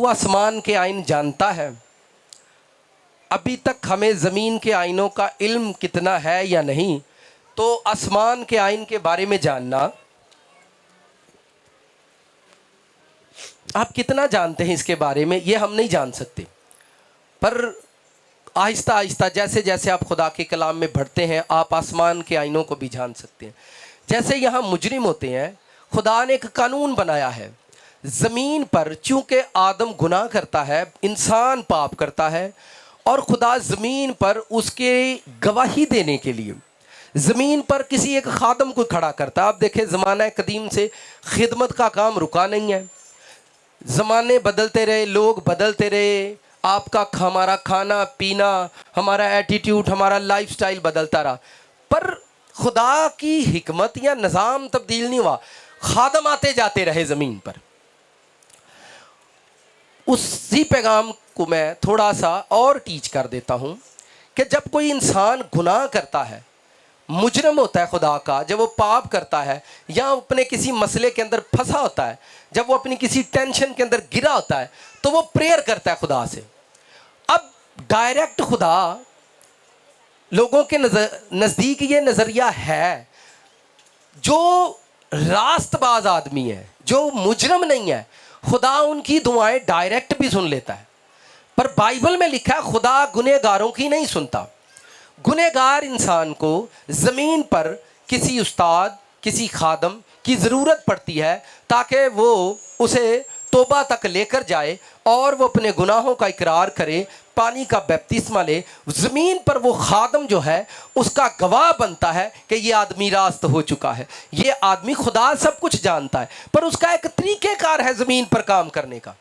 तू आसमान के आइन जानता है? अभी तक हमें ज़मीन के आइनों का इल्म कितना है या नहीं, तो आसमान के आइन के बारे में जानना, आप कितना जानते हैं इसके बारे में, ये हम नहीं जान सकते। पर आहिस्ता आहिस्ता जैसे जैसे आप खुदा के कलाम में बढ़ते हैं, आप आसमान के आइनों को भी जान सकते हैं। जैसे यहाँ मुजरिम होते हैं, खुदा ने एक कानून बनाया है ज़मीन पर, चूँकि आदम गुनाह करता है, इंसान पाप करता है, और खुदा ज़मीन पर उसके गवाही देने के लिए ज़मीन पर किसी एक खादम को खड़ा करता है। आप देखें, ज़माना कदीम से खिदमत का काम रुका नहीं है। ज़माने बदलते रहे, लोग बदलते रहे, आपका हमारा खाना पीना, हमारा एटीट्यूड, हमारा लाइफस्टाइल बदलता रहा, पर खुदा की हिकमत या निज़ाम तब्दील नहीं हुआ। खादम आते जाते रहे ज़मीन पर। उसी पैगाम को मैं थोड़ा सा और टीच कर देता हूँ कि जब कोई इंसान गुनाह करता है, मुजरम होता है खुदा का, जब वो पाप करता है या अपने किसी मसले के अंदर फंसा होता है, जब वो अपनी किसी टेंशन के अंदर गिरा होता है, तो वो प्रेयर करता है खुदा से। अब डायरेक्ट खुदा लोगों के नज़दीक ये नज़रिया है, जो रास्तबाज आदमी है, जो मुजरम नहीं है, खुदा उनकी दुआएं डायरेक्ट भी सुन लेता है। पर बाइबल में लिखा है खुदा गुनहगारों की नहीं सुनता। गुनहगार इंसान को ज़मीन पर किसी उस्ताद, किसी खादम की ज़रूरत पड़ती है ताकि वो उसे तौबा तक लेकर जाए और वो अपने गुनाहों का इकरार करे, पानी का बपतिस्मा ले। ज़मीन पर वो खादम जो है उसका गवाह बनता है कि ये आदमी रास्त हो चुका है, ये आदमी, खुदा सब कुछ जानता है, पर उसका एक तरीक़ेकार है ज़मीन पर काम करने का।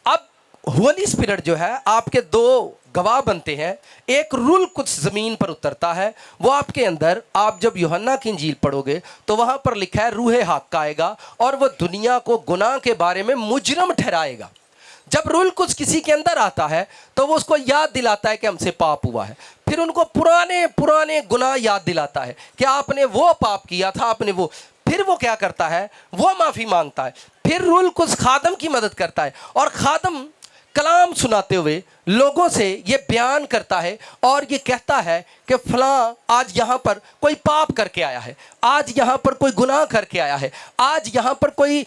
अब होली स्पिरिट जो है आपके दो गवाह बनते हैं। एक रूल कुछ ज़मीन पर उतरता है, वो आपके अंदर, आप जब यूहन्ना की इंजील पढ़ोगे तो वहाँ पर लिखा है रूहे हक आएगा और वो दुनिया को गुनाह के बारे में मुजरम ठहराएगा। जब रूल कुछ किसी के अंदर आता है तो वो उसको याद दिलाता है कि हमसे पाप हुआ है, फिर उनको पुराने पुराने गुनाह याद दिलाता है कि आपने वो पाप किया था, आपने वो, फिर वो क्या करता है, वो माफ़ी मांगता है। फिर रूल कुछ खादम की मदद करता है और खादम कलाम सुनाते हुए लोगों से ये बयान करता है और ये कहता है कि फ़लाँ आज यहाँ पर कोई पाप करके आया है, आज यहाँ पर कोई गुनाह करके आया है, आज यहाँ पर कोई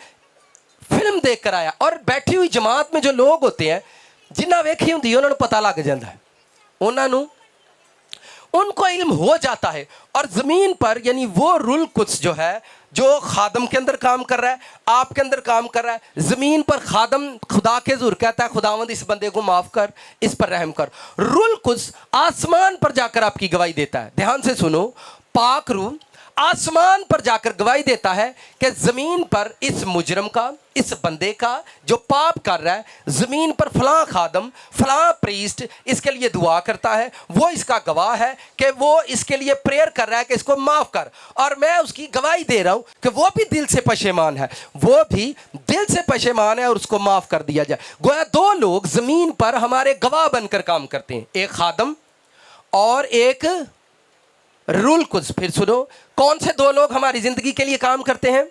फिल्म देख कर आया। और बैठी हुई जमात में जो लोग होते हैं, जिन्हें वेखी होंगी उन्होंने पता लग जाता है, उन्होंने उनको इल्म हो जाता है। और ज़मीन पर यानी वो रूल कुछ जो है, जो खादम के अंदर काम कर रहा है, आपके अंदर काम कर रहा है, ज़मीन पर खादम खुदा के ज़ुर कहता है खुदावंद इस बंदे को माफ़ कर, इस पर रहम कर। रूल कुछ आसमान पर जाकर आपकी गवाही देता है। ध्यान से सुनो, पाक रूह आसमान पर जाकर गवाही देता है कि ज़मीन पर इस मुजरम का, इस बंदे का जो पाप कर रहा है, ज़मीन पर फ़लाँ खादम, फ़लाँ प्रीस्ट इसके लिए दुआ करता है, वो इसका गवाह है कि वो इसके लिए प्रेयर कर रहा है कि इसको माफ़ कर, और मैं उसकी गवाही दे रहा हूँ कि वो भी दिल से पशेमान है, वो भी दिल से पशेमान है और उसको माफ़ कर दिया जाए। गोया दो लोग ज़मीन पर हमारे गवाह बनकर काम करते हैं, एक खादम और एक रूल कुछ। फिर सुनो, कौन से दो लोग हमारी जिंदगी के लिए काम करते हैं?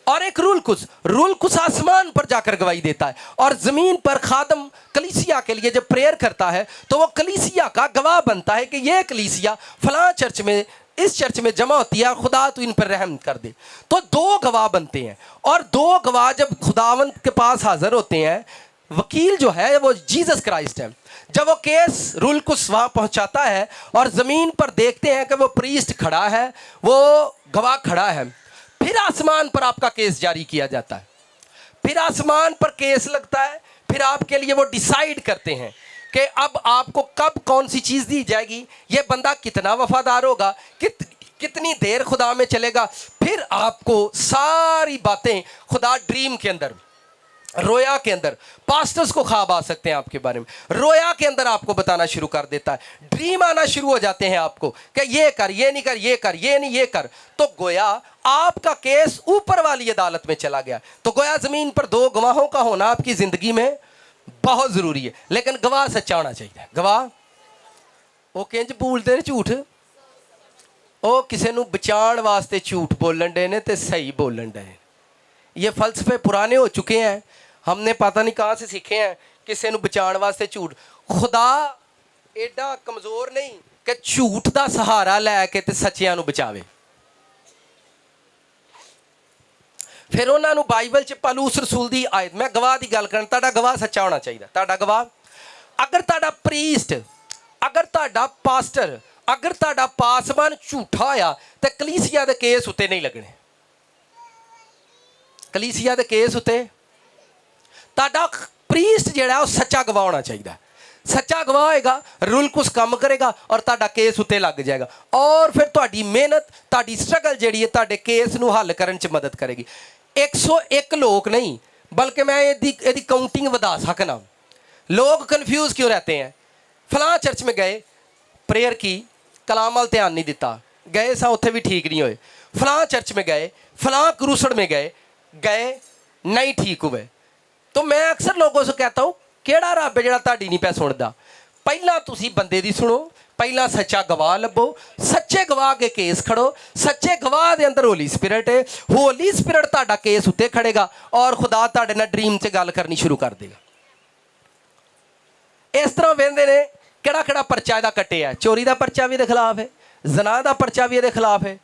और एक रूल कुछ। रूल कुछ आसमान पर जाकर गवाही देता है और ज़मीन पर खादम कलीसिया के लिए जब प्रेयर करता है तो वो कलीसिया का गवाह बनता है कि ये कलीसिया फलां चर्च में, इस चर्च में जमा होती है, खुदा तू इन पर रहम कर दे। तो दो गवाह बनते हैं और दो गवाह जब खुदावंत के पास हाजिर होते हैं, वकील जो है वो जीसस क्राइस्ट है। जब वो केस रूल कुछ वहाँ पहुँचाता है और ज़मीन पर देखते हैं कि वो प्रीस्ट खड़ा है, वो गवाह खड़ा है, फिर आसमान पर आपका केस जारी किया जाता है, फिर आसमान पर केस लगता है, फिर आपके लिए वो डिसाइड करते हैं कि अब आपको कब कौन सी चीज़ दी जाएगी, ये बंदा कितना वफादार होगा, कितनी देर खुदा में चलेगा। फिर आपको सारी बातें खुदा ड्रीम के अंदर, रोया के अंदर, पास्टर्स को ख्वाब आ सकते हैं आपके बारे में, रोया के अंदर आपको बताना शुरू कर देता है, ड्रीम आना शुरू हो जाते हैं आपको कि ये कर, ये नहीं कर, ये कर, ये नहीं, ये कर। तो गोया आपका केस ऊपर वाली अदालत में चला गया। तो गोया ज़मीन पर दो गवाहों का होना आपकी ज़िंदगी में बहुत ज़रूरी है, लेकिन गवाह सच्चा होना चाहिए। गवाह वो किंज बोलते ने झूठ, वो किसी को बचाने वास्ते झूठ बोलन डे ने ते सही बोलन डे। ये फलसफे पुराने हो चुके हैं। हमने पता नहीं कहाँ से सीखे हैं किसी ਨੂੰ ਬਚਾਉਣ ਵਾਸਤੇ ਝੂਠ। खुदा एडा कमज़ोर नहीं कि झूठ का सहारा लैके ते सच्चियां ਨੂੰ बचावे। फिर उन्होंने बाइबल च पलूस रसूल की आयत, मैं गवाह की गल करन, तुहाडा गवाह सच्चा होना चाहिए। तुहाडा गवाह, अगर तुहाडा प्रीस्ट, अगर तुहाडा पास्टर, अगर तुहाडा पासवान झूठा होया तो कलीसिया के केस उत्ते नहीं लगने। कलीसिया के केस उत्ते तुहाडा प्रीस्ट जिहड़ा वो सच्चा गवाह होना चाहिए। सच्चा गवाह होएगा, रूल कुछ काम करेगा और तुहाडा केस उत्ते लग जाएगा। और फिर तुहाडी मेहनत, तुहाडी स्ट्रगल जिहड़ी है तुहाडे केस नूं हल करन च मदद करेगी। 101 लोग नहीं, बल्कि मैं यदि काउंटिंग बता सकना। लोग कन्फ्यूज क्यों रहते हैं? फलां चर्च में गए, प्रेयर की, कलाम वाल ध्यान नहीं दिता, गए सा उत्थे भी ठीक नहीं होए। फलां चर्च में गए, फलां क्रूसड़ में गए नहीं ठीक हुए। तो मैं अक्सर लोगों से कहता हूँ, केड़ा रब है जिहड़ा तुहाडी नहीं पै सुणदा? पहला तुसी बंदे दी सुनो, पहला सच्चा गवाह लभो, सच्चे गवाह के केस खड़ो। सच्चे गवाह के अंदर होली स्पिरिट है, होली स्पिरिट तुहाडा केस उत्ते खड़ेगा और खुदा तुहाडे नाल ड्रीम च गल करनी शुरू कर देगा। इस तरह वेंदे ने किहड़ा किहड़ा परचा इहदा कट्टिया है। चोरी का परचा भी इहदे खिलाफ है, जना का परचा भी इहदे खिलाफ है,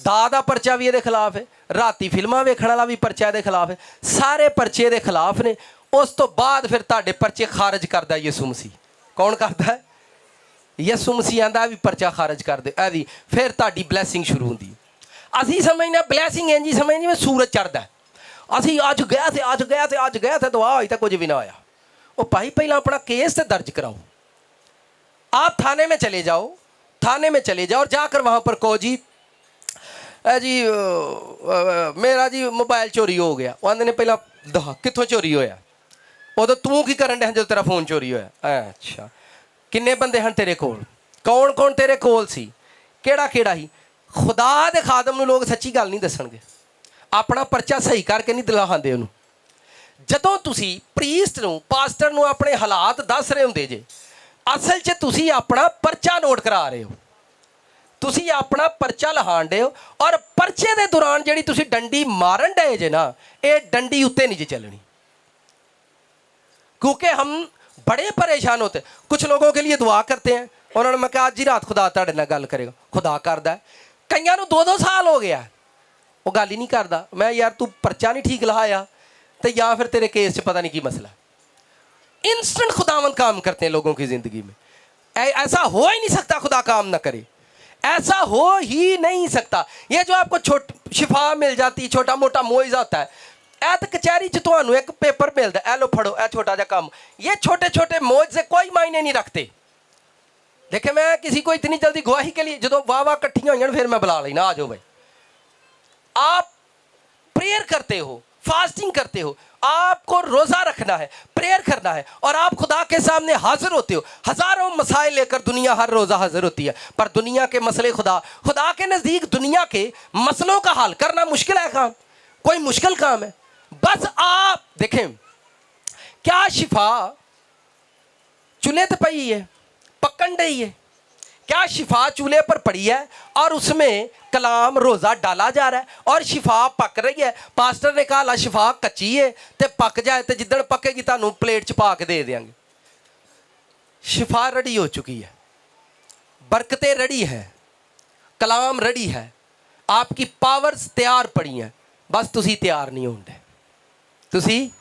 दा का परचा भी इहदे खिलाफ है, राती फिल्मां वेखण वाला भी परचा इहदे खिलाफ है। सारे परचे इहदे खिलाफ ने। उस तो बाद फिर तुहाडे परचे खारिज करदा यीशु मसीह। कौन करदा है? यीशु मसीह आंदा भी परचा खारिज कर दे, भी फिर तुहाडी ब्लैसिंग शुरू होंदी। असीं समझने ब्लैसिंग इंज ही समझ जिवें सूरज चढ़दा। असीं अज गया थे तो आज तक कुछ भी ना होया। वो भाई पहला अपना केस तो दर्ज कराओ। आप थाने में चले जाओ, थाने में चले जाओ और जाकर वहाँ पर कहो जी मेरा जी मोबाइल चोरी हो गया। वो आंदे ने पहला दहा कित्थों चोरी होया? उदों तू की करन डया जो तेरा फोन चोरी होया? अच्छा, किन्ने बंदे हैं तेरे कोल? कौन कौन तेरे कोल सी? केड़ा केड़ा ही? खुदा दे खादम नूं लोग सच्ची गल नहीं दसणगे, अपना परचा सही करके नहीं दिलाहांदे उहनूं। जदों तुसी प्रीस्ट नूं, पास्टर नूं अपने हालात दस रहे हुंदे जे, असल च तुसी अपना परचा नोट करा रहे हो, तुसी अपना परचा लहाण डे हो। और परचे दे दौरान जिहड़ी तुसी डंडी मारन डे जे ना, ये डंडी उत्ते नहीं जे चलनी। क्योंकि हम बड़े परेशान होते। कुछ लोगों के लिए दुआ करते हैं, उन्होंने मैं कहा आज जी रात खुदा तुहाडे नाल गल करेगा, खुदा करदा है। कईयां नूं 2-2 साल हो गया वो गल ही नहीं करदा। मैं यार तू परचा नहीं ठीक लहाया तो या फिर तेरे केस च पता नहीं की मसला। इंस्टेंट खुदावंद काम करते हैं लोगों की ज़िंदगी में। ऐसा हो ही नहीं सकता खुदा काम ना करे, ऐसा हो ही नहीं सकता। ये जो आपको शिफा मिल जाती, छोटा मोटा मुआवजा होता है, ऐ तो कचहरी च तुहानूं एक पेपर मिलता है, लो फड़ो ए छोटा जा काम। ये छोटे छोटे मुआवजे कोई मायने नहीं रखते। देखिए मैं किसी को इतनी जल्दी गवाही के लिए जो वाह कट्ठियां हुई फिर मैं बुला लेना, आ जाओ भाई। आप प्रेयर करते हो, फास्टिंग करते हो, आपको रोज़ा रखना है, प्रेयर करना है और आप खुदा के सामने हाजिर होते हो। हज़ारों मसाइल लेकर दुनिया हर रोज़ा हाजिर होती है, पर दुनिया के मसले खुदा के नज़दीक दुनिया के मसलों का हल करना मुश्किल है काम? कोई मुश्किल काम है? बस आप देखें, क्या शिफा चूल्हे पर पई है, पकन रही है? क्या शिफा चूल्हे पर पड़ी है और उसमें कलाम रोज़ा डाला जा रहा है और शिफा पक रही है? पास्टर ने कहा ला शिफा कच्ची है तो पक जाए तो जिद्दण पकेगी तुहानूं प्लेट च पा के दे देंगे। शिफा रड़ी हो चुकी है, बरकतें रड़ी है, कलाम रड़ी है, आपकी पावर्स तैयार पड़ी हैं, बस तुसी तैयार नहीं होंगे। तुसी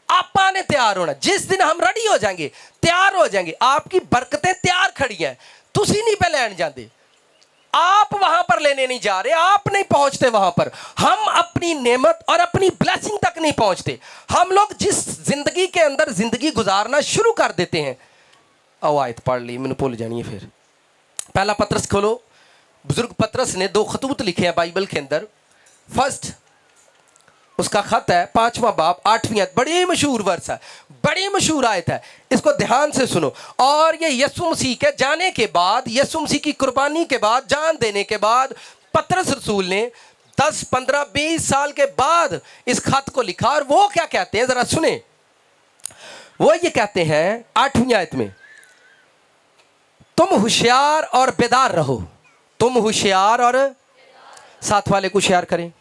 आपा ने तैयार होना। जिस दिन हम रेडी हो जाएंगे, तैयार हो जाएंगे, आपकी बरकतें तैयार खड़ी हैं, तुसी नहीं पे लैन जाते, आप वहां पर लेने नहीं जा रहे, आप नहीं पहुंचते वहां पर। हम अपनी नेमत और अपनी ब्लेसिंग तक नहीं पहुंचते। हम लोग जिस जिंदगी के अंदर जिंदगी गुजारना शुरू कर देते हैं, आओ आयत पढ़ ली, मैंने भूल जानी है फिर। पहला पत्रस खोलो। बुजुर्ग पत्रस ने 2 खतूत लिखे हैं बाइबल के अंदर। फर्स्ट उसका खत है 5वां बाब 8वीं आयत, बड़ी मशहूर वर्स है, बड़ी मशहूर आयत है, इसको ध्यान से सुनो। और ये यीशु मसीह के जाने के बाद, यीशु मसीह की कुर्बानी के बाद, जान देने के बाद पतरस रसूल ने 10, 15, 20 साल के बाद इस खत को लिखा। और वो क्या कहते हैं जरा सुने। वो ये कहते हैं 8वीं आयत में, तुम होशियार और बेदार रहो। तुम होशियार और, साथ वाले को शेयर करें,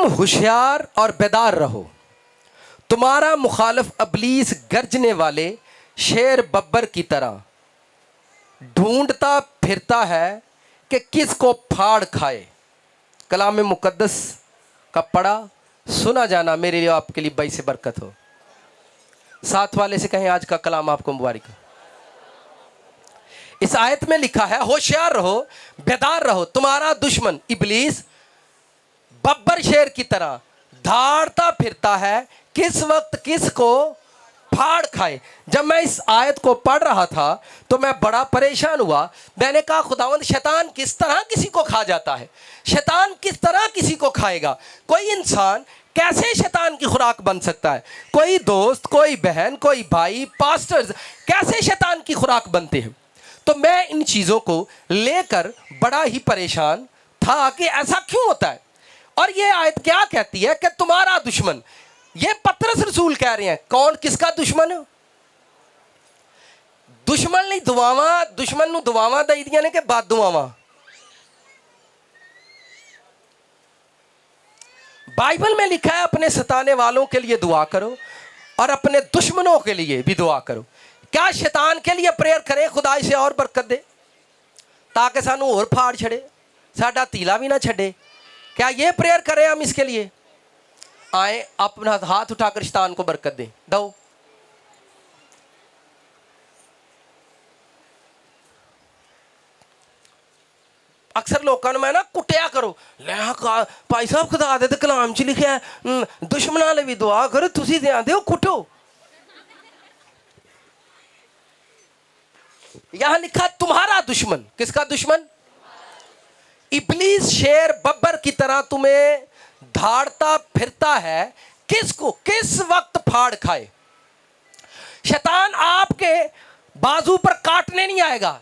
होशियार और बेदार रहो, तुम्हारा मुखालिफ इब्लीस गर्जने वाले शेर बब्बर की तरह ढूंढता फिरता है कि किसको फाड़ खाए। कलाम मुकद्दस का पढ़ा सुना जाना मेरे लिए आपके लिए बाई से बरकत हो। साथ वाले से कहें आज का कलाम आपको मुबारक हो। इस आयत में लिखा है होशियार रहो, बेदार रहो, तुम्हारा दुश्मन इब्लीस बब्बर शेर की तरह धाड़ता फिरता है, किस वक्त किसको फाड़ खाए। जब मैं इस आयत को पढ़ रहा था तो मैं बड़ा परेशान हुआ। मैंने कहा खुदावंद शैतान किस तरह किसी को खा जाता है, शैतान किस तरह किसी को खाएगा। कोई इंसान कैसे शैतान की खुराक बन सकता है, कोई दोस्त, कोई बहन, कोई भाई, पास्टर्स कैसे शैतान की खुराक बनते हैं। तो मैं इन चीज़ों को लेकर बड़ा ही परेशान था कि ऐसा क्यों होता है। और ये आयत क्या कहती है कि तुम्हारा दुश्मन, ये पतरस रसूल कह रहे हैं। कौन किसका दुश्मन? दुश्मन नहीं दुआवा, दुश्मन नूं दुआवा दई दियां ने कि बद दुआवा। बाइबल में लिखा है अपने सताने वालों के लिए दुआ करो और अपने दुश्मनों के लिए भी दुआ करो। क्या शैतान के लिए प्रेयर करें खुदा इसे और बरकत दे ताकि सानू और फाड़ छड़े, साडा तीला भी ना छड़े? क्या ये प्रेयर करें हम इसके लिए? आए अपना हाथ उठाकर शैतान को बरकत दें। दो अक्सर लोगों ने मैं ना कुटिया करो, भाई साहब खुदा दे कलाम च लिखा है दुश्मना ले भी दुआ करो, तुसी दे आंदे हो कुटो। यहां लिखा तुम्हारा दुश्मन। किसका दुश्मन? इब्लीस शेर बब्बर की तरह तुम्हें धाड़ता फिरता है, किसको किस वक्त फाड़ खाए। शैतान आपके बाजू पर काटने नहीं आएगा,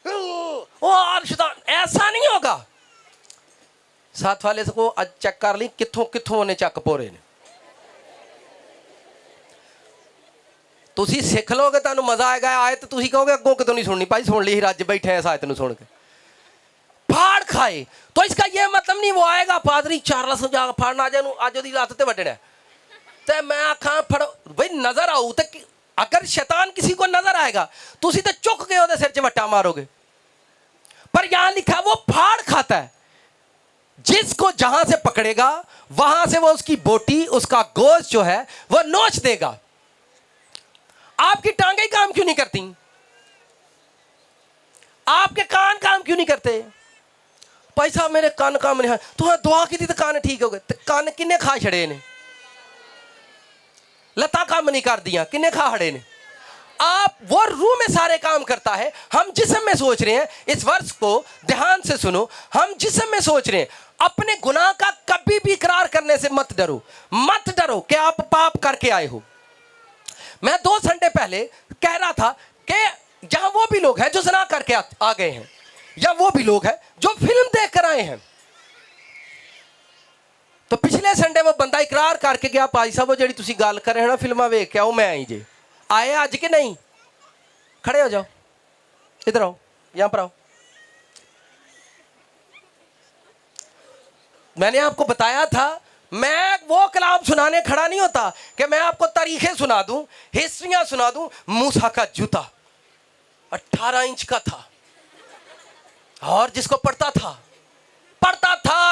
और शैतान ऐसा नहीं होगा। साथ वाले से को आज चेक कर ली कित्थों कित्थों ने चक पोरे ने। तुसी सीख लोगे तुहानू मजा आएगा। आयत तुसी कहोगे अगों कितों नहीं सुननी, भाई सुन ली रज बैठे इस आयत नूं सुन के। फाड़ खाए तो इसका यह मतलब नहीं वो आएगा पादरी चार जाकर फाड़ना आज अज ओदी लत्त ते वड्डना ते मैं आखा फड़ो भाई नजर आऊ। तो अगर शैतान किसी को नजर आएगा तुसी तो चुक के ओदे सिर च वट्टा मारोगे। पर यहां लिखा वो फाड़ खाता है, जिसको जहां से पकड़ेगा वहां से वो उसकी बोटी, उसका गोश्त जो है वो नोच देगा। आपकी टांगें काम क्यों नहीं करती? आपके कान काम क्यों नहीं करते? भाई साहब मेरे कान काम नहीं, तू दुआ की थी तो कान ठीक हो गए। तो कान किन्ने खा छड़े ने? लता काम नहीं कर दिया, किन्ने खा खड़े ने? आप वो रूह में सारे काम करता है। हम जिस्म में सोच रहे हैं, इस वर्ष को ध्यान से सुनो, हम जिस्म में सोच रहे हैं। अपने गुनाह का कभी भी इकरार करने से मत डरो, मत डरो कि आप पाप करके आए हो। मैं 2 संडे पहले कह रहा था कि जहां वो भी लोग हैं जो ज़िना करके आ गए हैं, या वो भी लोग हैं जो फिल्म देख कर आए हैं। तो पिछले संडे वो बंदा इकरार करके गया, भाई साहब वो जी तुसी गल कर रहे हो ना फिल्मा वेख के आओ, मैं आई जे आए अज के नहीं? खड़े हो जाओ, इधर आओ, यहां पर आओ। मैंने आपको बताया था मैं वो कलाम सुनाने खड़ा नहीं होता कि मैं आपको तारीखें सुना दूं, हिस्ट्रियां सुना दूं। मूसा का जूता 18 इंच का था और जिसको पढ़ता था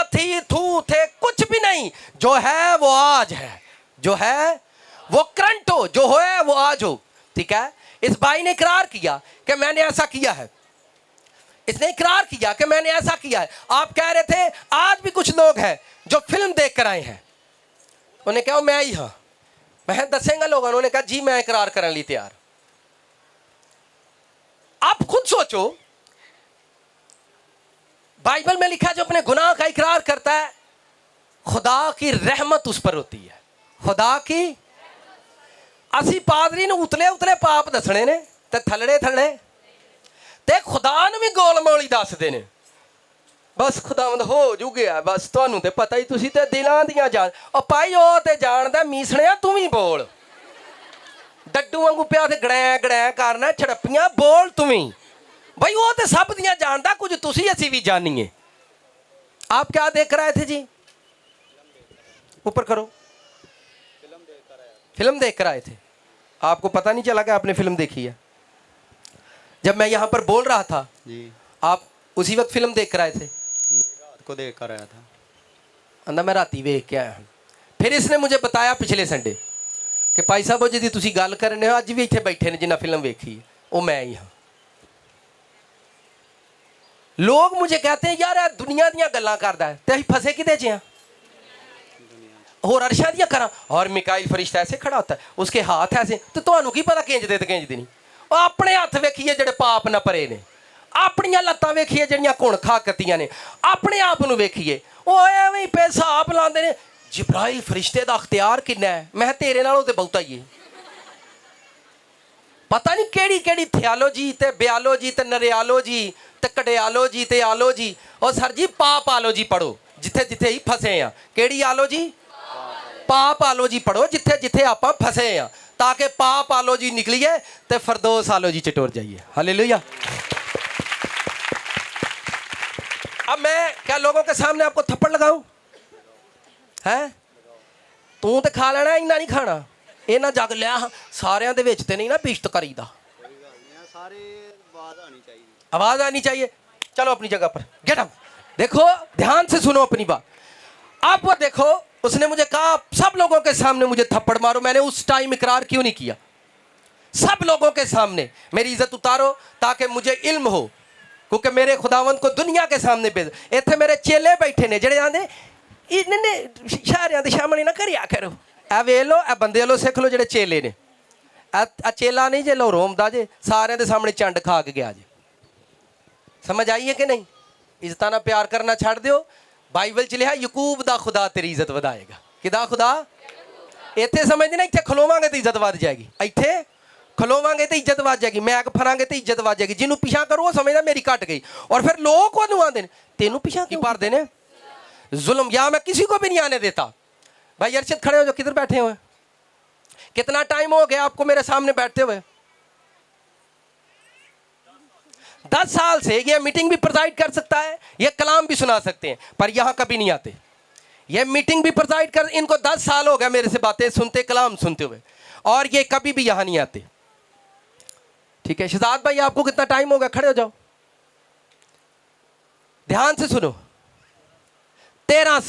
थी थू थे, कुछ भी नहीं। जो है वो आज है, जो है वो करंट हो, जो है वो आज हो। ठीक है, इस भाई ने इकरार किया कि मैंने ऐसा किया है, इसने इकरार किया कि मैंने ऐसा किया है। आप कह रहे थे आज भी कुछ लोग हैं जो फिल्म देख कर आए हैं। उन्हें कहा मैं ही हाँ, मैं दसेंगा लोग। उन्होंने कहा जी मैं इकरार करने लिए तैयार। आप खुद सोचो, बाइबल में लिखा जो अपने गुनाह का इकरार करता है खुदा की रहमत उस पर होती है। खुदा की असी पादरी ने उतले उतले पाप दसने ने ते थलड़े थलड़े ते खुदा ने भी गोल मोली दसदे ने। बस खुदावंद हो जू गया, बस तुहानू ते पता ही, तुसी ते दिलां दियां जान। ओ भाई ओ ते जानदा मीसणिया, तू भी बोल। डड्डू वांगू पिया ते गड़ै गड़ै करना, छड़पियां बोल तू भी। भाई वो तो सब दियां जानदा, कुछ तुसी असी भी जानिए। आप क्या देख रहे थे जी? ऊपर करो। फिल्म देख कर आए थे, आपको पता नहीं चला कि आपने फिल्म देखी है? जब मैं यहाँ पर बोल रहा था जी, आप उसी वक्त फिल्म देख कर आए थे? रात को देख कर आया था। अंदा मैं राती वेख के आया। फिर इसने मुझे बताया पिछले संडे कि भाई साहब जी तुसी गल करने हो अज भी इतने बैठे ने जिन्हें फिल्म वेखी है वो मैं ही हाँ। लोग मुझे कहते हैं यार दुनिया दियां गल्लां करदा है ते असीं फसे किते च हां? और अर्शा दियां करा और मिकाइल फरिश्ता ऐसे खड़ा होता है, उसके हाथ ऐसे, तो तुहानू की पता किंज दे ते किंज दी नहीं? ਉਹ ਆਪਣੇ ਹੱਥ ਵੇਖੀਏ ਜਿਹੜੇ ਪਾਪ ਨਾ ਪਰੇ ਨੇ, ਆਪਣੀਆਂ ਲੱਤਾਂ ਵੇਖੀਏ ਜਿਹੜੀਆਂ ਘੁਣ ਖਾ ਕੱਤੀਆਂ ਨੇ, ਆਪਣੇ ਆਪ ਨੂੰ ਵੇਖੀਏ ਉਹ ਐਵੇਂ ਹੀ ਹਿਸਾਬ ਲਾਉਂਦੇ ਨੇ ਜਿਬਰਾਈਲ ਫਰਿਸ਼ਤੇ ਦਾ ਅਖਤਿਆਰ ਕਿੰਨਾ ਹੈ। ਮੈਂ ਤੇਰੇ ਨਾਲੋਂ ਤੇ ਬਹੁਤਾ ਹੀ ਹੈ। ਪਤਾ ਨਹੀਂ ਕਿਹੜੀ ਕਿਹੜੀ ਥਿਆਲੋਜੀ ਤੇ ਬਿਆਲੋਜੀ ਤੇ ਨਰਿਆਲੋਜੀ ਤੇ ਕਡਿਆਲੋਜੀ ਤੇ ਆਲੋਜੀ। ਉਹ ਸਰ ਜੀ ਪਾਪ ਆਲੋਜੀ ਪੜੋ ਜਿੱਥੇ ਜਿੱਥੇ ਹੀ ਫਸੇ ਆ। ਕਿਹੜੀ ਆਲੋਜੀ? ਪਾਪ ਆਲੋਜੀ ਪੜੋ ਜਿੱਥੇ ਜਿੱਥੇ ਆਪਾਂ ਫਸੇ ਆ, ताकि पाप आलो जी निकलिए तो फरदोस आलो जी चटोर जाइए। हालेलुया। अब मैं क्या लोगों के सामने आपको थप्पड़ लगाऊं? हैं तू तो खा लेना, इन्ना नहीं खाना। ये ना जग लिया सारियां दे विच ते नहीं ना पिश्त करीदा। आवाज आनी चाहिए। चलो अपनी जगह पर गेट अप। देखो ध्यान से सुनो अपनी बात। आप वो देखो उसने मुझे कहा सब लोगों के सामने मुझे थप्पड़ मारो। मैंने उस टाइम इकरार क्यों नहीं किया? सब लोगों के सामने मेरी इज्जत उतारो ताकि मुझे इल्म हो, क्योंकि मेरे खुदावंद को दुनिया के सामने भेज। इतने मेरे चेले बैठे ने जेड़े आंदे इन्ने शहरियां दे सामने ना करिया करो। ए वे लो ए बंदे लो सिख लो जेड़े चेले ने। आ चेला नहीं जे लाहौरों आंदा जे सारे दे सामने चंड खा के गया जे। समझ आई है कि नहीं? इज्जतां नाल प्यार करना छड़ दिओ। बाइबल च लिखा यकूब दा खुदा तेरी इज्जत वधाएगा। किदा खुदा? इत्थे समझदे ना इत्थे खलोवांगे तो इज्जत वध जाएगी, इत्थे खलोवांगे तो इज्जत वध जाएगी, मैक फरांगे तो इज्जत वध जाएगी। जिन्हों पिछा करो वो समझदा मेरी घट गई। और फिर लोग ओनू आंदे ने तेनू पिछा की भरदे ने जुल्म। या मैं किसी को भी नहीं आने देता। भाई अरशद खड़े हो जो, किधर बैठे हुए? कितना टाइम हो गया आपको मेरे सामने बैठते हुए? 10 साल से ये मीटिंग भी प्रिजाइड कर सकता है, ये कलाम भी सुना सकते हैं, पर यहां कभी नहीं आते। ये मीटिंग भी प्रिजाइड कर, इनको 10 साल हो गया मेरे से बातें सुनते, कलाम सुनते हुए, और ये कभी भी यहां नहीं आते। ठीक है शहजाद भाई, आपको कितना टाइम हो गया? खड़े हो जाओ, ध्यान से सुनो। 13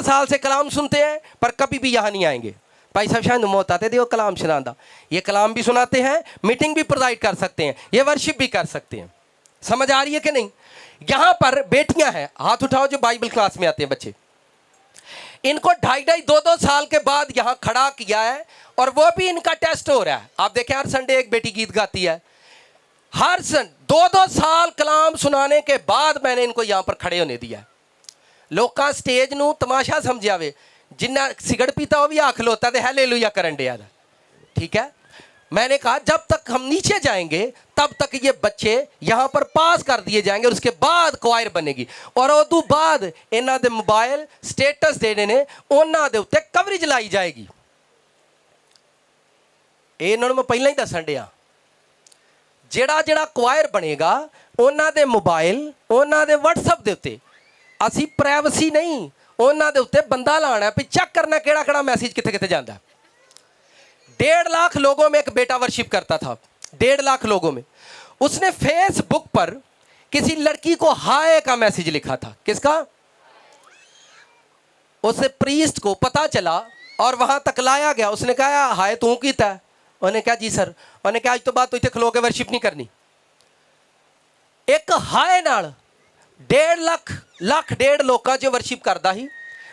साल से कलाम सुनते हैं पर कभी भी यहां नहीं आएंगे। भाई साहब शायद मौत आते थे वो कलाम सुनाता, ये कलाम भी सुनाते हैं, मीटिंग भी प्रोवाइड कर सकते हैं, ये वर्शिप भी कर सकते हैं। समझ आ रही है कि नहीं? यहाँ पर बेटियां हैं, हाथ उठाओ जो बाइबल क्लास में आते हैं बच्चे। इनको 2.5-2 साल के बाद यहाँ खड़ा किया है और वो भी इनका टेस्ट हो रहा है। आप देखें हर संडे एक बेटी गीत गाती है, हर 2 साल कलाम सुनाने के बाद मैंने इनको यहाँ पर खड़े होने दिया। लोग स्टेज नू तमाशा समझ आवे, जिन्ना सिगड़ पीता वो भी आ खलोता तो हालेलुया करन दिया। ठीक है, मैंने कहा जब तक हम नीचे जाएंगे तब तक ये बच्चे यहाँ पर पास कर दिए जाएंगे और उसके बाद क्वायर बनेगी। और उदू बाद इन्हां दे मोबाइल स्टेटस देने ने उन्हां दे उत्ते कवरेज लाई जाएगी। इन्हां नूं मैं पहले ही दसन दिया, जेड़ा जेड़ा क्वायर बनेगा उन्हां दे मोबाइल उन्हां दे व्हाट्सएप दे उत्ते असी प्राइवेसी नहीं, उन्हां दे उत्ते बंदा लाना भी चेक करना केड़ा केड़ा मैसेज किथे किथे जाता है। 1.5 लाख लोगों में एक बेटा वर्शिप करता था, 1.5 लाख लोगों में। उसने फेसबुक पर किसी लड़की को हाय का मैसेज लिखा था। किसका? उसे प्रीस्ट को पता चला और वहां तक लाया गया। उसने कहा हाय तू कीता? उन्हें कहा जी सर। उन्हें कहा आज तो बाद तो इतने खलो के वर्शिप नहीं करनी। एक हाय नाल 1.5 लोगों च वर्शिप करता ही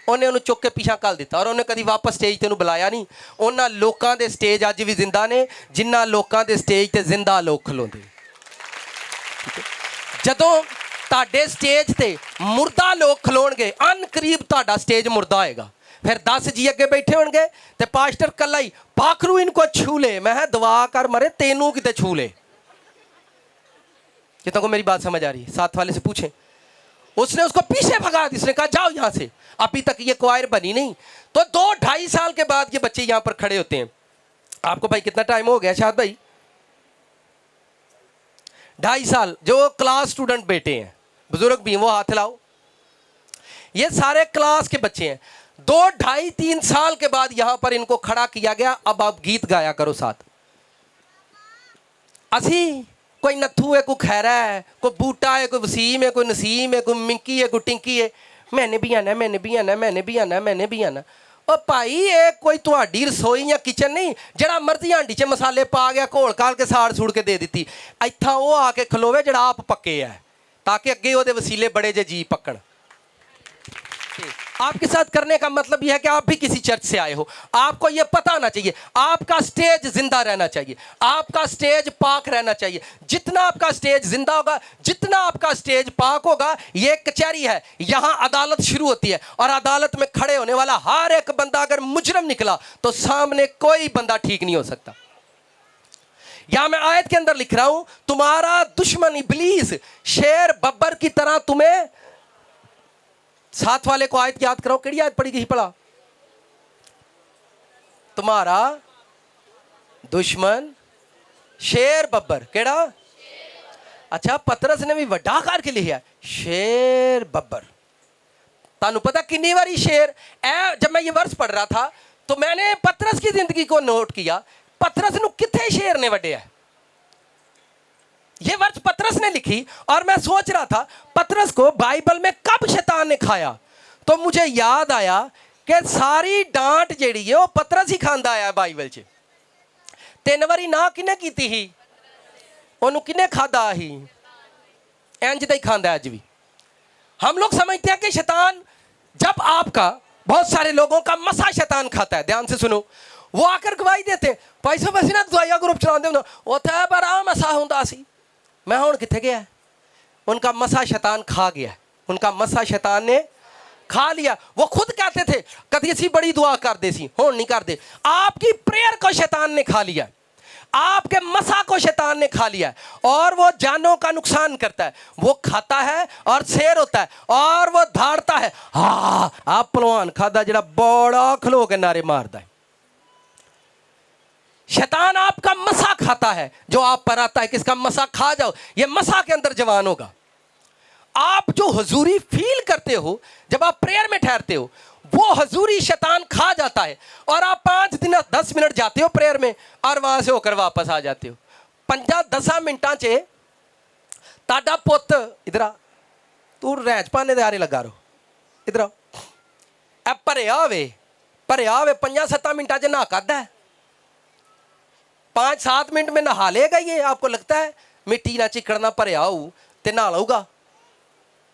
उन्हें उन्हें चुक के पीछा कर दिता और उन्हें कभी वापस स्टेज ते बुलाया नहीं। उन्होंने लोगों के स्टेज अज भी जिंदा ने जिन्ना लोगों के स्टेज ते जिंदा लोग खलोंदे। जदों ताडे स्टेज ते मुर्दा लोग खलोणगे अन करीब ताडा स्टेज मुर्दा होएगा। फिर 10 जी अगे बैठे होणगे ते पास्टर कल्ला ही पाखरू इनको छू ले। मैं दुआ कर मरे तेनू किते छू ले। कितनों को मेरी बात समझ आ रही है? साथ वाले से पूछें। उसने उसको पीछे भगा दी, उसने कहा जाओ यहां से, अभी तक ये क्वायर बनी नहीं। तो 2-2.5 साल के बाद ये बच्चे यहां पर खड़े होते हैं। आपको भाई कितना टाइम हो गया शायद भाई? 2.5 साल। जो क्लास स्टूडेंट बेटे हैं, बुजुर्ग भी हैं, वो हाथ लाओ। ये सारे क्लास के बच्चे हैं। 2, 2.5, 3 साल के बाद यहां पर इनको खड़ा किया गया, अब आप गीत गाया करो साथ। असी कोई नथू है, कोई खैरा है, कोई बूटा है, कोई वसीम है, कोई नसीम है, कोई मिंकी है, कोई टिंकी है, मैंने भी आना, मैंने भी आना, मैंने भी आना, मैंने भी आना। ओ भाई ये कोई तुहाडी रसोई या किचन नहीं जड़ा मर्जी हांडी च मसाले पा गया, घोल घाल के साड़ सूड़ के दे दी। इत्थां वो आके खलोवे जड़ा आप पक्के है, ताकि अगे वो वसीले बड़े जे जी पकड़। आपके साथ करने का मतलब यह है कि आप भी किसी चर्च से आए हो, आपको यह पता होना चाहिए आपका स्टेज जिंदा रहना चाहिए, आपका स्टेज पाक रहना चाहिए। जितना आपका स्टेज जिंदा होगा, जितना आपका स्टेज पाक होगा, यह कचहरी है, यहां अदालत शुरू होती है और अदालत में खड़े होने वाला हर एक बंदा अगर मुजरम निकला तो सामने कोई बंदा ठीक नहीं हो सकता। यहां मैं आयत के अंदर लिख रहा हूं, तुम्हारा दुश्मन इब्लीस शेर बब्बर की तरह तुम्हें, साथ वाले को आयत याद कराओ, केड़ी आयत पढ़ी गई पढ़ा? तुम्हारा दुश्मन शेर बब्बर, केड़ा? अच्छा, पतरस ने भी वड्डा करके लिखा शेर बब्बर। तानू पता कितनी बारी शेर जब मैं ये वर्ष पढ़ रहा था तो मैंने पतरस की जिंदगी को नोट किया, पतरस नु किथे शेर ने वड्डे है। ये वर्ष पतरस ने लिखी और मैं सोच रहा था पतरस को बाइबल में कब शैतान ने खाया, तो मुझे याद आया कि सारी डांट जेड़ी है वो पतरस ही खांदा आया बाइबल च। 3 बारी ना किने कीती ही, ओनू किने खादा ही, इंज दा ही खांदा अज भी। हम लोग समझते हैं कि शैतान, जब आपका बहुत सारे लोगों का मसा शैतान खाता है, ध्यान से सुनो, वो आकर गवाही देते हैं भाई साहब असं ना दवाइया ग्रुप चलाते होंगे उत्थे बड़ा मसा होंदा सी, मैं हुण कित्थे गया? उनका मसा शैतान खा गया, उनका मसा शैतान ने खा लिया। वो खुद कहते थे कभी असी बड़ी दुआ करते सी, हुण नहीं करते। आपकी प्रेयर को शैतान ने खा लिया, आपके मसा को शैतान ने खा लिया और वो जानों का नुकसान करता है। वो खाता है और शेर होता है और वो धाड़ता है। हाँ, आप पहलवान खादा जड़ा बड़ा खलो के नारे मारता है। शैतान आपका मसा खाता है जो आप पर आता है, किसका मसा खा जाओ, ये मसा के अंदर जवान होगा। आप जो हुजूरी फील करते हो जब आप प्रेयर में ठहरते हो, वो हुजूरी शैतान खा जाता है और आप 5 दिन 10 मिनट जाते हो प्रेयर में और वहां से होकर वापस आ जाते हो। 5-10 मिनटा च ताड़ा पुत इधर आ, तू रैच पाने दे आरे लगा रहो, इधर आओ, भरिया होवे 5-7 मिनटा च नहा करदा है। 5-7 मिनट में नहा लेगा ये? आपको लगता है मिट्टी ना चिकड़ना भरिया हो ते नहा लूगा?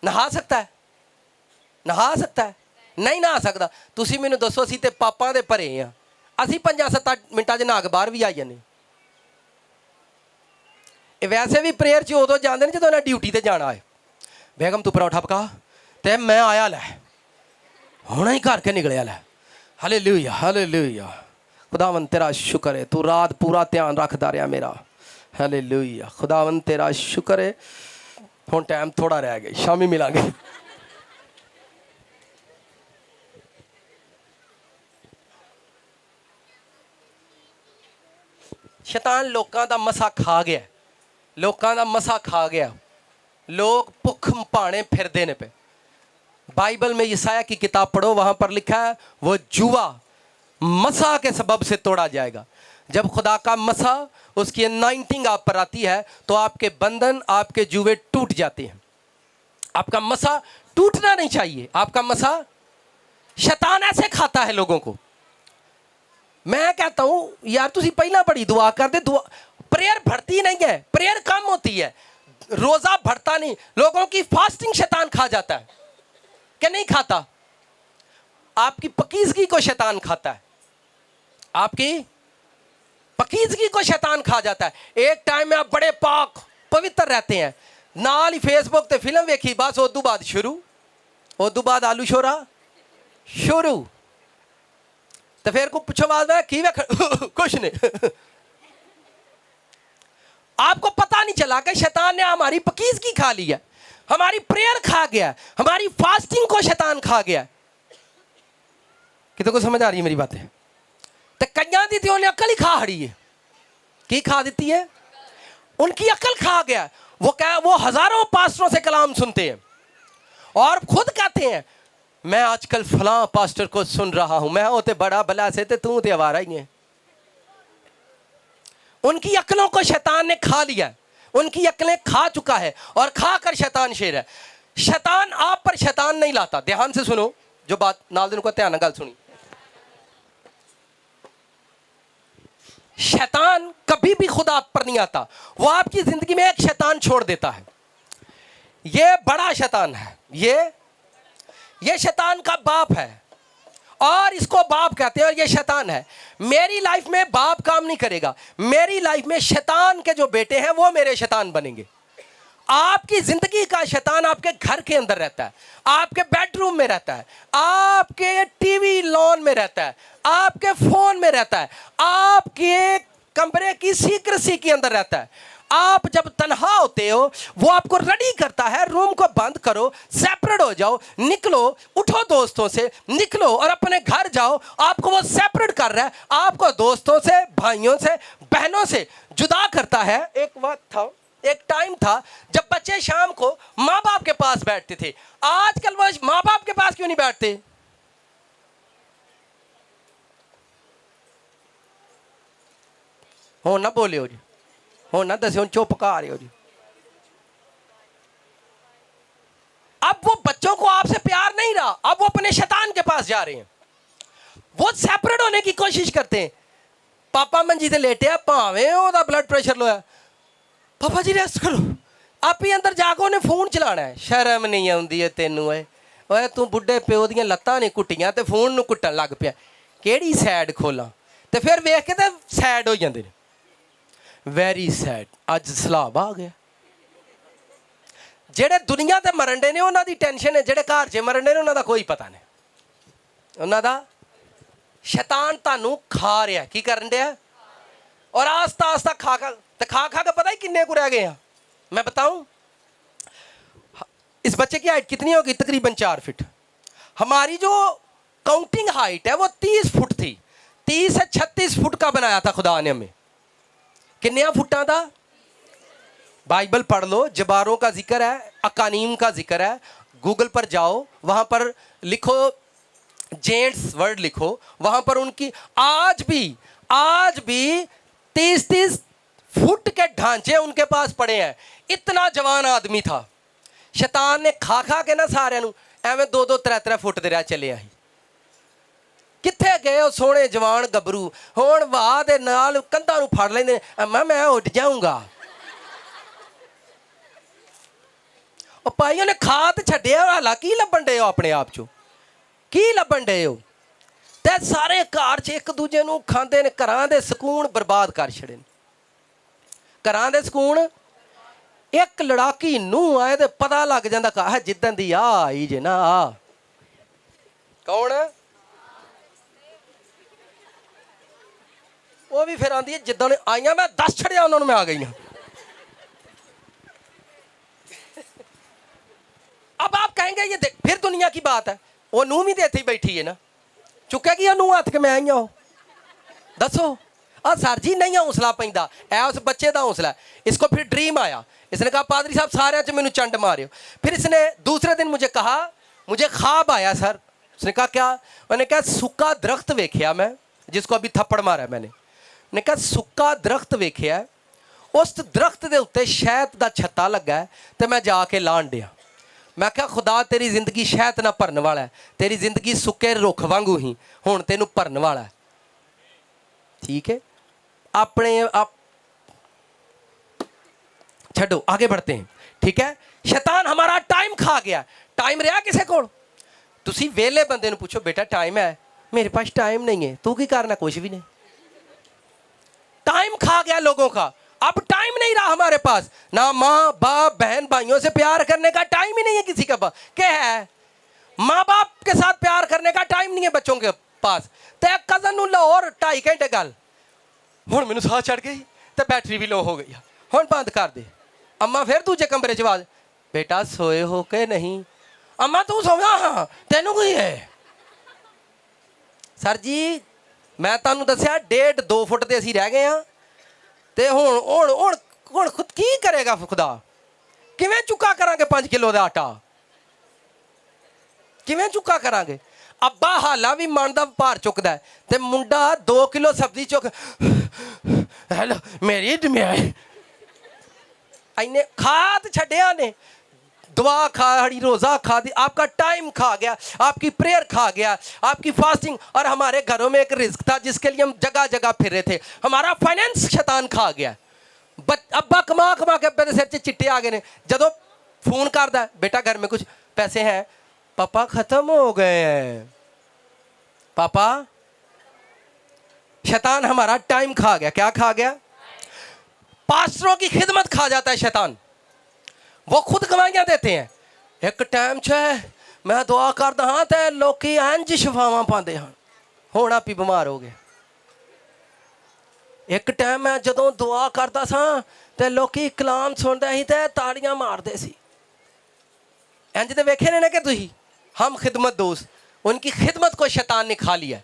नहा सकता है? नहा सकता है? नहीं नहा सकता। तुसी मैनू दसो, असी ते पापां दे भरे हैं, असी 5-7 मिनटा च नहा के बाहर भी आई जाने। वैसे भी प्रेयर च उदों जाते हैं जो इन्हें ड्यूटी ते जाना है। बेगम तू परौठा पका ते मैं आया लै, हुणे ही घर के निकलिया लै। हालेलुया हालेलुया, खुदावन तेरा शुक्र है, तू रात पूरा ध्यान रखता रहा मेरा। हालेलुया, खुदावन तेरा शुक्र है। हुण टाइम थोड़ा रह गया, शामी मिलांगे। शैतान लोकां दा मसा खा गया, लोकां दा मसा खा गया। लोग भुख भाने फिरदे ने पे। बाइबल में यसाया की किताब पढ़ो, वहां पर लिखा है वो जुआ मसा के सबब से तोड़ा जाएगा। जब खुदा का मसा, उसकी अनाइंटिंग आप पर आती है तो आपके बंधन, आपके जुए टूट जाते हैं। आपका मसा टूटना नहीं चाहिए। आपका मसा, शैतान ऐसे खाता है लोगों को। मैं कहता हूं यार तुसी पहला बड़ी दुआ कर दे, दुआ प्रेयर बढ़ती नहीं है, प्रेयर कम होती है, रोजा बढ़ता नहीं। लोगों की फास्टिंग शैतान खा जाता है कि नहीं खाता? आपकी पकीजगी को शैतान खाता है, आपकी पकीजगी को शैतान खा जाता है। एक टाइम में आप बड़े पाक पवित्र रहते हैं, नाल ही फेसबुक ते फिल्म वेखी, बस उदू बाद शुरू, उदू बाद आलू शोरा शुरू। तो फिर को पूछो बाद में की वेख कुछ नहीं। आपको पता नहीं चला कि शैतान ने हमारी पकीजगी खा ली है, हमारी प्रेयर खा गया, हमारी फास्टिंग को शैतान खा गया। कितने को समझ आ रही है मेरी बातें? तो कन्या दी थी उन्हें अकल ही खा हड़ी है। की खा देती है? उनकी अकल खा गया। वो क्या, वो हजारों पास्टरों से कलाम सुनते हैं और खुद कहते हैं मैं आजकल फलां पास्टर को सुन रहा हूं, मैं होते बड़ा भला से ते तू ते आवारा ही है। उनकी अक्लों को शैतान ने खा लिया है, उनकी अक्लें खा चुका है और खा कर शैतान शेर है। शैतान आप पर शैतान नहीं लाता। ध्यान से सुनो जो बात नाल दिन को ध्यान गल सुनी। शैतान कभी भी खुद आप पर नहीं आता, वो आपकी जिंदगी में एक शैतान छोड़ देता है। ये बड़ा शैतान है, ये शैतान का बाप है और इसको बाप कहते हैं और ये शैतान है। मेरी लाइफ में बाप काम नहीं करेगा, मेरी लाइफ में शैतान के जो बेटे हैं वो मेरे शैतान बनेंगे। आपकी जिंदगी का शैतान आपके घर के अंदर रहता है, आपके बेडरूम में रहता है, आपके टीवी लॉन में रहता है, आपके फोन में रहता है, आपके कमरे की सीक्रेसी के अंदर रहता है। आप जब तन्हा होते हो वो आपको रेडी करता है, रूम को बंद करो, सेपरेट हो जाओ, निकलो, उठो दोस्तों से निकलो और अपने घर जाओ। आपको वो सेपरेट कर रहा है, आपको दोस्तों से, भाइयों से, बहनों से जुदा करता है। एक वक्त था, एक टाइम था जब बच्चे शाम को माँ बाप के पास बैठते थे। आजकल वो माँ बाप के पास क्यों नहीं बैठते? हो ना बोले हो जी, हो ना दस चुप का रहे हो जी। अब वो बच्चों को आपसे प्यार नहीं रहा, अब वो अपने शैतान के पास जा रहे हैं, वो सेपरेट होने की कोशिश करते हैं। पापा मंजी से लेटे भावे ओदा ब्लड प्रेशर लो है, पापा जी रेस्ट करो, आप ही अंदर जाके उन्हें फोन चलाना है। शर्म नहीं आती है तेनू? ओए तू बुढ़े प्यो दियां लत्तां नहीं कुट्टियां ते फोन नूं कुट्टन लग पिया, केड़ी सैड खोलां? ते फिर वेख के ते सैड हो जांदे ने, वैरी सैड। अज सलाब आ गया। जेड़े दुनिया ते मरन डे ने उन्हां दी टेंशन है, जेड़े घर च मरन डे ने उन्हां दा कोई पता नहीं। उन्हां दा शैतान तानू खा रहा, की करन डया? और आस्ता आस्ता खा खा के पता ही किन्ने को रह गए हैं। मैं बताऊं, इस बच्चे की हाइट कितनी होगी? तकरीबन 4 फीट। हमारी जो काउंटिंग हाइट है वो 30 फुट थी। 30 से 36 फुट का बनाया था खुदा ने हमें। किन्ने फुटा था? बाइबल पढ़ लो, जबारों का जिक्र है, अकानीम का जिक्र है। गूगल पर जाओ, वहां पर लिखो जेंट्स वर्ड लिखो, वहां पर उनकी आज भी 30-30 फुट के ढांचे उनके पास पड़े हैं। इतना जवान आदमी था। शैतान ने खा के ना सारे एवं 2-2 3-3 फुट दे रह चले आई। कित्थे गए हो सोहने जवान गबरू? हुण वाह दे नाल कंधां नूं फड़ लैंदे, अम्मा मैं उठ जाऊंगा। और भाई उन्हें खा ते छड्डिया, हालां की लब्भण डे हो अपने आप चो? की लब्भण डे हो? ते सारे घर च एक दूजे नूं खांदे ने, घरां दे सकून बर्बाद कर छड़े ने। घरां दे सकून, एक लड़ाकी नूं आए तो पता लग जाता कहा जिद्दन दी आई जे ना। कौन? वो भी फिर आंदी है जिद्दन आईया मैं 10 छड़िया उन्होंने मैं आ गई। अब आप कहेंगे ये देख फिर दुनिया की बात है, वो नूं भी तो इत्थे बैठी है ना, चुकेगी नूं हथ के मैं आई हूं? दसो। सर जी नहीं हौसला पैंदा है, उस बच्चे का हौसला। इसको फिर ड्रीम आया, इसने कहा पादरी साहब सारे च मैनू चंड मारियो। फिर इसने दूसरे दिन मुझे कहा मुझे ख्वाब आया सर। उसने कहा क्या? मैंने कहा सुक्का दरख्त वेख्या मैं, जिसको अभी थप्पड़ मारा मैंने। ने कहा सुक्का दरख्त वेख्या, उस दरख्त के उत्ते शहद का छत्ता लगा है, तो मैं जाके लाण दिया। मैं क्या खुदा तेरी जिंदगी शहद ना भरन वाला है, तेरी जिंदगी सुक्के रुख वांगू ही हुण तेनू भरन वाला है। ठीक है, अपने आप छड्डो, आगे बढ़ते हैं। ठीक है, शैतान हमारा टाइम खा गया। टाइम रहा किसे को? तुसी वेले बंदे नूं पूछो बेटा टाइम है? मेरे पास टाइम नहीं है। तू की करना? कुछ भी नहीं। टाइम खा गया लोगों का। अब टाइम नहीं रहा हमारे पास, ना माँ बाप बहन भाइयों से प्यार करने का टाइम ही नहीं है किसी का पास। क्या है? माँ बाप के साथ प्यार करने का टाइम नहीं है बच्चों के पास। ते कजन नूं लाहौर 2.5 घंटे गल, हुण मैनूं साह चढ़ गई ते बैटरी भी लो हो गई, हुण बंद कर दे। अम्मा फिर दूजे कमरे च आवाज, बेटा सोए हो के नहीं? अम्मा तू सोया? हाँ, तेनू कोई है? सर जी मैं तुहानूं दस्सिया 1.5-2 फुट ते असीं रह गए हाँ, ते हुण हुण हुण हुण खुद की करेगा खुदा? किवें चुका करांगे 5 किलो दा आटा? ਕਿਵੇਂ ਚੁੱਕਾ ਕਰਾਂਗੇ। ਅੱਬਾ ਹਾਲਾ ਵੀ ਮਨ ਦਾ ਭਾਰ ਚੁੱਕਦਾ ਤੇ ਮੁੰਡਾ 2 ਕਿਲੋ ਸਬਜ਼ੀ ਚੁੱਕ ਹੈਲੋ ਮੇਰੀ ਡਮਿਆਈ ਇੰਨੇ ਖਾਦ ਛੱਡਿਆ ਨੇ। दुआ खाड़ी, रोज़ा खा दी, आपका टाइम खा गया, आपकी प्रेयर खा गया, आपकी फास्टिंग। और हमारे घरों में एक रिस्क था जिसके लिए हम जगह जगह फिर रहे थे। हमारा फाइनेंस शैतान खा गया। अब्बा कमा कमा के अब्बे दे सिर च चिट्टे आ गए ने। जदों फोन करदा बेटा घर में कुछ पैसे हैं, पापा ख़त्म हो गए हैं। पापा, शैतान हमारा टाइम खा गया। क्या खा गया? पास्टरों की खिदमत खा जाता है शैतान। वो खुद गवाहियां देते हैं। एक टाइम मैं दुआ करता हाँ तो लोग इंज शफावां पाते हैं, हुण आप ही बीमार हो गए। एक टाइम मैं जदों दुआ करता सा तो लोग कलाम सुनते ही तो ताड़ियां मारते सी। इंज तो वेखे ने कि तुसी हम खिदमत दोस्त, उनकी खिदमत को शैतान ने खा लिया।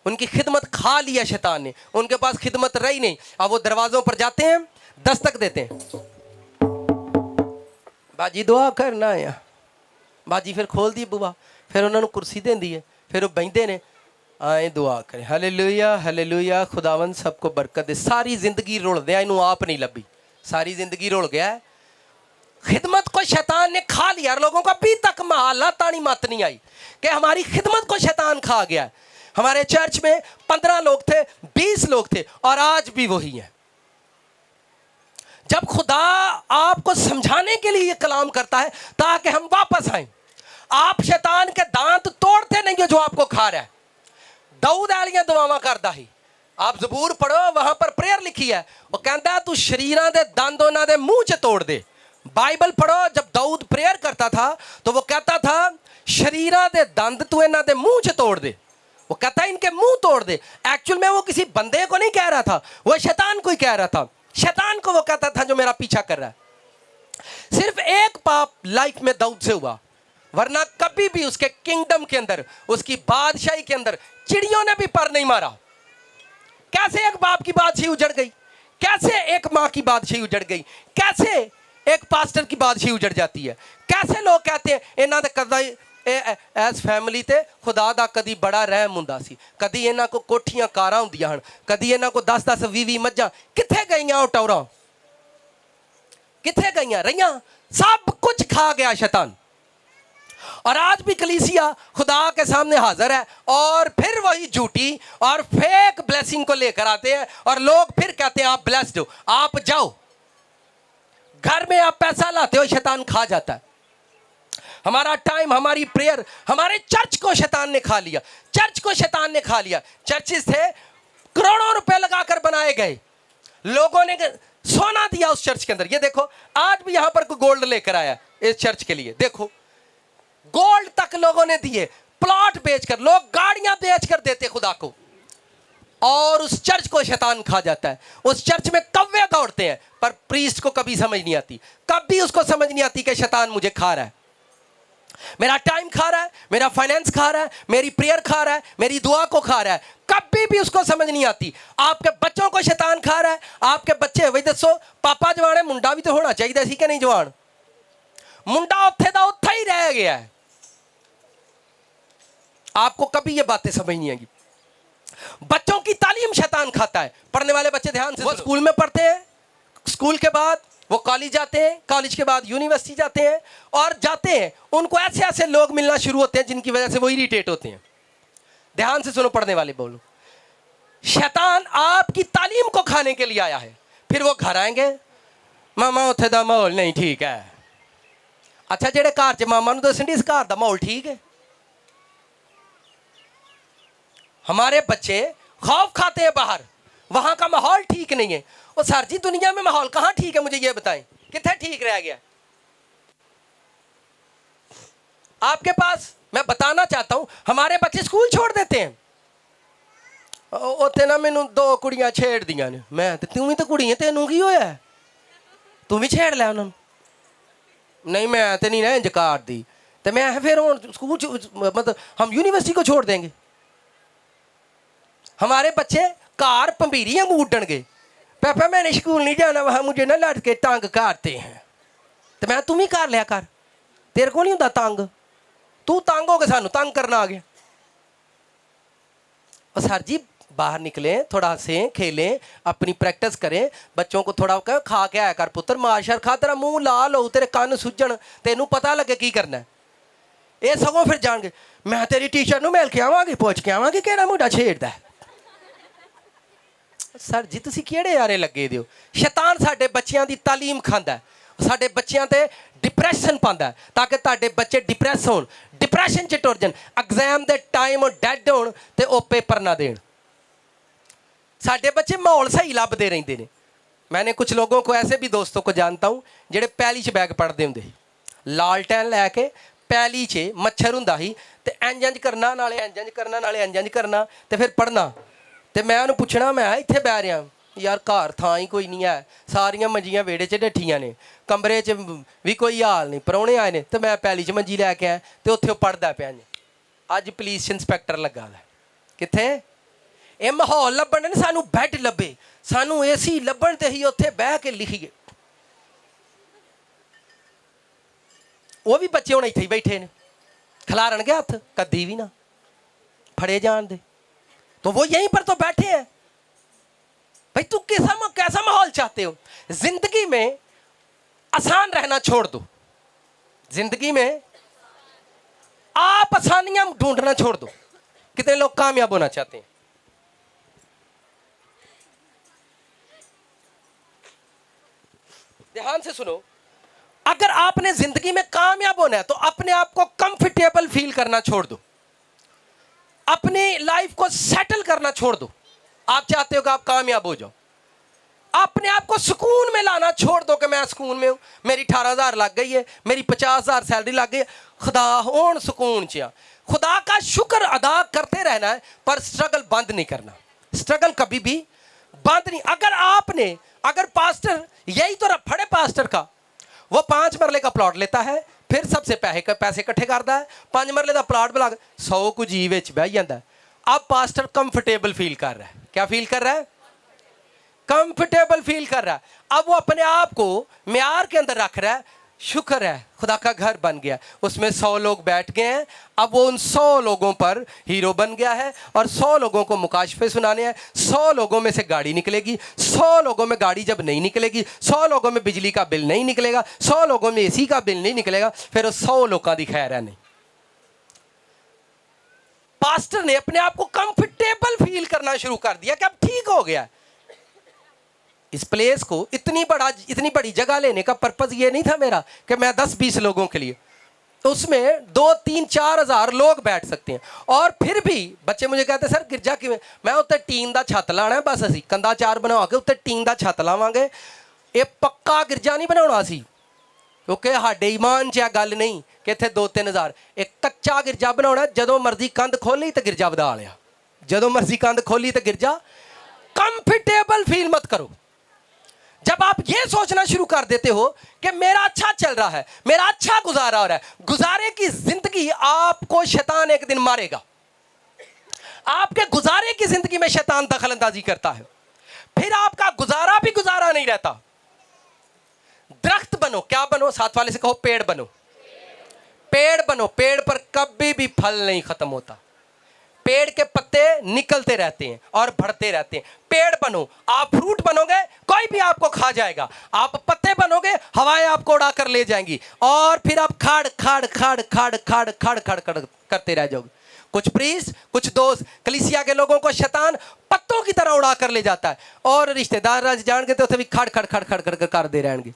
उनकी खिदमत खा लिया शैतान ने, उनके पास खिदमत रही नहीं। अब वो दरवाज़ों पर जाते हैं, दस्तक देते हैं, बाजी दुआ करना आया। बाजी फिर खोल दी बुआ, फिर उन्होंने कुर्सी देंदी है, फिर वो बहते ने आए दुआ करें। हालेलुया हालेलुया, खुदावन सबको बरकत दे। सारी जिंदगी रुल दिया, इनू आप नहीं लभी, सारी जिंदगी रुल गया है। खिदमत को शैतान ने खा लिया। लोगों को अभी तक महला तानी मत नहीं आई कि हमारी खिदमत को शैतान खा गया है। हमारे चर्च में 15 लोग थे, 20 लोग थे और आज भी वही है। जब खुदा आपको समझाने के लिए ये कलाम करता है ताकि हम वापस आए, आप शैतान के दांत तोड़ते नहीं हो जो आपको खा रहा है। दाऊद वालियां दुआवां करदा ही, आप ज़बूर पढ़ो, वहां पर प्रेयर लिखी है। वो कहता है तू शरीरां दे दंद उन्हां दे मुंह च तोड़ दे। बाइबल पढ़ो, जब दाऊद प्रेयर करता था तो वो कहता था शरीरां दे दंद तू इन्हां दे मुंह च तोड़ दे। वो कहता है इनके मुंह तोड़ दे। एक्चुअल में वो किसी बंदे को नहीं कह रहा था, वो शैतान को ही कह रहा था। शैतान को वो कहता था जो मेरा पीछा कर रहा है। सिर्फ एक पाप लाइफ में दाऊद से हुआ, वरना कभी भी उसके किंगडम के अंदर, उसकी बादशाही के अंदर चिड़ियों ने भी पर नहीं मारा। कैसे एक बाप की बादशाही उजड़ गई, कैसे एक माँ की बादशाही उजड़ गई, कैसे एक पास्टर की बादशाही उजड़ जाती है। कैसे लोग कहते हैं इन्हां दे कदा एज फैमिली ते खुदा दा कदी बड़ा रहम हुंदा सी, कदी इन्हां को कोठियां कारां हुंदियां हन, कदी इन्हां को 10-10 20 मज्जां कित्थे गईयां टौरां, कित्थे गईयां रहियां। सब कुछ खा गया शैतान। और आज भी कलीसिया खुदा के सामने हाजिर है और फिर वही झूठी और फेक ब्लेसिंग को लेकर आते हैं और लोग फिर कहते हैं आप ब्लेस्ड हो। आप जाओ, घर में आप पैसा लाते हो, शैतान खा जाता है। हमारा टाइम, हमारी प्रेयर, हमारे चर्च को शैतान ने खा लिया। चर्च को शैतान ने खा लिया। चर्चेस थे करोड़ों रुपए लगाकर बनाए गए, लोगों ने सोना दिया उस चर्च के अंदर। ये देखो आज भी यहां पर कोई गोल्ड लेकर आया इस चर्च के लिए, देखो गोल्ड तक लोगों ने दिए, प्लॉट बेचकर, लोग गाड़ियां बेचकर देते खुदा को, और उस चर्च को शैतान खा जाता है। उस चर्च में कव्वे दौड़ते हैं, पर प्रीस्ट को कभी समझ नहीं आती, कभी उसको समझ नहीं आती कि शैतान मुझे खा रहा है, मेरा टाइम खा रहा है, मेरा फाइनेंस खा रहा है, मेरी प्रेयर खा रहा है, मेरी दुआ को खा रहा है। कभी भी उसको समझ नहीं आती। आपके बच्चों को शैतान खा रहा है। आपके बच्चे वही दसो पापा जवान है, मुंडा भी तो होना चाहिए सी कि नहीं जवान। मुंडा उत्थे दा उत्थे ही रह गया है। आपको कभी ये बातें समझ नहीं आएगी। बच्चों की तालीम शैतान खाता है। पढ़ने वाले बच्चे ध्यान से, वो स्कूल में पढ़ते हैं, स्कूल के बाद वो कॉलेज जाते हैं, कॉलेज के बाद यूनिवर्सिटी जाते हैं, और जाते हैं उनको ऐसे ऐसे लोग मिलना शुरू होते हैं जिनकी वजह से वो इरिटेट होते हैं। ध्यान से सुनो, पढ़ने वाले बोलो, शैतान आपकी तालीम को खाने के लिए आया है। फिर वो घर आएंगे, मामा उत्थे दा माहौल नहीं ठीक है। अच्छा, जेड़े घर च मामा नूं दस्सण इस घर दा माहौल ठीक है। हमारे बच्चे खौफ खाते हैं बाहर, वहां का माहौल ठीक नहीं है। और सर जी दुनिया में माहौल कहां ठीक है, मुझे ये बताएं, कितने ठीक रह गया आपके पास। मैं बताना चाहता हूं, हमारे बच्चे स्कूल छोड़ देते हैं, उत्थे ना मैनू 2 कुड़ियां छेड़ दियां ने। मैं तू भी तो कुड़ी है, तेनू की होया, तू भी छेड़ लिया उन्होंने। नहीं मैं तो नहीं ना इंज कर दी, तो मैं फिर हुण स्कूल मतलब हम यूनिवर्सिटी को छोड़ देंगे। हमारे बच्चे कार पंबीरियां उड्डणगे, पापा मैंने स्कूल नहीं जाना, वहाँ मुझे ना लड़के तंग करते हैं। तो मैं तुम ही कर लिया कर, तेरे को नहीं होता तंग, तू तंग हो के सानू तंग करना आ गया। और सर जी बाहर निकलें, थोड़ा हंसें खेलें, अपनी प्रैक्टिस करें, बच्चों को थोड़ा कह खा के आया कर पुत्र, माशर खा, तेरा मुंह लाल हो, तेरे कान सुजन, तेनू पता लगे की करना है। ये सगों फिर जान मैं तेरी टीचर नू मिल के आवांगी, पुछ के आवांगी किहड़ा मुंडा छेड़दा है। सर जी तुसीं किहड़े यारे लगे दे हो। शैतान साडे बच्चियां दी तालीम खांदा है, साडे बच्चियां ते डिप्रैशन पांदा है ताकि तुहाडे बच्चे डिप्रैस होण, डिप्रैशन च टुर जाण, एग्जाम दे टाइम डैड होण ते ओह पेपर ना देण। साडे बच्चे माहौल सही लभदे रहिंदे ने। मैंने कुछ लोगों को ऐसे भी दोस्तों को जानता हूँ जेड़े पैली च बैग पढ़दे हुंदे सी, लालटैन लैके पैली च मच्छर हुंदा ही ते इंज इंज करना, नाले इंज इंज करना, नाले इंज इंज करना ते फिर पढ़ना। ते मैं उन्हूं पुछना, मैं इत्थे बै रहा यार, घर थां ही कोई नहीं है, सारियां मंजियां वेड़े च डट्ठियां ने, कमरे च भी कोई हाल नहीं, परौणे आए ने, ते मैं पैली च मंजी लैके आया ते उत्थे पढ़दा पिया। अज पुलिस इंस्पैक्टर लगा दा कित्थे। ये माहौल लभण ने, सानू बैड लभे, सानू एसी लभण ते ही उत्थे बह के लिखीए। वो भी बच्चे हुण इत्थे ही बैठे ने, खिलारन के हथ कदी भी ना फड़े जान दे, तो वो यहीं पर तो बैठे हैं। भाई तू कैसा माहौल चाहते हो। जिंदगी में आसान रहना छोड़ दो, जिंदगी में आप आसानियां ढूंढना छोड़ दो। कितने लोग कामयाब होना चाहते हैं। ध्यान से सुनो, अगर आपने जिंदगी में कामयाब होना है तो अपने आप को कंफर्टेबल फील करना छोड़ दो, अपनी लाइफ को सेटल करना छोड़ दो। आप चाहते हो कि आप कामयाब हो जाओ, अपने आप को सुकून में लाना छोड़ दो कि मैं सुकून में हूं, मेरी 18,000 लग गई है, मेरी 50,000 सैलरी लग गई है, खुदा होन सुकून च। खुदा का शुक्र अदा करते रहना है, पर स्ट्रगल बंद नहीं करना, स्ट्रगल कभी भी बंद नहीं। अगर पास्टर, यही तो रफड़ है पास्टर का, वो 5 मरले का प्लॉट लेता है, फिर सबसे पैसे इकट्ठे करता है, 5 मरले का प्लॉट बना 100 को जी विच बह जाता है। अब पास्टर कंफर्टेबल फील कर रहा है। क्या फील कर रहा है? कंफर्टेबल फील कर रहा है। अब वो अपने आप को म्यार के अंदर रख रहा है, शुक्र है खुदा का घर बन गया, उसमें 100 लोग बैठ गए हैं। अब वो उन 100 लोगों पर हीरो बन गया है और 100 लोगों को मुकाशफे सुनाने हैं। 100 लोगों में से गाड़ी निकलेगी, 100 लोगों में गाड़ी जब नहीं निकलेगी, 100 लोगों में बिजली का बिल नहीं निकलेगा, 100 लोगों में एसी का बिल नहीं निकलेगा, फिर वो 100 लोगों की खैर है नहीं। पास्टर ने अपने आप को कंफर्टेबल फील करना शुरू कर दिया कि अब ठीक हो गया। इस प्लेस को इतनी बड़ी जगह लेने का पर्पज ये नहीं था मेरा कि मैं 10-20 लोगों के लिए, तो उसमें 2-3-4 हज़ार लोग बैठ सकते हैं। और फिर भी बच्चे मुझे कहते सर गिरजा कि मैं उत्ते टीन का छत लाना है, बस असी कंधा 4 बना के उत्ते टीन का छत लावांगे, ये पक्का गिरजा नहीं बनाना सी, क्योंकि साडे ईमान च गल नहीं कि इत्थे 2-3 हज़ार, एक कच्चा गिरजा बनाना। जदों मर्जी कंध खोली तो गिरजा वधा लिया, जदों मर्जी कंध खोली तो गिरजा। कंफर्टेबल फील मत करो। जब आप ये सोचना शुरू कर देते हो कि मेरा अच्छा चल रहा है, मेरा अच्छा गुजारा हो रहा है, गुजारे की जिंदगी आपको शैतान एक दिन मारेगा। आपके गुजारे की जिंदगी में शैतान दखल अंदाजी करता है, फिर आपका गुजारा भी गुजारा नहीं रहता। दरख्त बनो, क्या बनो? साथ वाले से कहो पेड़ बनो। पेड़ बनो, पेड़ पर कभी भी फल नहीं खत्म होता, पेड़ के पत्ते निकलते रहते हैं और बढ़ते रहते हैं। पेड़ बनो, आप फ्रूट बनोगे कोई भी आपको खा जाएगा, आप पत्ते बनोगे हवाएं आपको उड़ा कर ले जाएंगी, और फिर आप खाड़ खाड़ खाड़ खाड़ खाड़ खाड़ खाड़ खाड़ करते रह जाओगे। कुछ प्रीस्ट, कुछ दोस्त, कलीसिया के लोगों को शैतान पत्तों की तरह उड़ा कर ले जाता है, और रिश्तेदार जान के तो भी खाड़ खाड़ खाड़ खाड़ कर दे रहेंगे।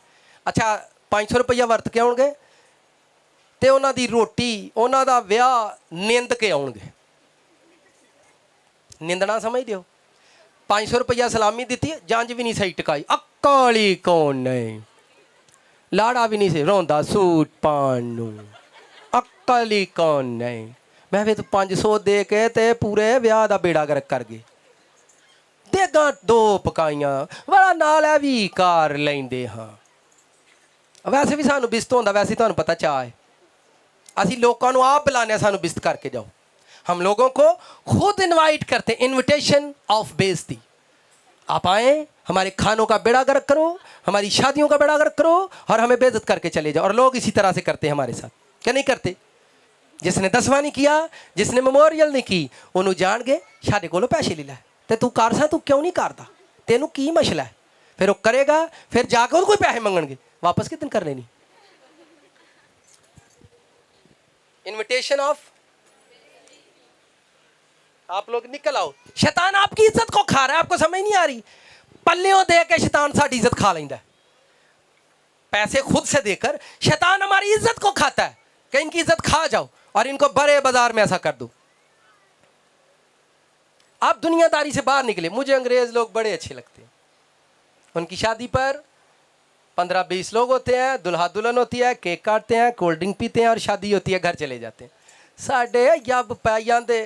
अच्छा 500 रुपया वरत के आउणगे ते उन्हां दी रोटी, उन्हां दा विआह निंद के आउणगे। निंदना समझ दियो। 500 रुपया सलामी दी, जंज भी नहीं सही टकाई, अकाली कौन नहीं, लाड़ा भी नहीं से रोंदा सूट पान नू, अकाली कौन नहीं। मैं भी तो 500 दे के ते पूरे ब्याह दा बेड़ा गर्क कर गए। देगा 2 पकाइयां बड़ा नाल है भी कार लेंदे हाँ। वैसे भी सानू बिस्त होंदा, वैसे तुहानू पता चाह है, असी लोगों को आप बुलाने सानू बिस्त करके जाओ। हम लोगों को खुद इनवाइट करते, इनविटेशन ऑफ बेइज्जती। आप आए, हमारे खानों का बेड़ा गर्क करो, हमारी शादियों का बेड़ा गर्क करो और हमें बेइज्जत करके चले जाओ। और लोग इसी तरह से करते हैं हमारे साथ, क्या नहीं करते? जिसने 10वां नहीं किया, जिसने मेमोरियल नहीं की, ਉਹਨੂੰ ਜਾਣਗੇ ਸਾਡੇ ਕੋਲੋਂ ਪੈਸੇ ਲੈ ਲੈ ਤੇ ਤੂੰ ਕਰ ਸਾਂ, ਤੂੰ ਕਿਉਂ ਨਹੀਂ ਕਰਦਾ, ਤੈਨੂੰ ਕੀ ਮਸਲਾ ਹੈ। ਫਿਰ ਉਹ ਕਰੇਗਾ, ਫਿਰ ਜਾ ਕੇ ਉਹਦੇ ਕੋਈ ਪੈਸੇ ਮੰਗਣਗੇ, ਵਾਪਸ ਕਿਤਨ ਕਰ ਲੈਣੀ। इनविटेशन ऑफ, आप लोग निकल आओ। शैतान आपकी इज्जत को खा रहा है, आपको समझ नहीं आ रही। पल्लियों दे के शैतान साड़ी इज्जत खा लेंदा है, पैसे खुद से देकर शैतान हमारी इज्जत को खाता है कि इनकी इज्जत खा जाओ और इनको बड़े बाजार में ऐसा कर दो। आप दुनियादारी से बाहर निकले। मुझे अंग्रेज लोग बड़े अच्छे लगते हैं। उनकी शादी पर 15-20 लोग होते हैं, दुल्हा दुल्हन होती है, केक काटते हैं, कोल्ड ड्रिंक पीते हैं और शादी होती है, घर चले जाते हैं। साढ़े जब पै जाते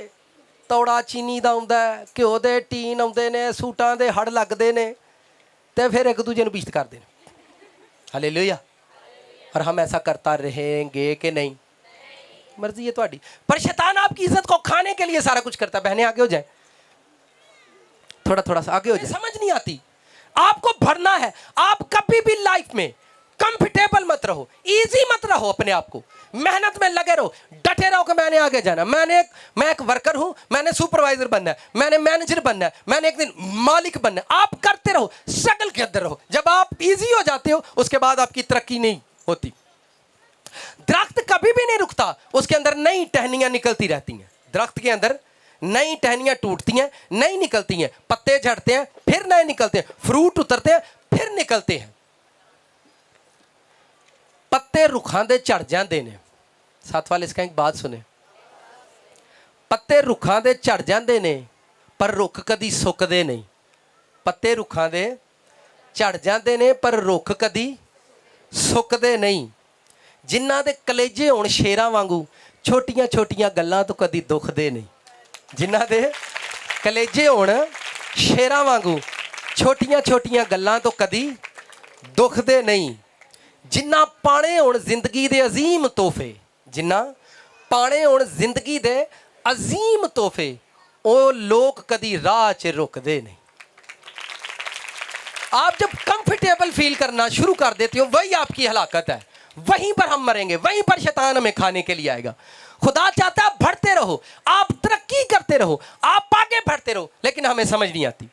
तौड़ा चीनी का आउंदा है, घ्यो के टीन आउंदे ने, सूटां दे हड़ लगते हैं, तो फिर एक दूजे को बेइज्जत करते हैं। हालेलुया। और हम ऐसा करता रहेंगे कि नहीं? मर्जी है तुम्हारी। पर शैतान आपकी इज्जत को खाने के लिए सारा कुछ करता है। बहनें आगे हो जाए, थोड़ा सा आगे हो जाए। समझ नहीं आती, आपको भरना है। आप कभी भी लाइफ में कंफर्टेबल मत रहो, इजी मत रहो, अपने आप को मेहनत में लगे रहो, डटे रहो कि मैंने आगे जाना, मैं एक वर्कर हूं, मैंने सुपरवाइजर बनना है, मैंने मैनेजर बनना है, मैंने एक दिन मालिक बनना है। आप करते रहो, स्ट्रगल के अंदर रहो। जब आप इजी हो जाते हो, उसके बाद आपकी तरक्की नहीं होती। दरख्त कभी भी नहीं रुकता, उसके अंदर नई टहनियां निकलती रहती हैं। दरख्त के अंदर नई टहनियां टूटती हैं, नई निकलती हैं, पत्ते झड़ते हैं, फिर नए निकलते हैं, फ्रूट उतरते हैं, फिर निकलते हैं। पत्ते रुखां दे झड़ जाते ने। साथ वाले इसका एक बात सुने, पत्ते रुखां दे झड़ जाते ने पर रुख कदी सुकदे नहीं। पत्ते रुखां दे झड़ जाते ने पर रुख कदी सुकदे नहीं। जिन्हां दे कलेजे होण शेरां वांगू, छोटियां छोटियां गल्लां तो कदी दुखदे नहीं। जिन्हां दे कलेजे होण शेरां वांगू, छोटियां छोटियां गल्लां तो कदी दुखदे नहीं। जिन्ना पाने होण जिंदगी दे अजीम तोहफे, जिन्ना पाने होण जिंदगी दे अजीम तोहफे, वो लोग कदी राह च रुकदे नहीं। आप जब कंफर्टेबल फील करना शुरू कर देते हो, वही आपकी हलाकत है। वहीं पर हम मरेंगे, वहीं पर शैतान हमें खाने के लिए आएगा। खुदा चाहता है बढ़ते रहो, आप तरक्की करते रहो, आप आगे बढ़ते रहो, लेकिन हमें समझ नहीं आती।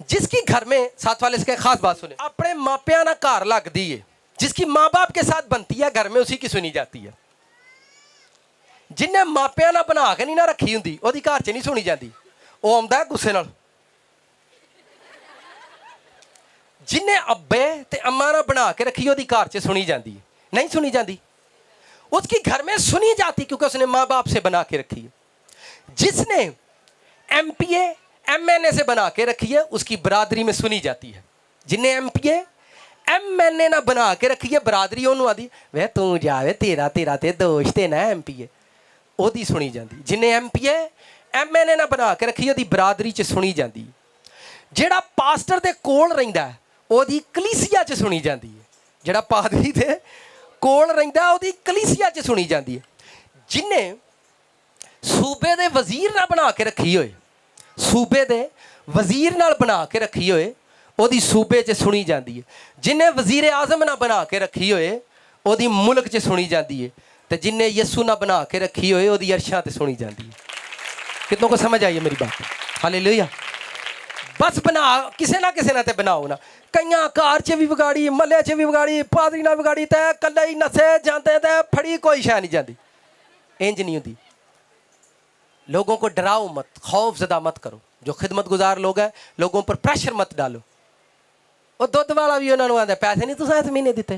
जिसकी घर में, साथ वाले इसके खास बात सुने, अपने मापिया ना घर लगती है, जिसकी माँ बाप के साथ बनती है घर में, उसी की सुनी जाती है। जिन्हें मापिया ना बना के नहीं ना रखी होंगी, वो घर च नहीं सुनी जाती, वो आंदा है गुस्से नाल। जिन्हें अब्बे ते अम्मा ना बना के रखी, वो घर च सुनी जाती है, नहीं सुनी जाती। उसकी घर में सुनी जाती क्योंकि उसने माँ बाप से बना के रखी है। जिसने MPA MNA से बना के रखी है, उसकी बरादरी में सुनी जाती है। जिन्हें MPA MNA ना बना के रखी है, बरादरी उन्होंने आदि वह तू जावे, तेरा ते दोस्त है ना MPA, ओदी सुनी जाती। जिन्हें MPA MNA ना बना के रखी है, ओदी बरादरी च सुनी जाती। जेड़ा पास्टर दे कोल रहिंदा है, ओदी कलीसिया च सुनी जाती है। जेड़ा पादरी दे कोल रहिंदा, ओदी कलीसिया च सुनी जाती है। जिन्हें सूबे दे वजीर ना बना के रखी होए, सूबे दे वजीर नाल बना के रखी होए, ओदी सूबे च सुनी जाती है। जिन्हें वजीर आजम ना बना के रखी होए, ओदी मुल्क च सुनी जाती है। तो जिन्हें यस्सू ना बना के रखी होए, ओदी अरशां ते सुनी जाती है। कितनों को समझ आई है मेरी बात? हालेलुया। बस बना किसे ना किसे ना ते बनाओ ना। कईयां घर च भी बिगाड़ी, महल्ले च भी बिगाड़ी, पादरी ना बिगाड़ी, ते कल्ले ही नसे जाते ते फड़ी कोई शै नहीं जाती। इंज नहीं होती। लोगों को डराओ मत, खौफ ज़दा मत करो। जो खिदमत गुजार लोग हैं, लोगों पर प्रेशर मत डालो। वो दुध वाला भी उन्होंने आंदा पैसे नहीं तुसां इस महीने दिते,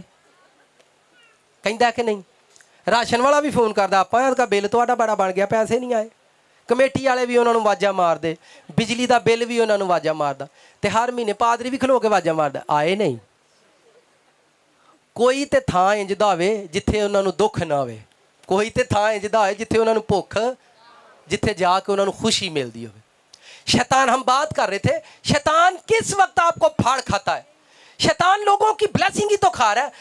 कहंदा कि नहीं। राशन वाला भी फोन करता, आपां दा बिल तुहाडा बड़ा बन गया, पैसे नहीं आए। कमेटी वाले भी उन्होंने आवाज़ां मारदे, बिजली का बिल भी उन्होंने आवाज़ां मारदा, ते हर महीने पादरी भी खलो के आवाज़ां मारदा, आए नहीं। कोई ते थां इंज दा होवे जिथे उन्होंने दुख ना होवे, कोई ते थां इंज दा होवे जिथे उन्होंने भुख, जिथे जाके उन्होंने खुशी मिलती हो। शैतान, हम बात कर रहे थे, शैतान किस वक्त आपको फाड़ खाता है। शैतान लोगों की ब्लेसिंग ही तो खा रहा है।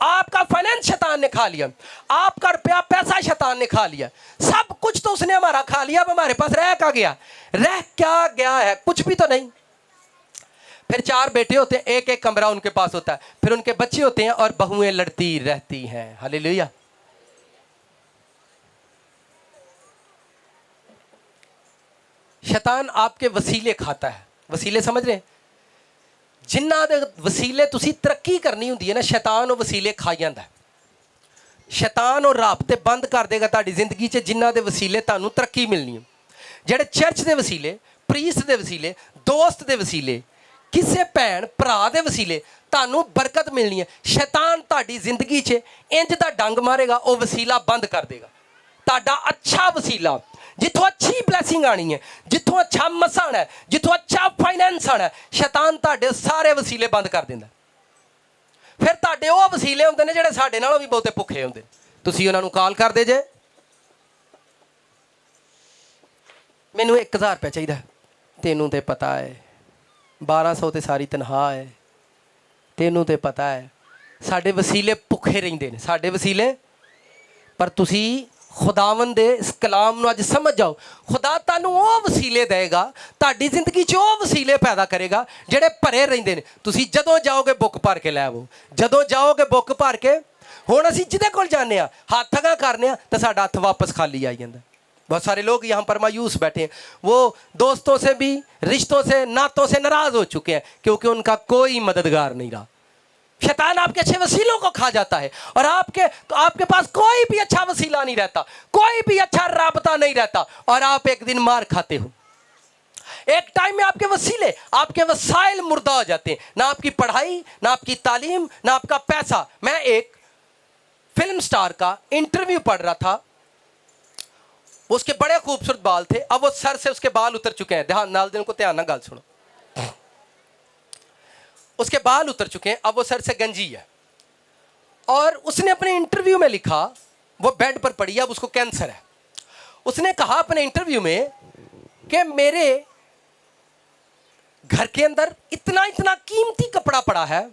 आपका फाइनेंस शैतान ने खा लिया, आपका रुपया पैसा शैतान ने खा लिया, सब कुछ तो उसने हमारा खा लिया। अब हमारे पास रह क्या गया? रह क्या गया है? कुछ भी तो नहीं। फिर 4 बेटे होते हैं, एक एक कमरा उनके पास होता है, फिर उनके बच्चे होते हैं और बहुएं लड़ती रहती हैं। हालेलुया। शैतान आपके वसीले खाता है। वसीले समझ रहे हैं? जिन्हां दे वसीले तुसी तरक्की करनी हुंदी है ना, शैतान वो वसीले खा जांदा है। शैतान और राबते बंद कर देगा तुहाडी जिंदगी च जिन्हां दे वसीले तुहानूं तरक्की मिलनी है। ਜਿਹੜੇ ਚਰਚ ਦੇ ਵਸੀਲੇ, ਪ੍ਰੀਸਟ ਦੇ ਵਸੀਲੇ, ਦੋਸਤ ਦੇ ਵਸੀਲੇ, ਕਿਸੇ ਭੈਣ ਭਰਾ ਦੇ ਵਸੀਲੇ ਤੁਹਾਨੂੰ ਬਰਕਤ ਮਿਲਣੀ ਹੈ। ਸ਼ੈਤਾਨ ਤੁਹਾਡੀ ਜ਼ਿੰਦਗੀ 'ਚ ਇੰਜ ਦਾ ਡੰਗ ਮਾਰੇਗਾ, ਉਹ ਵਸੀਲਾ ਬੰਦ ਕਰ ਦੇਗਾ। ਤੁਹਾਡਾ ਅੱਛਾ ਵਸੀਲਾ ਜਿੱਥੋਂ ਅੱਛੀ ਬਲੈਸਿੰਗ ਆਣੀ ਹੈ, ਜਿੱਥੋਂ ਅੱਛਾ ਮਸਾ ਆਣਾ ਹੈ, ਜਿੱਥੋਂ ਅੱਛਾ ਫਾਈਨੈਂਸ ਆਣਾ ਹੈ, ਸ਼ੈਤਾਨ ਤੁਹਾਡੇ ਸਾਰੇ ਵਸੀਲੇ ਬੰਦ ਕਰ ਦਿੰਦਾ। ਫਿਰ ਤੁਹਾਡੇ ਉਹ ਵਸੀਲੇ ਹੁੰਦੇ ਨੇ ਜਿਹੜੇ ਸਾਡੇ ਨਾਲੋਂ ਵੀ ਬਹੁਤੇ ਭੁੱਖੇ ਹੁੰਦੇ। ਤੁਸੀਂ ਉਹਨਾਂ ਨੂੰ ਕਾਲ ਕਰਦੇ ਜੇ, ਮੈਨੂੰ 1000 ਰੁਪਇਆ ਚਾਹੀਦਾ, ਤੈਨੂੰ ਤੇ ਪਤਾ ਹੈ 1200 ਤੇ ਸਾਰੀ ਤਨਖਾਹ ਹੈ, ਤੈਨੂੰ ਤੇ ਪਤਾ ਹੈ। ਸਾਡੇ ਵਸੀਲੇ ਭੁੱਖੇ ਰਹਿੰਦੇ ਨੇ, ਸਾਡੇ ਵਸੀਲੇ। ਪਰ ਤੁਸੀਂ ਖੁਦਾਵੰਦ ਦੇ ਇਸ ਕਲਾਮ ਨੂੰ ਅੱਜ ਸਮਝ ਜਾਓ। ਖੁਦਾ ਤੁਹਾਨੂੰ ਉਹ ਵਸੀਲੇ ਦੇਗਾ, ਤੁਹਾਡੀ ਜ਼ਿੰਦਗੀ 'ਚ ਉਹ ਵਸੀਲੇ ਪੈਦਾ ਕਰੇਗਾ ਜਿਹੜੇ ਭਰੇ ਰਹਿੰਦੇ ਨੇ। ਤੁਸੀਂ ਜਦੋਂ ਜਾਓਗੇ ਬੁੱਕ ਭਰ ਕੇ ਲੈ ਆਵੋ, ਜਦੋਂ ਜਾਓਗੇ ਬੁੱਕ ਭਰ ਕੇ। ਹੁਣ ਅਸੀਂ ਜਿਹਦੇ ਕੋਲ ਜਾਂਦੇ ਹਾਂ ਹੱਥ ਅਗਾਂਹ ਕਰਨੇ ਆ ਤਾਂ ਸਾਡਾ ਹੱਥ ਵਾਪਸ ਖਾਲੀ ਆਈ ਜਾਂਦਾ। बहुत सारे लोग यहाँ पर मायूस बैठे हैं, वो दोस्तों से भी, रिश्तों से, नातों से नाराज हो चुके हैं क्योंकि उनका कोई मददगार नहीं रहा। शैतान आपके अच्छे वसीलों को खा जाता है और आपके पास कोई भी अच्छा वसीला नहीं रहता, कोई भी अच्छा राबता नहीं रहता और आप एक दिन मार खाते हो। एक टाइम में आपके वसीले, आपके वसाइल मुर्दा हो जाते हैं। ना आपकी पढ़ाई, ना आपकी तालीम, ना आपका पैसा। मैं एक फिल्म स्टार का इंटरव्यू पढ़ रहा था, उसके बड़े खूबसूरत बाल थे, अब वो सर से उसके बाल उतर चुके हैं। ध्यान नाल दिन को ध्यान ना गाल सुनो, उसके बाल उतर चुके हैं, अब वो सर से गंजी है। और उसने अपने इंटरव्यू में लिखा, वो बेड पर पड़ी है, अब उसको कैंसर है। उसने कहा अपने इंटरव्यू में कि मेरे घर के अंदर इतना इतना कीमती कपड़ा पड़ा है,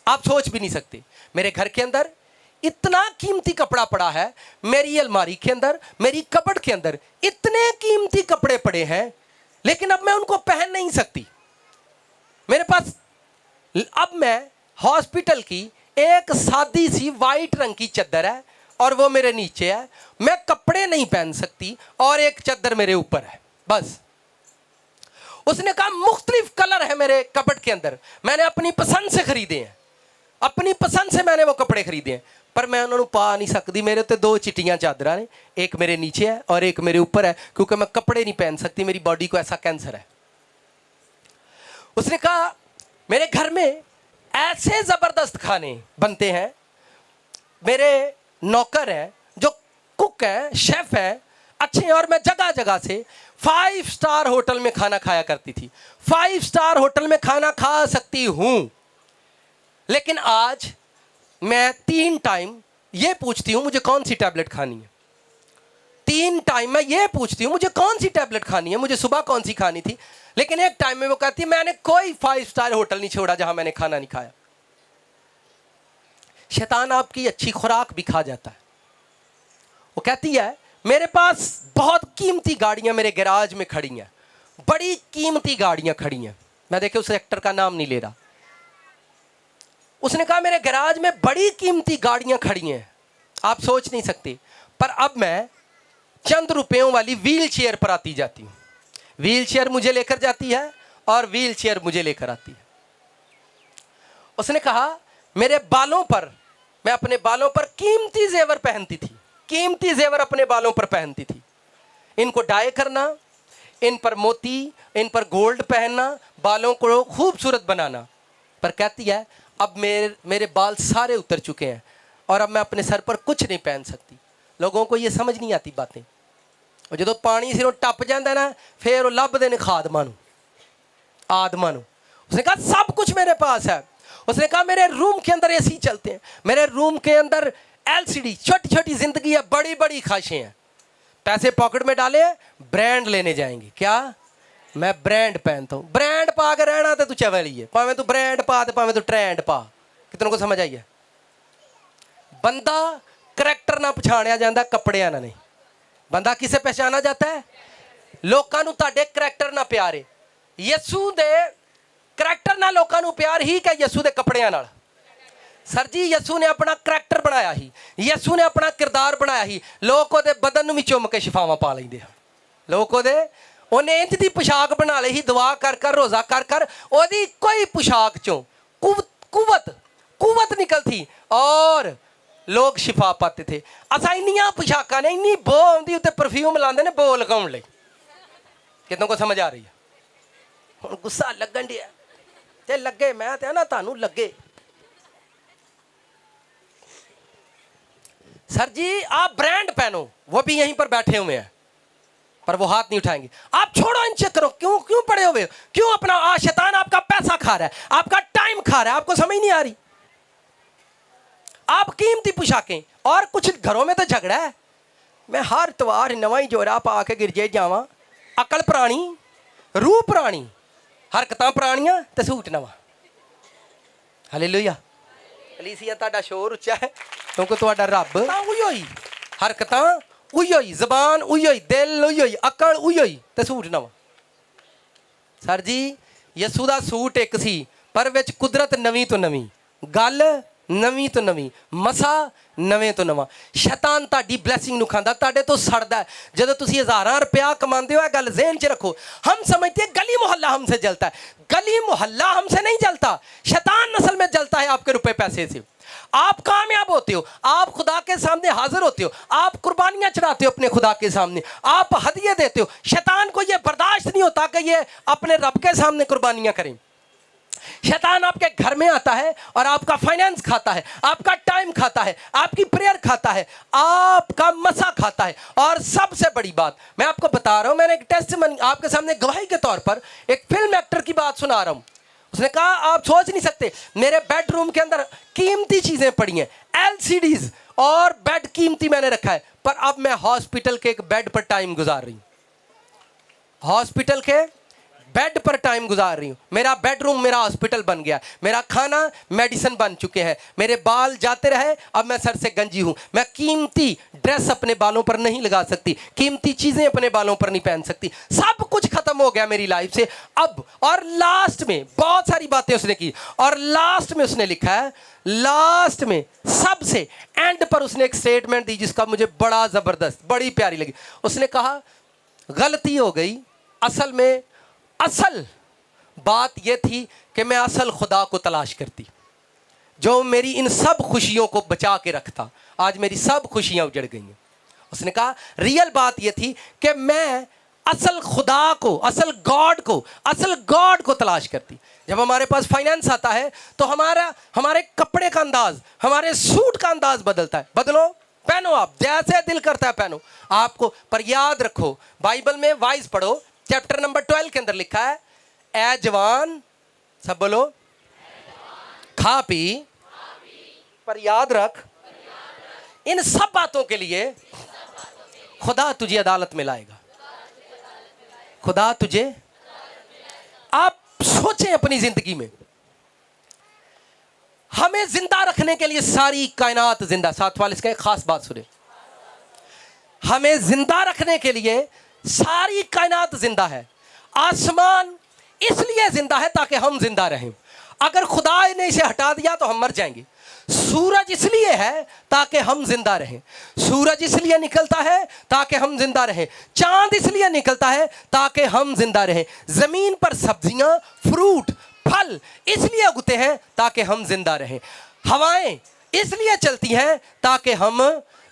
आप सोच भी नहीं सकते। मेरे घर के अंदर इतना कीमती कपड़ा पड़ा है, मेरी अलमारी के अंदर, मेरी कपड़ के अंदर इतने कीमती कपड़े पड़े हैं, लेकिन अब मैं उनको पहन नहीं सकती। मेरे पास अब मैं हॉस्पिटल की एक सादी सी वाइट रंग की चादर है और वो मेरे नीचे है, मैं कपड़े नहीं पहन सकती और एक चादर मेरे ऊपर है, बस। उसने कहा मुख्तलिफ कलर है मेरे कपड़ के अंदर, मैंने अपनी पसंद से खरीदे हैं, अपनी पसंद से मैंने वो कपड़े खरीदे हैं, पर मैं उन्होंने पा नहीं सकती। मेरे तो 2 चिट्टियाँ चादर ने, एक मेरे नीचे है और एक मेरे ऊपर है, क्योंकि मैं कपड़े नहीं पहन सकती, मेरी बॉडी को ऐसा कैंसर है। उसने कहा मेरे घर में ऐसे ज़बरदस्त खाने बनते हैं, मेरे नौकर हैं जो कुक हैं, शेफ़ हैं, अच्छे हैं, और मैं जगह जगह से 5 स्टार होटल में खाना खाया करती थी। 5 स्टार होटल में खाना खा सकती हूँ, लेकिन आज मैं 3 टाइम ये पूछती हूँ मुझे कौन सी टैबलेट खानी है। 3 टाइम मैं ये पूछती हूँ मुझे कौन सी टैबलेट खानी है, मुझे सुबह कौन सी खानी थी, लेकिन एक टाइम में वो कहती है मैंने कोई 5 स्टार होटल नहीं छोड़ा जहां मैंने खाना नहीं खाया। शैतान आपकी अच्छी खुराक भी खा जाता है। वो कहती है मेरे पास बहुत कीमती गाड़ियां मेरे गैराज में खड़ी हैं, बड़ी कीमती गाड़ियां खड़ी हैं। मैं देखे उस एक्टर का नाम नहीं ले रहा। उसने कहा मेरे गैराज में बड़ी कीमती गाड़ियां खड़ी हैं, आप सोच नहीं सकते, पर अब मैं चंद रुपयों वाली व्हील चेयर पर आती जाती हूँ। व्हील चेयर मुझे लेकर जाती है और व्हील चेयर मुझे लेकर आती है। उसने कहा मेरे बालों पर, मैं अपने बालों पर कीमती जेवर पहनती थी, कीमती जेवर अपने बालों पर पहनती थी, इनको डाई करना, इन पर मोती, इन पर गोल्ड पहनना, बालों को खूबसूरत बनाना। पर कहती है अब मेरे बाल सारे उतर चुके हैं और अब मैं अपने सर पर कुछ नहीं पहन सकती। लोगों को ये समझ नहीं आती बातें, और जो पानी सिरों टप जाता ना फिर वो लभदे ने खादमां नूं, आदमां नूं। उसने कहा सब कुछ मेरे पास है। उसने कहा मेरे रूम के अंदर एसी चलते हैं, मेरे रूम के अंदर LCD, छोटी छोटी जिंदगी है, बड़ी बड़ी ख्वाहिशें हैं। पैसे पॉकेट में डाले, ब्रांड लेने जाएंगे, क्या मैं ब्रांड पहनता हूँ, ब्रांड पा के रहना तो तू चवल ही है, भावें तू ब्रांड पा तो भावें तू ट्रेंड पा। कितनों को समझ आई है? बंदा करैक्टर ना पछाणिया जाता कपड़ियां ना नहीं, बंदा किसे पहचाना जाता है? लोकां नूं तुहाडे करैक्टर ना प्यारे, यसू दे करैक्टर ना लोकां नूं प्यार ही कि यसू दे कपड़ियां नाल। सर जी यसू ने अपना करैक्टर बनाया ही, यसू ने अपना किरदार बनाया ही, लोग ਉਹਦੇ बदन नूं भी चुम के शिफावां पा लैंदे, लोग ਉਹਦੇ ਉਹਨੇ ਇੰਜ ਦੀ ਪੁਸ਼ਾਕ ਬਣਾ ਲਈ ਸੀ ਦੁਆ ਕਰ ਕਰ ਰੋਜ਼ਾ ਕਰ ਕਰ ਉਹਦੀ ਕੋਈ ਪੁਸ਼ਾਕ ਚੋਂ कुवत निकल थी और लोग शिफा पाते थे। असा इन्नियां पुशाकां ने इन्नी बो आउंदी उत्ते परफ्यूम लांदे ने बो लगाउण लई। कितों को समझ आ रही है? हुण गुस्सा लगन दिया ते लगे मैं ते ना तानू लगे सर जी आप ब्रांड पहनो, वो भी यहीं पर बैठे हुए हैं पर वो हाथ नहीं उठाएंगे। आप छोड़ो इन चक्करों, क्यों क्यों पड़े हुए हो, क्यों अपना शैतान आपका पैसा खा रहा है, आपका टाइम खा रहा है, आपको समझ नहीं आ रही। आप कीमती पोशाकें और कुछ घरों में तो झगड़ा है। मैं हर त्योहार नवा ही जोरा पा के गिरजे जावां, अकल पुरानी रूह पुरानी हरकतां पुरानियां ते सूट नवा। हालेलुया। कलीसिया तुहाडा शोर उच्चा है क्योंकि तुहाडा रब उही होई, हरकतां उही होई, जबान उही होई, दिल उही होई, अकल उही होई ते सूट नवा। सर जी यसू दा सूट एक सी पर विच कुदरत नवीं तो नवीं, गल नवीं तो नवीं, मसा नवें तो नवा। शैतान ताड़ी ब्लैसिंग नूं खांदा, ताड़े तो सड़दा है। जदों तुसीं हज़ारां रुपया कमांदे हो, यह गल ज़हन च रखो। हम समझते हैं गली मोहल्ला हमसे जलता है, गली मोहल्ला हमसे नहीं जलता, शैतान नस्ल में जलता है आपके रुपए पैसे से। आप कामयाब होते हो, आप खुदा के सामने हाजिर होते हो, आप कुर्बानियां चढ़ाते हो अपने खुदा के सामने, आप हदिये देते हो। शैतान को यह बर्दाश्त नहीं होता कि ये अपने रब के सामने कुर्बानियां करें। शैतान आपके घर में आता है और आपका फाइनेंस खाता है, आपका टाइम खाता है, आपकी प्रेयर खाता है, आपका मसा खाता है। और सबसे बड़ी बात मैं आपको बता रहा हूं, मैंने एक टेस्टिमनी आपके सामने गवाही के तौर पर एक फिल्म एक्टर की बात सुना रहा हूं। उसने कहा आप सोच नहीं सकते, मेरे बेडरूम के अंदर कीमती चीजें पड़ी हैं, एलसीडीज और बेड कीमती मैंने रखा है, पर अब मैं हॉस्पिटल के एक बेड पर टाइम गुजार रही हूं, हॉस्पिटल के बेड पर टाइम गुजार रही हूँ। मेरा बेडरूम मेरा हॉस्पिटल बन गया, मेरा खाना मेडिसिन बन चुके हैं, मेरे बाल जाते रहे, अब मैं सर से गंजी हूँ। मैं कीमती ड्रेस अपने बालों पर नहीं लगा सकती, कीमती चीज़ें अपने बालों पर नहीं पहन सकती, सब कुछ खत्म हो गया मेरी लाइफ से अब। और लास्ट में बहुत सारी बातें उसने की और लास्ट में उसने लिखा है, लास्ट में सबसे एंड पर उसने एक स्टेटमेंट दी जिसका मुझे बड़ा ज़बरदस्त, बड़ी प्यारी लगी। उसने कहा गलती हो गई, असल बात यह थी कि मैं असल खुदा को तलाश करती जो मेरी इन सब खुशियों को बचा के रखता। आज मेरी सब खुशियां उजड़ गई हैं। उसने कहा रियल बात यह थी कि मैं असल खुदा को, असल गॉड को तलाश करती। जब हमारे पास फाइनेंस आता है तो हमारे कपड़े का अंदाज, हमारे सूट का अंदाज बदलता है। बदलो, पहनो, आप जैसे दिल करता है पहनो आपको। पर याद रखो, बाइबल में वाइज पढ़ो, चैप्टर नंबर 12 के अंदर लिखा है, ए जवान, सब बोलो, खा पी पर याद रख, इन सब बातों के लिए खुदा तुझे अदालत में लाएगा। खुदा तुझे, आप सोचें अपनी जिंदगी में, हमें जिंदा रखने के लिए सारी कायनात जिंदा, साथ वाले इसका एक खास बात सुने, हमें जिंदा रखने के लिए सारी कायनात जिंदा है। आसमान इसलिए जिंदा है ताकि हम जिंदा रहें, अगर खुदा ने इसे हटा दिया तो हम मर जाएंगे। सूरज इसलिए है ताकि हम जिंदा रहें, सूरज इसलिए निकलता है ताकि हम जिंदा रहें, चांद इसलिए निकलता है ताकि हम जिंदा रहें, जमीन पर सब्जियां, फ्रूट, फल इसलिए उगते हैं ताकि हम जिंदा रहें, हवाएं इसलिए चलती हैं ताकि हम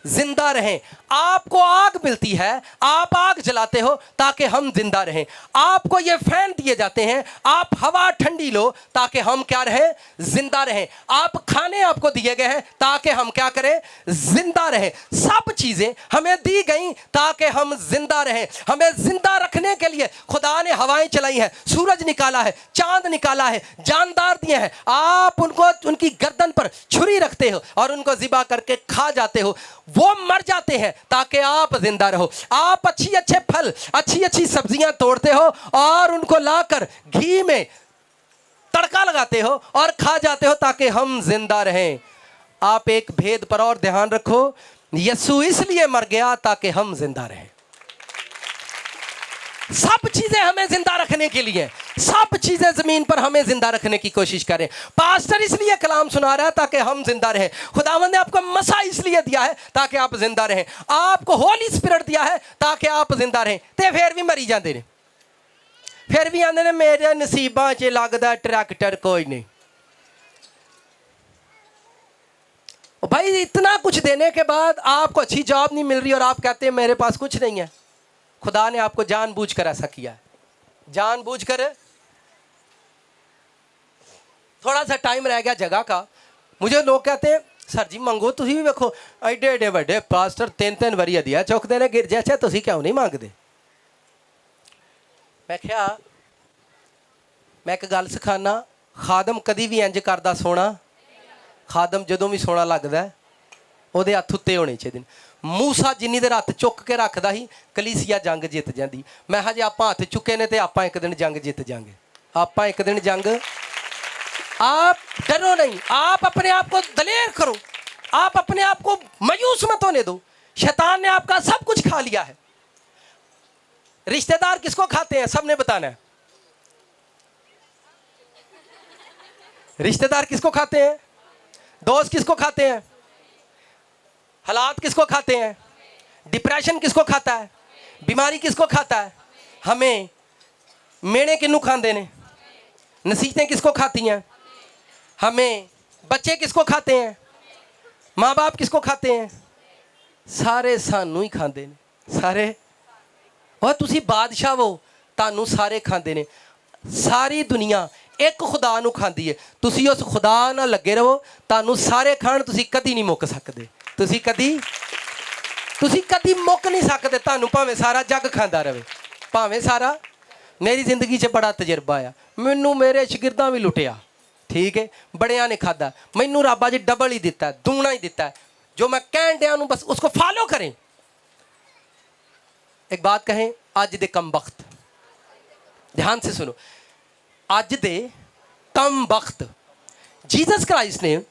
जिंदा रहें। आपको आग मिलती है, आप आग जलाते हो ताकि हम जिंदा रहें। आपको ये फैन दिए जाते हैं, आप हवा ठंडी लो ताकि हम क्या रहें, जिंदा रहें। आप खाने आपको दिए गए हैं ताकि हम क्या करें, जिंदा रहें। सब चीजें हमें दी गई ताकि हम जिंदा रहें। हमें जिंदा रखने के लिए खुदा ने हवाएं चलाई हैं, सूरज निकाला है, चांद निकाला है, जानदार दिए हैं। आप उनको, उनकी गर्दन पर छुरी रखते हो और उनको ज़िबा करके खा जाते हो, वो मर जाते हैं ताकि आप जिंदा रहो। आप अच्छे फल, अच्छी सब्जियां तोड़ते हो और उनको लाकर घी में तड़का लगाते हो और खा जाते हो ताकि हम जिंदा रहें। आप एक भेद पर और ध्यान रखो, यीशु इसलिए मर गया ताकि हम जिंदा रहें। सब चीजें हमें जिंदा रखने के लिए, सब चीजें जमीन पर हमें जिंदा रखने की कोशिश करें। पास्टर इसलिए कलाम सुना रहा है ताकि हम जिंदा रहें। खुदावंद ने आपको मसा इसलिए दिया है ताकि आप जिंदा रहें। आपको होली स्पिरिट दिया है ताकि आप जिंदा रहें। ते फिर भी मरी जाते हैं, फिर भी आंदे ने मेरे नसीबां च लगदा ट्रैक्टर कोई नहीं। भाई इतना कुछ देने के बाद आपको अच्छी जॉब नहीं मिल रही और आप कहते हैं मेरे पास कुछ नहीं है। खुदा ने आपको जानबूझकर ऐसा किया है, जानबूझकर। थोड़ा सा टाइम रह गया जगह का, मुझे लोग कहते हैं सर जी मंगो, तुसी भी देखो एडे एडे बड़े पास्टर 3-3 वरी दिया चुकते ने गिरजे च, तुसी क्यों नहीं मंगते? मैं क्या, मैं एक गल सिखाना, खादम कदी भी इंज करदा सोना, खादम जदों भी सोना लगदा ਉਹਦੇ हत्थ उत्ते होने चाहिए। मूसा जिन्नी देर हत्थ चुक के रखदा ही कलीसिया जंग जित जाती। मैं जे आपां हत्थ चुके ने तो आपां एक दिन जंग जित जाएंगे, आपां एक दिन जंग। आप डरो नहीं, आप अपने आप को दलेर करो, आप अपने आप को मायूस मत होने दो। शैतान ने आपका सब कुछ खा लिया है। रिश्तेदार किसको खाते हैं? सबने बताना है। रिश्तेदार किसको खाते हैं? दोस्त किसको खाते हैं? हालात किसको खाते हैं? डिप्रेशन किसको खाता है? बीमारी किसको खाता है? हमें। मेणे किन्नू खाते ने? नसीहतें किसको खाती हैं? हमें। बच्चे किसको खाते हैं? माँ बाप किसको खाते हैं? सारे सानू ही खाते ने सारे। और तुसी बादशाह हो, तानू सारे खाते ने। सारी दुनिया एक खुदा नू खाती है, तुसी उस खुदा नाल लगे रहो, तानू सारे खाण, तुसी कदी नहीं मुक सकते। तुसी कदी मुक नहीं सकते, तानू भावें सारा जग खांदा रहे, भावें सारा। मेरी जिंदगी च बड़ा तजर्बा आया, मैनू मेरे शगिर्दां भी लुटिया, ठीक है, बड़ियां ने खादा, मैनू रब अज डबल ही दिता है, दूना ही दिता है। जो मैं कहन दिया बस उसको फॉलो करें। एक बात कहें, अज दे कम वक्त, ध्यान से सुनो, अज दे कम वक्त। जीसस क्राइस्ट ने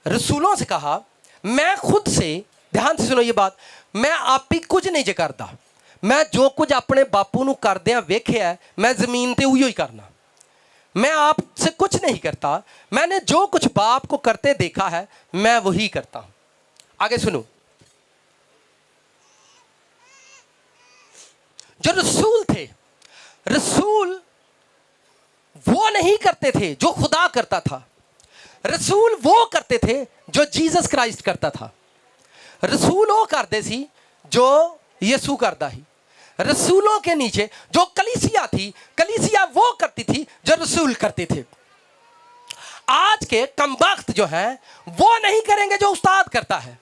रसूलों से कहा, मैं खुद से, ध्यान से सुनो ये बात, मैं आप ही कुछ नहीं जे करता, मैं जो कुछ अपने बापू नू करदे वेख्या है, मैं जमीन ते उही ही करना। मैं आपसे कुछ नहीं करता, मैंने जो कुछ बाप को करते देखा है मैं वही करता हूं। आगे सुनो, जो रसूल थे, रसूल वो नहीं करते थे जो खुदा करता था, रसूल वो करते थे जो जीसस क्राइस्ट करता था। रसूल वो करते सी जो यीशु करता ही। रसूलों के नीचे जो कलीसिया थी, कलीसिया वो करती थी जो रसूल करते थे। आज के कमबख्त जो हैं वो नहीं करेंगे जो उस्ताद करता है।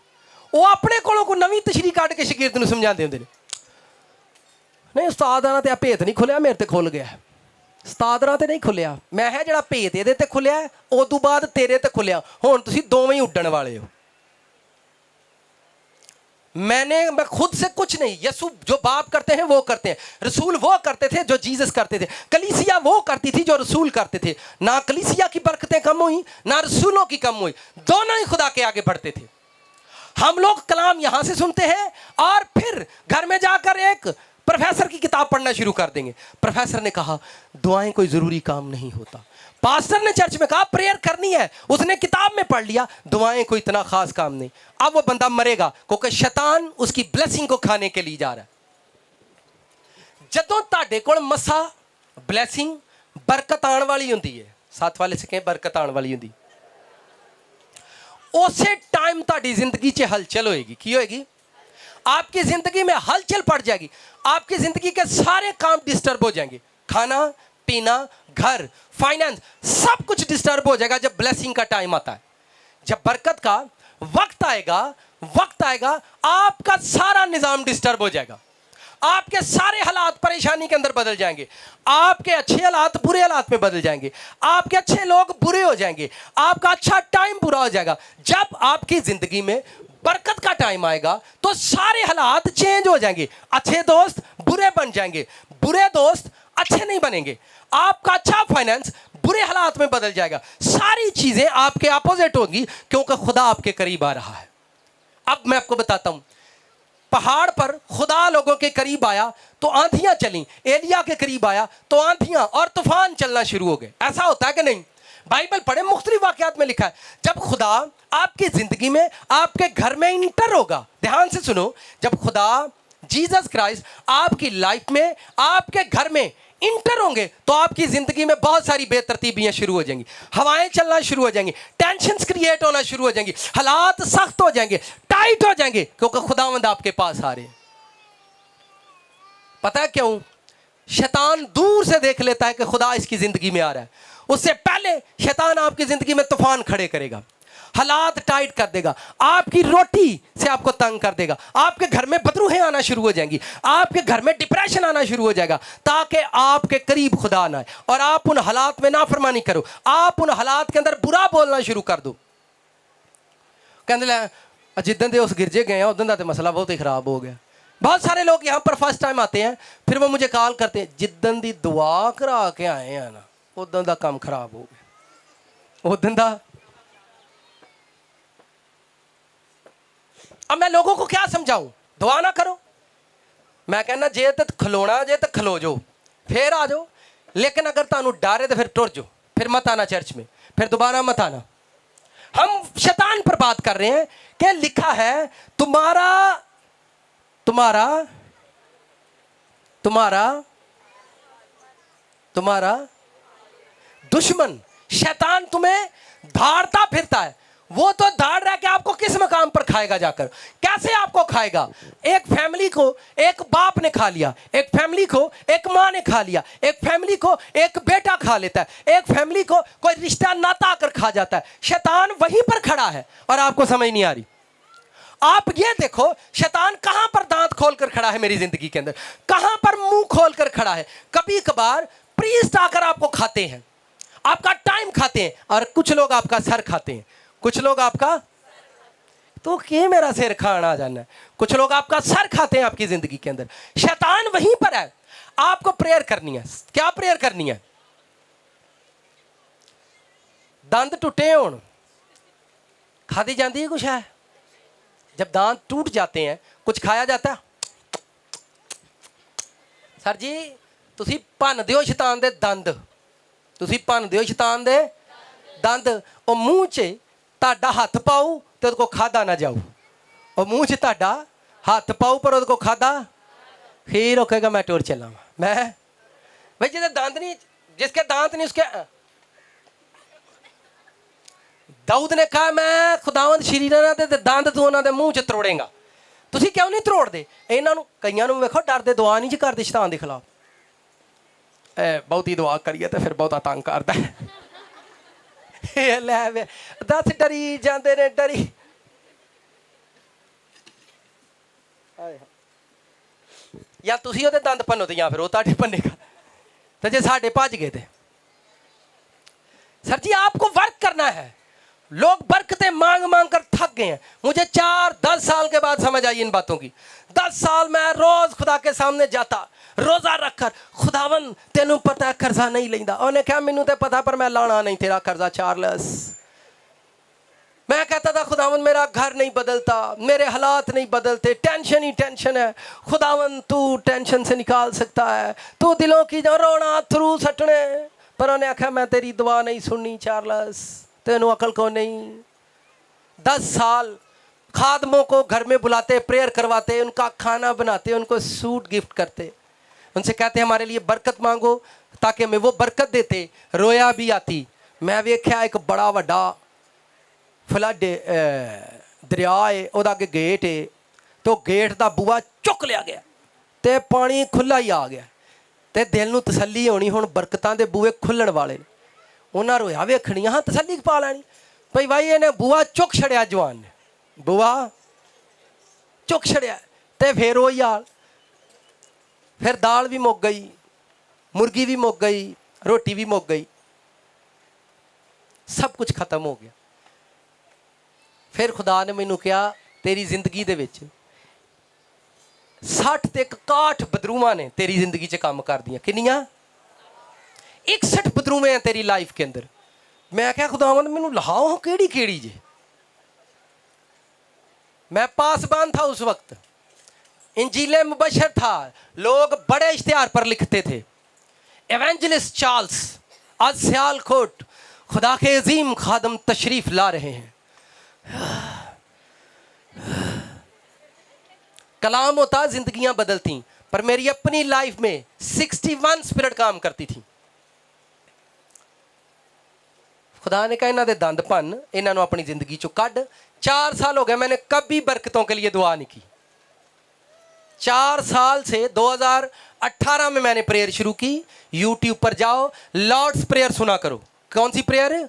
वो अपने कोलों को नवी तशरीह काट के शगिर्द नूं समझाते होंदे ने, नहीं उस्ताद आना ते भेत नहीं खुलिया, मेरे ते खुल गया। उस्ताद ना ते नहीं खुलिया, मैं है जिहड़ा भेत इहदे ते खुलिया, उदों बाद तेरे ते खुलिया, हुण तुसीं दोवें ही उड्डण वाले हो। मैं खुद से कुछ नहीं, यसु जो बाप करते हैं वो करते हैं, रसूल वो करते थे जो जीसस करते थे, कलीसिया वो करती थी जो रसूल करते थे। ना कलीसिया की बरकतें कम हुई, ना रसूलों की कम हुई, दोनों ही खुदा के आगे बढ़ते थे। हम लोग कलाम यहां से सुनते हैं और फिर घर में जाकर एक प्रोफेसर की किताब पढ़ना शुरू कर देंगे। प्रोफेसर ने कहा दुआएं कोई जरूरी काम नहीं होता, पास्टर ने चर्च में कहा प्रेयर करनी है, उसने किताब में पढ़ लिया दुआएं कोई इतना खास काम नहीं। अब वो बंदा मरेगा क्योंकि शैतान उसकी ब्लेसिंग को खाने के लिए जा रहा है। जदों तुहाडे कोल मसा ब्लेसिंग बरकत आने वाली होंदी है, साथ वाले से कहें बरकत आने वाली होंदी, उसे टाइम तुहाडी जिंदगी च हलचल होएगी। की होएगी? आपकी जिंदगी में हलचल पड़ जाएगी, आपकी जिंदगी के सारे काम डिस्टर्ब हो जाएंगे, खाना पीना, घर, फाइनेंस, सब कुछ डिस्टर्ब हो जाएगा जब ब्लेसिंग का टाइम आता है। जब बरकत का वक्त आएगा आपका सारा निजाम डिस्टर्ब हो जाएगा, आपके सारे हालात परेशानी के अंदर बदल जाएंगे, आपके अच्छे हालात बुरे हालात में बदल जाएंगे, आपके अच्छे लोग बुरे हो जाएंगे, आपका अच्छा टाइम बुरा हो जाएगा। जब आपकी जिंदगी में बरकत का टाइम आएगा तो सारे हालात चेंज हो जाएंगे, अच्छे दोस्त बुरे बन जाएंगे, बुरे दोस्त अच्छे नहीं बनेंगे, आपका अच्छा फाइनेंस बुरे हालात में बदल जाएगा, सारी चीजें आपके अपोजिट होंगी क्योंकि खुदा आपके करीब आ रहा है। अब मैं आपको बताता हूं, पहाड़ पर खुदा लोगों के करीब आया तो आंधियां चली, एलिया के करीब आया तो आंधियां और तूफान चलना शुरू हो गए। ऐसा होता है कि नहीं? बाइबल पढ़े, मुख्तलिफ वाकयात में लिखा है जब खुदा आपकी जिंदगी में आपके घर में इंटर होगा। ध्यान से सुनो, जब खुदा जीसस क्राइस्ट आपकी लाइफ में आपके घर में इंटर होंगे तो आपकी ज़िंदगी में बहुत सारी बेतरतीबियाँ शुरू हो जाएंगी, हवाएं चलना शुरू हो जाएंगी, टेंशन्स क्रिएट होना शुरू हो जाएंगी, हालात सख्त हो जाएंगे, टाइट हो जाएंगे, क्योंकि खुदावंद आपके पास आ रहे हैं। पता है क्यों? शैतान दूर से देख लेता है कि खुदा इसकी ज़िंदगी में आ रहा है, उससे पहले शैतान आपकी ज़िंदगी में तूफान खड़े करेगा, हालात टाइट कर देगा, आपकी रोटी से आपको तंग कर देगा, आपके घर में बदरूहें आना शुरू हो जाएंगी, आपके घर में डिप्रेशन आना शुरू हो जाएगा, ताकि आपके करीब खुदा ना आए और आप उन हालात में नाफरमानी करो, आप उन हालात के अंदर बुरा बोलना शुरू कर दो। कहते जिदन दे उस गिरजे गए हैं उदन का तो मसला बहुत ही ख़राब हो गया। बहुत सारे लोग यहाँ पर फर्स्ट टाइम आते हैं, फिर वो मुझे कॉल करते हैं, जिदन दी दुआ करा के आए हैं ना उदन का काम खराब हो गया, उदन का। अब मैं लोगों को क्या समझाऊं? दुआ ना करो। मैं कहना जे तो खलोना जे तो खलो जाओ, फिर आ जाओ, लेकिन अगर तुहानू डर है तो फिर टुर जाओ, फिर मत आना चर्च में, फिर दोबारा मत आना। हम शैतान पर बात कर रहे हैं कि लिखा है तुम्हारा तुम्हारा तुम्हारा तुम्हारा दुश्मन शैतान तुम्हें धारता फिरता है। वो तो धाड़ रहा है कि आपको किस मकाम पर खाएगा जाकर, कैसे आपको खाएगा। एक फैमिली को एक बाप ने खा लिया, एक फैमिली को एक माँ ने खा लिया, एक फैमिली को एक बेटा खा लेता है, एक फैमिली को कोई रिश्ता नाता आकर खा जाता है। शैतान वहीं पर खड़ा है और आपको समझ नहीं आ रही। आप ये देखो शैतान कहां पर दांत खोलकर खड़ा है मेरी जिंदगी के अंदर, कहां पर मुंह खोलकर खड़ा है। कभी कभार प्रीस्ट आकर आपको खाते हैं, आपका टाइम खाते हैं, और कुछ लोग आपका सर खाते हैं, कुछ लोग आपका तो क्या मेरा सिर खाना जाना है, कुछ लोग आपका सर खाते हैं आपकी जिंदगी के अंदर। शैतान वहीं पर है। आपको प्रेयर करनी है। क्या प्रेयर करनी है? दंद टूटे हों, खादी जाती है कुछ है। जब दांत टूट जाते हैं कुछ खाया जाता है। सर जी तुसी भन दिओ शैतान दे दंद, तुसी भन दिओ शैतान दे दंद। ਉਹ ਮੂੰਹ 'ਚ ਤੁਹਾਡਾ ਹੱਥ ਪਾਉ ਤੇ ਉਹਦੇ ਕੋ ਖਾਦਾ ਨਾ ਜਾਊ। ਉਹ ਮੂੰਹ 'ਚ ਤੁਹਾਡਾ ਹੱਥ ਪਾਉ ਪਰ ਉਹਦੇ ਕੋ ਖਾਦਾ फिर वो कहेगा मैं टूर चला। मैं भाई जिसके दांत नहीं, जिसके दांत नहीं उसके। दाऊद ने कहा मैं खुदावंद शरीरां दे दंद तू उन्हां दे मूंह 'ਚ त्रोड़ेगा। ਤੁਸੀਂ क्यों नहीं त्रोड़ते? ਇਹਨਾਂ ਨੂੰ ਕਈਆਂ ਨੂੰ ਵੇਖੋ ਡਰਦੇ ਦੁਆ ਨਹੀਂ ਜੀ ਕਰਦੇ ਸ਼ੈਤਾਨ ਦੇ ਖਿਲਾਫ। ਬਹੁਤੀ ਦੁਆ ਕਰੀਏ ਤਾਂ ਫਿਰ ਬਹੁਤਾ ਤੰਗ ਕਰਦਾ ਇਹ ਲੈ ਵੇ ਦੱਸ ਡਰੀ ਜਾਂਦੇ ਨੇ ਡਰੀ। ਜਾਂ ਤੁਸੀਂ ਉਹਦੇ ਦੰਦ ਭੰਨੋ ਤੇ ਜਾਂ ਫਿਰ ਉਹ ਤੁਹਾਡੇ ਭੰਨੇਗਾ। ਤੇ ਜੇ ਸਾਡੇ ਭੱਜ ਗਏ ਤੇ सर जी आपको वर्क करना है। लोग बरकतें मांग मांग कर थक गए हैं। मुझे 4-10 साल के बाद समझ आई इन बातों की। 10 साल मैं रोज खुदा के सामने जाता रोजा रखकर, खुदावन तेनू पता है कर्जा नहीं लेंदा। उन्हें कहा मैनू तो पता पर मैं लाना नहीं तेरा कर्जा चार्लस। मैं कहता था खुदावन मेरा घर नहीं बदलता, मेरे हालात नहीं बदलते, टेंशन ही टेंशन है। खुदावन तू टेंशन से निकाल सकता है, तू दिलों की जो रोना थ्रू सटने। पर उन्हें आखा मैं तेरी दुआ नहीं सुननी चार्लस, तेनू अकल को नहीं। 10 साल खादमों को घर में बुलाते, प्रेयर करवाते, उनका खाना बनाते, उनको सूट गिफ्ट करते, उनसे कहते हमारे लिए बरकत मांगो ताकि हमें वो बरकत देते। रोया भी आती। मैं वेख्या एक बड़ा वड्डा फ्लड दरिया है, ਉਹਦਾ ਅੱਗੇ गेट है, तो गेट का बूहा चुक लिया गया तो पानी खुला ही आ गया। तो दिल ਨੂੰ तसल्ली होनी ਹੁਣ बरकतां ਦੇ ਬੂਹੇ खुलण वाले ने। ਉਹਨਾਂ ਰੋਇਆ ਵੇਖਣੀ ਹਾਂ तसल्ली पा लैनी भाई भाई ਇਹਨੇ ਬੂਹਾ चुक छड़िया, जवान ने बूहा चुक छड़िया। तो फिर वही हाल, फिर दाल भी मुक गई, मुर्गी भी मुक गई, रोटी भी मुक गई, सब कुछ खत्म हो गया। फिर खुदा ने मैनू कहा तेरी जिंदगी दे विच 60 ते 61 बदरूमां ने तेरी जिंदगी च काम कर दियां। किन्नियां? 61 बदरूमे हैं तेरी लाइफ के अंदर। मैं क्या खुदावंद मैनू लहाओ केड़ी केड़ी जे। मैं पासबान था उस वक्त, इंजीले मुबशर था, लोग बड़े इश्तिहार पर लिखते थे। एवेंजलिस्ट चार्ल्स आज सियालकोट खुदा के अजीम खादम तशरीफ ला रहे हैं। कलाम होता जिंदगियां बदलती, पर मेरी अपनी लाइफ में 61 स्पिरिट काम करती थी। खुदा ने कहा इन्हों के दंद भन, इन्हों अपनी जिंदगी चो कढ़। 4 साल हो गए मैंने कभी बरकतों के लिए दुआ नहीं की। 4 साल से 2018 में मैंने प्रेयर शुरू की। यूट्यूब पर जाओ, लॉर्ड्स प्रेयर सुना करो। कौन सी प्रेयर है?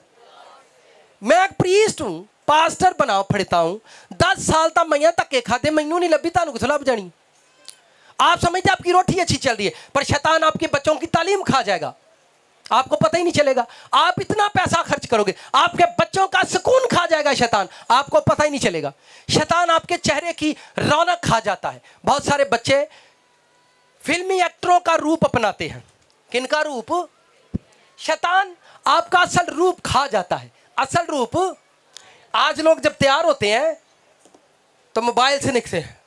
मैं एक प्रीस्ट हूं, पास्टर बना पढ़ता हूं। 10 साल तक मैया धक्के खाते, मैनू नहीं लभी, तुहानू किथों लभ जानी? आप समझते आपकी रोटी अच्छी चल रही है, पर शैतान आपके बच्चों की तालीम खा जाएगा, आपको पता ही नहीं चलेगा। आप इतना पैसा खर्च करोगे, आपके बच्चों का सुकून खा जाएगा शैतान, आपको पता ही नहीं चलेगा। शैतान आपके चेहरे की रौनक खा जाता है। बहुत सारे बच्चे फिल्मी एक्टरों का रूप अपनाते हैं। किनका रूप? शैतान आपका असल रूप खा जाता है। असल रूप, आज लोग जब तैयार होते हैं तो मोबाइल से निकलते हैं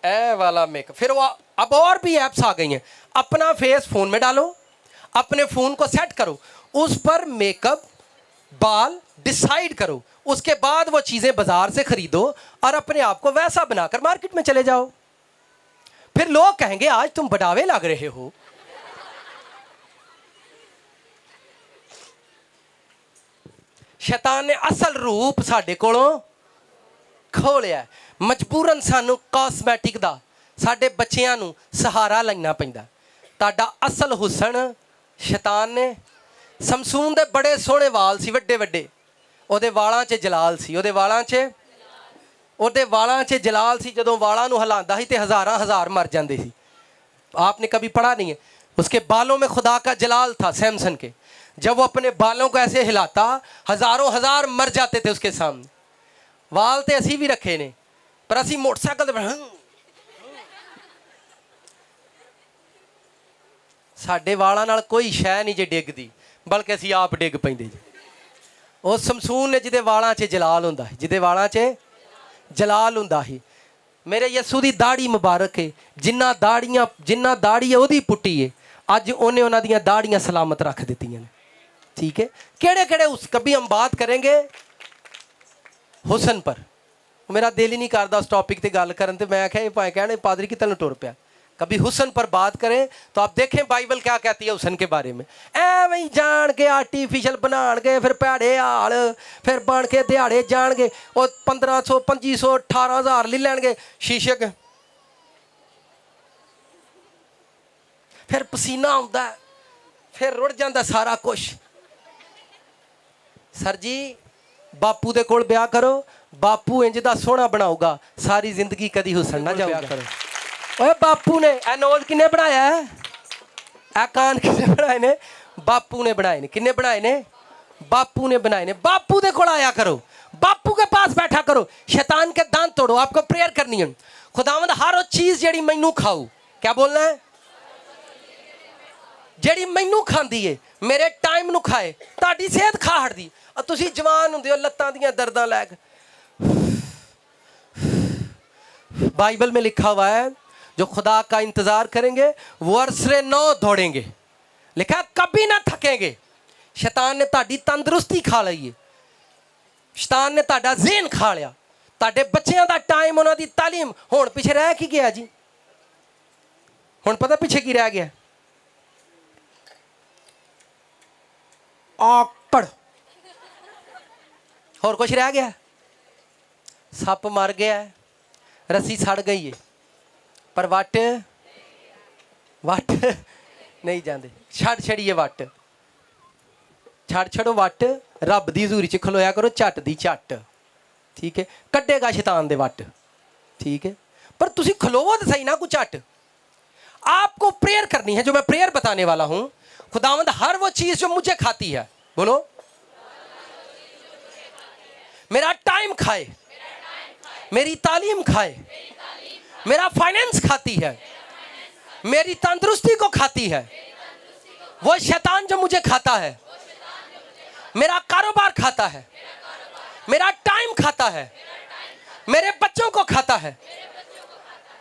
ए वाला मेकअप, फिर वो अब और भी ऐप्स आ गई हैं। अपना फेस फोन में डालो, अपने फोन को सेट करो, उस पर मेकअप, बाल डिसाइड करो, उसके बाद वो चीजें बाजार से खरीदो और अपने आप को वैसा बनाकर मार्केट में चले जाओ। फिर लोग कहेंगे आज तुम बढ़ावे लग रहे हो। शैतान ने असल रूप साडे कोलों खो लिया। मजबूरन सानू कॉस्मैटिक दा साडे बच्चियां नू सहारा लेना पैंदा। ताडा असल हुसन शैतान ने, समसून दे बड़े सोहने वाल सी, वड्डे वड्डे, ओदे वालां च जलाल सी, ओदे वालां च जलाल सी। जदों वालां नू हिलांदा ही ते हज़ारां हज़ार मर जांदे सी। आपने कभी पढ़ा नहीं है? उसके बालों में खुदा का जलाल था सैमसन के। जब वो अपने बालों को ऐसे हिलाता, हज़ारों हज़ार मर जाते थे उसके सामने। वाल तो असी भी रखे ने, पर असी मोटरसाइकिल साडे वालां नाल कोई शै नहीं जे डिगदी, बल्कि असी आप डिग पैंदे जी। उस समसून ने जिहदे वालां च जलाल हुंदा है, जिहदे वालां च जलाल हुंदा ही। मेरे यसू दी दाढ़ी मुबारक है, जिन्ना दाढ़ी है ओहदी पुट्टी है, अज उन्हें उन्हां दियां दाढ़ियां सलामत रख दित्तियां ने। ठीक है, केड़े केड़े उस, कभी हम बात करेंगे हुसन पर। मेरा दिल ही नहीं करता उस टॉपिक पर गल करन ते, मैं क्या भाई कहने पादरी की तन टुर पिया। कभी हुसन पर बात करें तो आप देखें बाइबल क्या कहती है हुसन के बारे में। एवं जान के आर्टिफिशियल बनाएंगे, फिर भैड़े हाल, फिर बन के दिहाड़े जाएंगे, और 1500 2500 18,000 ले लैणगे शीशे के, फिर पसीना आउंदा है, फिर रुड़ जाता सारा कुछ। सर जी बापू दे कोल ब्याह करो, बापू इंज दा सोहना बनाऊगा, सारी जिंदगी कदी हुसन ना जाऊगा। ओए बापू ने ए नोज किने बनाया है, ए कान किने बनाए ने? बापू ने बनाए ने। किने बनाए ने? बापू ने बनाए ने। बापू दे कोल आया करो, बापू के पास बैठा करो, शैतान के दांत तोड़ो। आपको प्रेयर करनी है, खुदावंद हर वो चीज जेड़ी मैनू खाऊ, क्या बोलना है? जेड़ी मैनू खांदी है, मेरे टाइम नू खाए, ताड़ी सेहत खा हटदी। और तुसी जवान हुंदे हो, लत्तां दियां दर्दां लैक। बाइबल में लिखा हुआ है जो खुदा का इंतजार करेंगे वो अरसरे 9 दौड़ेंगे। लिखा कभी ना थकेंगे। शैतान ने ताड़ी तंदुरुस्ती खा ली है, शैतान ने ताड़ा ज़हन खा लिया, ताड़े बच्चों का टाइम, उन्होंने तालीम हुण पिछे रह की गया जी। हुण पता पिछे की रह गया? आकड़, होर कुछ रह गया? सप मर गया है, रस्सी सड़ गई है, पर वट नहीं जाते। छड़ छड़िए वट, छड़ छड़ो वट, रब दी हजूरी च खलोया करो, झट दी झट। ठीक है, कड्डेगा शैतान दे वट। ठीक है, पर तुसी खलोवो तो सही ना कुछ झट। आपको प्रेयर करनी है, जो मैं प्रेयर बताने वाला हूं। खुदावंद हर वो चीज जो मुझे खाती है, बोलो, मेरा टाइम खाए, मेरी तालीम खाए, मेरा फाइनेंस खाती है, मेरी तंदुरुस्ती को खाती है। वो शैतान जो मुझे खाता है, मेरा कारोबार खाता है, मेरा टाइम खाता है, मेरे बच्चों को खाता है,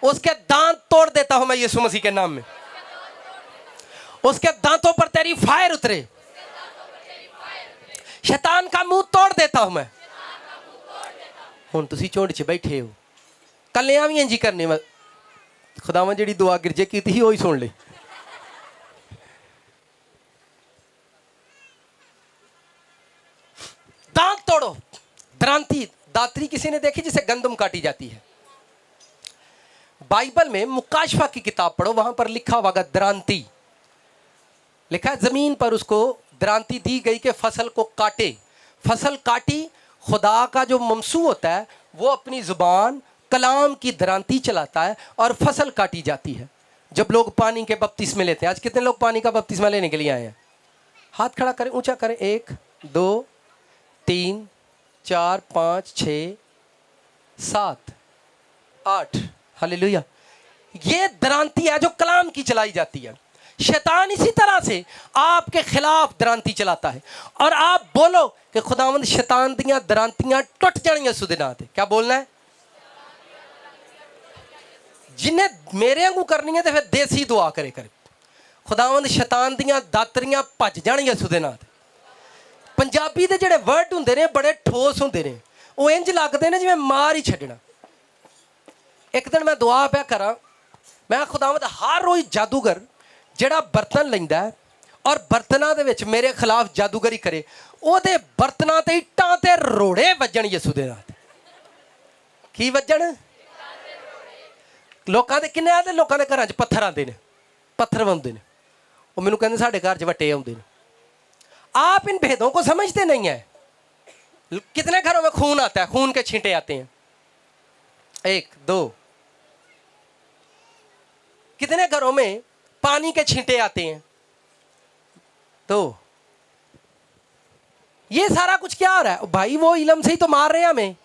उसके दांत तोड़ देता हूं मैं यीशु मसीह के नाम में। उसके दांतों पर तेरी फायर उतरे, शैतान का मुंह तोड़ देता हूं मैं। हुण तुसी झुंड च बैठे हो, कल्लियां भी इंज करने, खुदावन जी दुआ गिरजे की थी वही सुन ली। दांत तोड़ो, द्रांति, दातरी किसी ने देखी जिसे गंदम काटी जाती है? बाइबल में मुकाशफा की किताब पढ़ो, वहां पर लिखा होगा द्रांति, लिखा है जमीन पर उसको द्रांति दी गई कि फसल को काटे। फसल काटी, खुदा का जो ममसू होता है वो अपनी जुबान कलाम की द्रांति चलाता है और फसल काटी जाती है। जब लोग पानी के बपतिस्मे लेते हैं, आज कितने लोग पानी का बपतिस्मा लेने के लिए आए हैं? हाथ खड़ा करें, ऊंचा करें। 1 2 3 4 5 6 7 8। हालेलुया। ये द्रांति है जो कलाम की चलाई जाती है। शैतान इसी तरह से आपके खिलाफ द्रांति चलाता है और आप बोलो कि खुदावंद शैतान दियां द्रांतियां टुट जानियां सुदिना ते। क्या बोलना है? जिन्हें मेरे वांगू करनी है तो फिर देसी दुआ करे करे, खुदावंद शैतान दियां दातरियां भज जानियां सुदिना ते। पंजाबी दे जिहड़े वर्ड हुंदे ने बड़े ठोस हुंदे ने, वो इंज लगदे ने जिवें मार ही छड्डना। एक दिन मैं दुआ पिया करा, मैं खुदावंद हर रोज़ जादूगर ਜਿਹੜਾ बर्तन ਲੈਂਦਾ और बर्तनों ਦੇ ਵਿੱਚ ਮੇਰੇ ਖਿਲਾਫ ਜਾਦੂਗਰੀ ਕਰੇ, ਉਹਦੇ ਬਰਤਨਾਂ ਤੇ ਇੱਟਾਂ ਤੇ ਰੋੜੇ ਵੱਜਣ ਯਿਸੂ ਦੇ ਨਾਮ ਤੇ। ਕੀ ਵੱਜਣ? ਲੋਕਾਂ ਦੇ ਕਿੰਨੇ ਆਦੇ, ਲੋਕਾਂ ਦੇ ਘਰਾਂ 'ਚ ਪੱਥਰ ਆਉਂਦੇ ਨੇ, पत्थर बनते हैं। वो मैनू कहते साढ़े घर च वट्टे आते हैं। आप इन भेदों को समझते नहीं है। कितने घरों में खून आता है, खून के छींटे आते हैं, 1 2। कितने घरों में पानी के छींटे आते हैं, 2। ये सारा कुछ क्या हो रहा है भाई? वो इलम से ही तो मार रहे हैं हमें।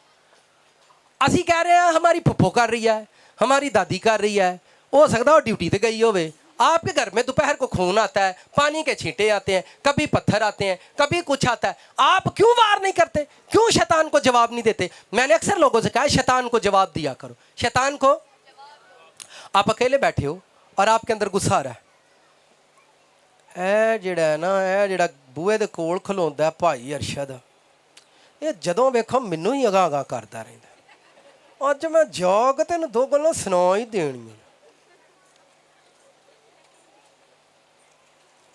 असी कह रहे हैं हमारी फुफ्फो कर रही है, हमारी दादी कर रही है, हो सकता वो ड्यूटी पे गई होवे। आपके घर में दोपहर को खून आता है, पानी के छींटे आते हैं, कभी पत्थर आते हैं, कभी कुछ आता है। आप क्यों वार नहीं करते? क्यों शैतान को जवाब नहीं देते? मैंने अक्सर लोगों से कहा शैतान को जवाब दिया करो। शैतान को, आप अकेले बैठे हो और आपके अंदर गुस्सा आ रहा है, जिहड़ा है ना, जिहड़ा बूहे दे कोल खलोंदा भाई अरशद, ये जदों वेखो मैनू ही अगां अगां करदा रहिंदा। अज मैं जाग तैनूं 2 गल्लां सुना ही देणियां।